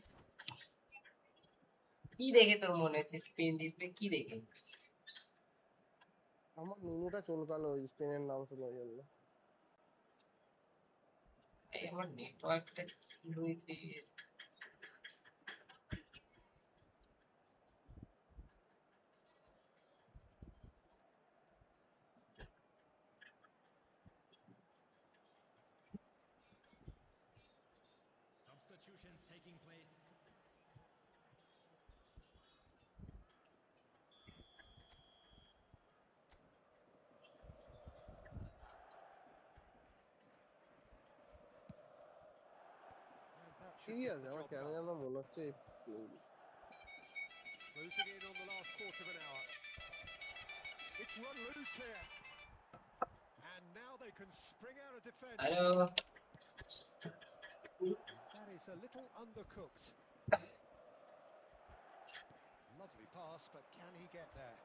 কি দেখে তোর মনে হচ্ছে স্পেন জিতবে কি দেখে আমার নুনুটা চলকালো স্পেনের নাম শুনে ওই জন্য এই আমার নেটওয়ার্কটা কি হয়েছে Substitutions taking place. And that should ঠিক get আছে the আমার job কেন done. যেন মনে হচ্ছে Spain Closing in on the last quarter of an hour. It's run loose here. And now they can spring out of defence. Hello That is a little undercooked. Lovely pass, but can he get there?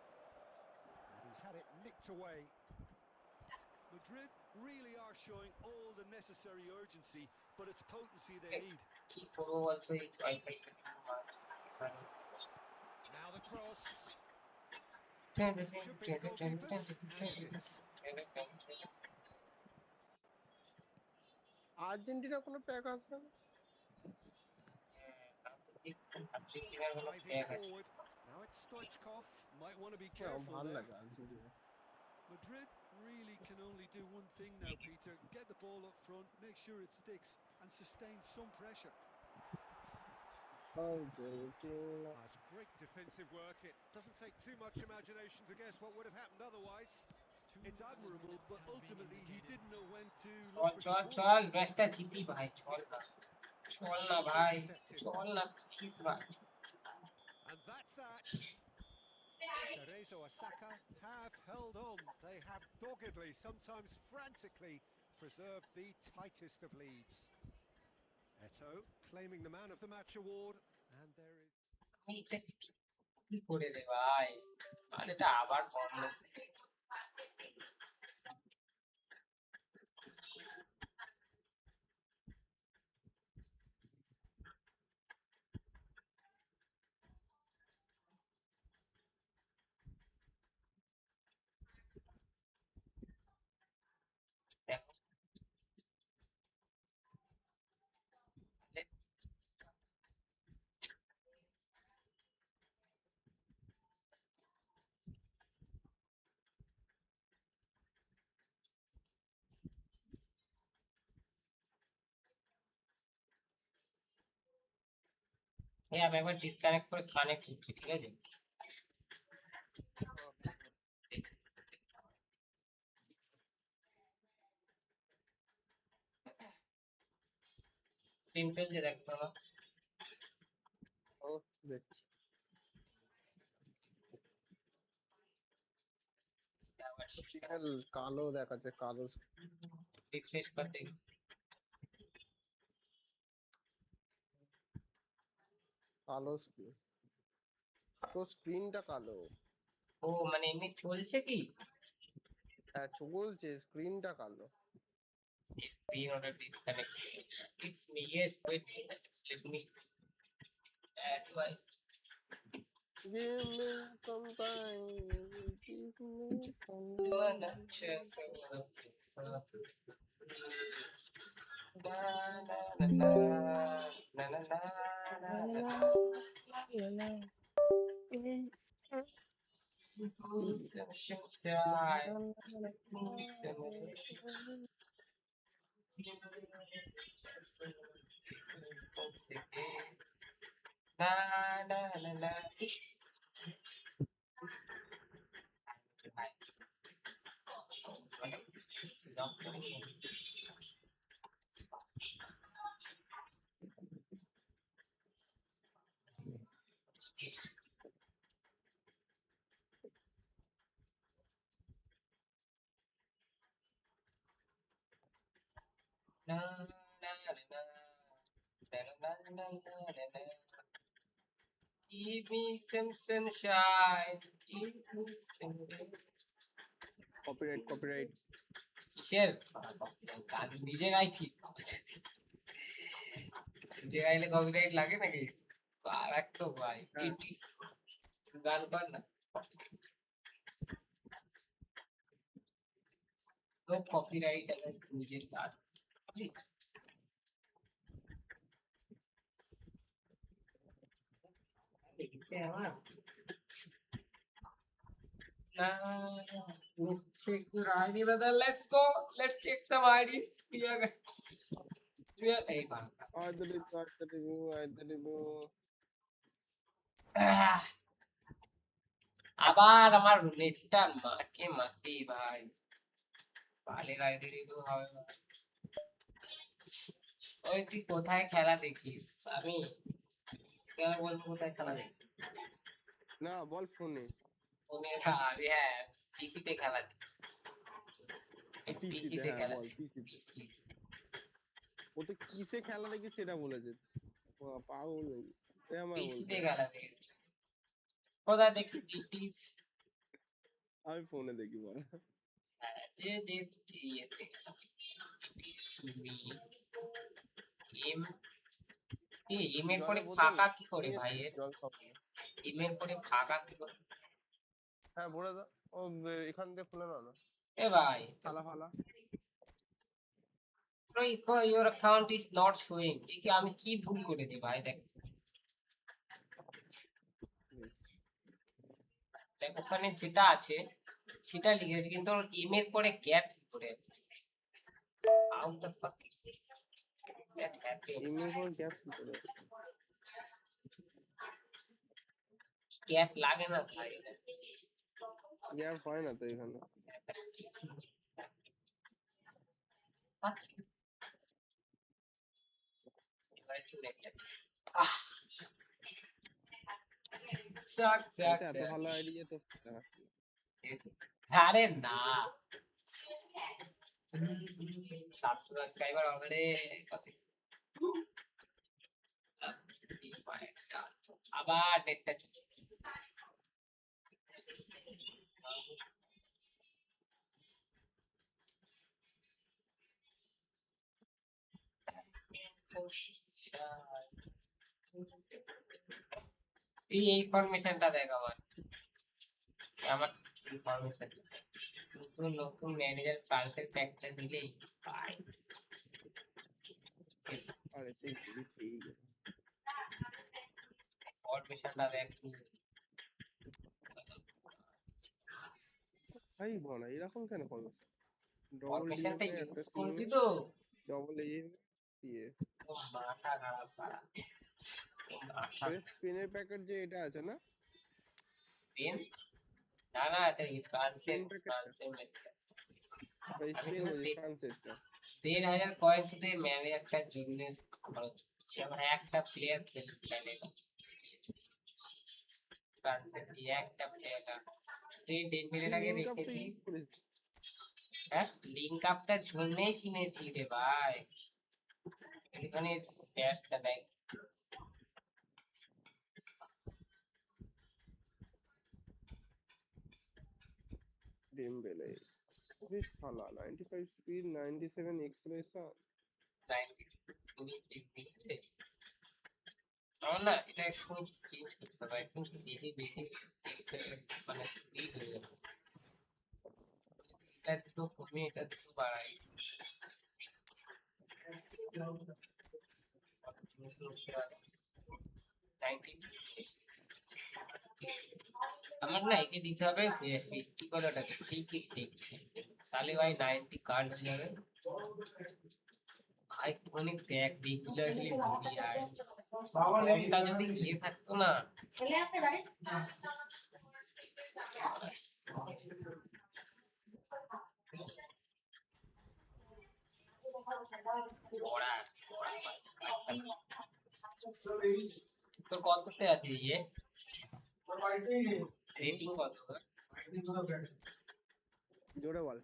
And he's had it nicked away. Madrid really are showing all the necessary urgency, but it's potency they need. কি করবো বলতো এই wifi Now the cross. Should be the goalkeepers, and it is. Argentina কোনো pack আছে না Driving forward. Now it's Stoichkov. Might want to be হ্যাঁ, careful ভালো there. লাগে Argentina Madrid really can only do one thing now, Peter. Get the ball up front, make sure it sticks, and sustain some pressure. Argentina That's great defensive work. It doesn't take too much imagination to guess what would have happened otherwise. It's admirable, but ultimately he didn't know when to চল look for চল support. চল ম্যাচটা জিতি ভাই চল না ভাই চল না প্লিজ ভাই And that's that. Cerezo Osaka have held on. They have doggedly, sometimes frantically, preserved the tightest of leads. Eto claiming the man of the match award, and there is... এটা কি করে রে ভাই, আর এটা আবার বন্ধ। দেখো আমি একবার ডিসকানেক্ট করে কানেক্ট হচ্ছে, ঠিক আছে? সিম্পল যে দেখতো না। ও দেখছি। সিগন্যাল কালো দেখাচ্ছে, কালো রিফ্রেশ করে দেখি। কালো স্ক্রিন, তো স্ক্রিনটা কালো। ও মানে এমনি চলছে কি? হ্যাঁ চলছে, স্ক্রিনটা কালো। Screen order disconnected. It's me. Yes, wait. Let me add my. Give me some time, give me some Give me some sunshine. Give me some. Copyright copyright. কিসের গান নিজে গাইছি? নিজে গাইলে কপিরাইট লাগে নাকি? আর একটা ভাই গান কর না। নো কপিরাইট अगेंस्ट নিজের গান। Let's check your ID, brother. Let's go. Let's check some IDs. We are. Hey, man. আবার আমার নেটটা মাকে মাসি ভাই, পালের আইডি রিভিউ হবে। ওই তুই কোথায় খেলা দেখিস? আমি কেন বলবো কোথায় খেলা দেখি? না বল ফোনে। ফোনে আমি হ্যাঁ পিসিতে খেলা দেখি। পিসিতে খেলা পিসি। ও তো কিসে খেলা দেখি সেটা বলেছে, পাগল নাকি? পিসিতে খেলা দেখি। কোথায় দেখি? ডিটিস। আমি ফোনে দেখি বল। যে দেখি ইয়েতে এম এর পরে ফাঁকা কি করে ভাই? এর পরে ফাঁকা কি করে? হ্যাঁ বলে দাও, ও এখান থেকে খুলে নাও না। এ ভাই ফালা ফালা। your account is not showing. দেখি আমি কি ভুল করেছি ভাই? দেখ দেখ ওখানে যেটা আছে সেটা লিখেছি, কিন্তু এর পরে গ্যাপ কি করে আছে? How the fuck is that happening? Email পর গ্যাপ কি করে? গ্যাপ লাগে না ভাই, গ্যাপ হয় না তো এখানে। চাক চাক এত চাক। ভালো আইডিয়া তো আরে না 700 সাবস্ক্রাইবার অলরেডি কত আবার নেটটা চলে এই ফরমেশনটা দেখ আমার ইনফরমেশন নতুন নতুন ম্যানেজার ফ্রান্সের প্যাকটা দিলেই পাই আরে সেই গুলি খেয়েই গেল। ফরমেশনটা দেখ ভাই বলা এরকম কেন করবে ডবল ফরমেশনটা ডিএফএ একটা ইউজ সিএ করবি তো ডবল সিএ মাথা খারাপ করা মাথা স্পিনের প্যাকেট যে এটা আছে না পেন না না এটা ফ্রান্সের স্পিন প্যাকেটটা ফ্রান্সের ভাই আমি স্পিন কিন্তু বলছি ফ্রান্সেরটা 1,500 কয়েন শুধু ম্যানেজারটার জন্য খরচ হচ্ছে আমার একটা প্লেয়ার খেলে ফ্রান্সের এই একটা প্লেয়ারটা তুই ডেম্বেলেটাকে লিঙ্ক আপ রেখে তো দিই ইউজ করিস হ্যাঁ লিঙ্ক আপটার জন্যই কিনেছি রে ভাই এখানে স্ট্যাটসটা দেখ ডেমবেলে বেশ সালা 95 স্পিড 97 এক্সেলেশন আমার না এটা একটু চেঞ্জ করতে হবে কিন্তু বেশি বেশি মানে স্পিড হয়ে যাবে এটা একটু কমে এটা একটু বাড়াই আমার না একে দিতে হবে কি বলে ওটাকে ফ্রি কিক তাহলে ভাই 90 কার্ড হয়ে যাবে ভাই অনেক দেখ রেগুলারলি ঘুরি আর ফোনটা যদি ইয়ে থাকতো না ছেলে আছে বাড়ি পড়া তোর কততে আছে ইয়ে রেটিং কত জোরে বল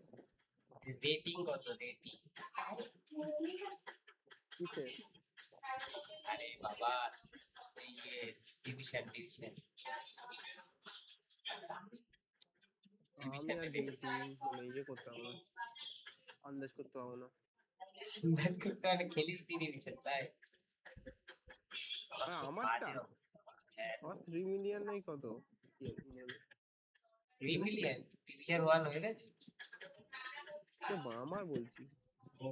রেটিং কত রেটিং কিসে আরে বাবা ইয়ে ডিভিশন আমি আর দেখি মানে ইয়ে করতে হবে না আন্দাজ করতে হবে না ম্যাচ করতে মানে খেলিস ডিভিশন তাই আমারটা বাজে অবস্থা হ্যাঁ আমার 3 মিলিয়ন নেই কত 3 মিলিয়ন ডিভিশন 1 হয়ে গেছে আমার বলছি ও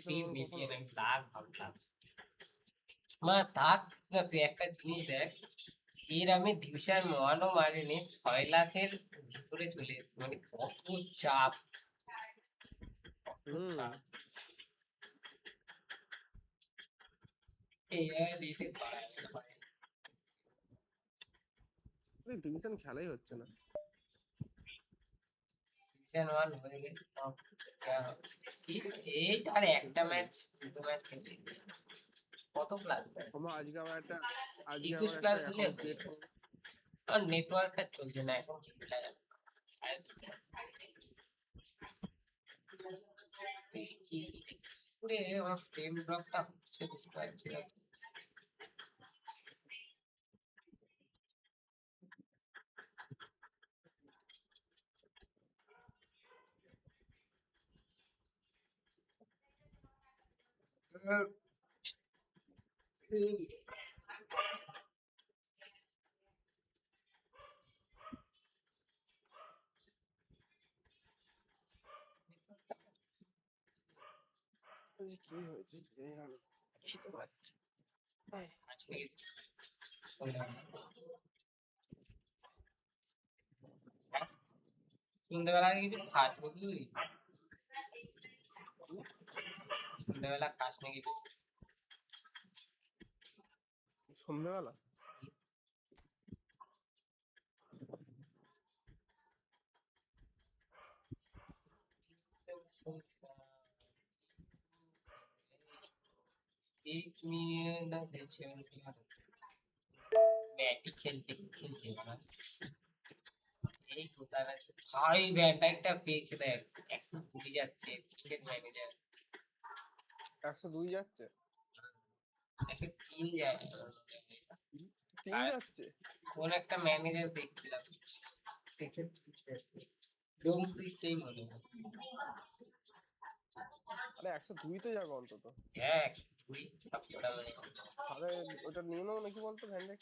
3 মিলিয়ন আমি লাখ ভাবলাম মা থাক না তুই একটা জিনিস দেখ এর আমি ডিভিশন 1 ও মারিনি 6 লাখের ভিতরে চলে এসেছি মানে কত চাপ ডিভিশন খেলাই হচ্ছে না ডিভিশন 1 হয়ে গেছে কি এই তার একটা ম্যাচ দুটো ম্যাচ খেলে কত প্লাস আমার আজকে আমার একটা 21 প্লাস দিলে আর নেটওয়ার্কটা চলছে না এখন খেলা যাবে আমার ফ্রেম ড্রপটা হচ্ছে বুঝতে পারছি না কি হয়েছে খিদে পাচ্ছে সন্ধ্যাবেলা কিছু খাস নাকি সন্ধ্যাবেলা খাস নাকি সন্ধ্যাবেলা Take me in the kitchen. ব্যাটই খেলতে পারা এই কোথায় ভাই ব্যাটটা একটা পেয়েছে দেখ 102 যাচ্ছে কিসের ম্যানেজার 102 যাচ্ছে, 103 যায় 3 আর যাচ্ছে। কোন একটা ম্যানেজার দেখছিলাম ডোমফ্রিস্টেই মনে হয় আরে 102 তো যাবে অন্তত। হ্যাঁ 102 সবকটা মানে তাহলে ওটা নিয়ে নাও নাকি বলতো ভ্যান্ডেক।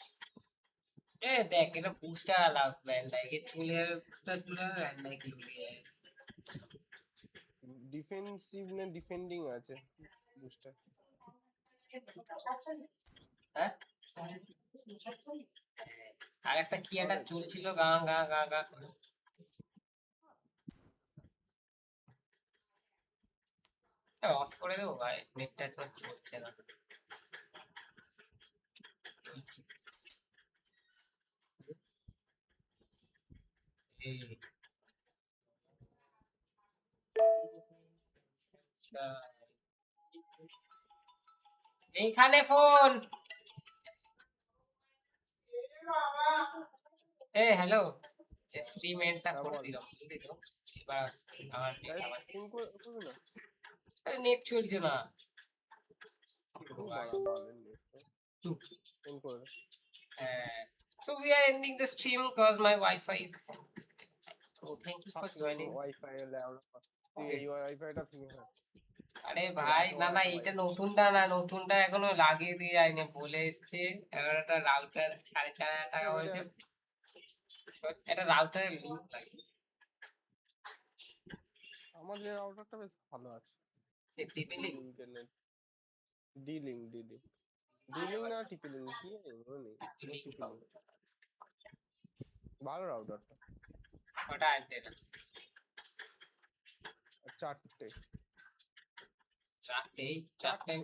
এ দেখ এটা বুস্টার লাভ ব্যান্ডাইকে চলে বুস্টার চলে ব্যান্ডাইকে চলে ডিফেন্সিভ না ডিফেন্ডিং আছে বুস্টার। হ্যাঁ আর একটা কি একটা চলছিল গা গা গা গা করে অফ করে দেবো ভাই নেটটা তো চলছে না আচ্ছা এইখানে ফোন এ হ্যালো স্ট্রিম এন্ডটা হ্যাঁ করে বল, দিলাম বুঝলি তো এবার আমার ফোন করবি না? নেট চলছে না বাড়া বালের নেট চুপ ফোন করে। So we are ending the stream because my Wi-Fi is. So thank you for joining. Wifi এলে আমরা তুই এই ওয়াইফাইটা ভেঙে ফেল। আরে ভাই না না এটা নতুনটা না নতুনটা এখনো লাগিয়ে দিয়ে যায়নি বলে এসছে একটা রাউটার 4,500 টাকা হয়েছে একটা রাউটারের লিংক লাগে আমাদের রাউটারটা বেশ ভালো আছে। সে টিপি লিংক ইন্টারনেট ডিলিং না টিপি লিংক কি মনে নেই টিপি লিংক ভালো রাউটারটা। ওটা আসবে না 4টে চারটে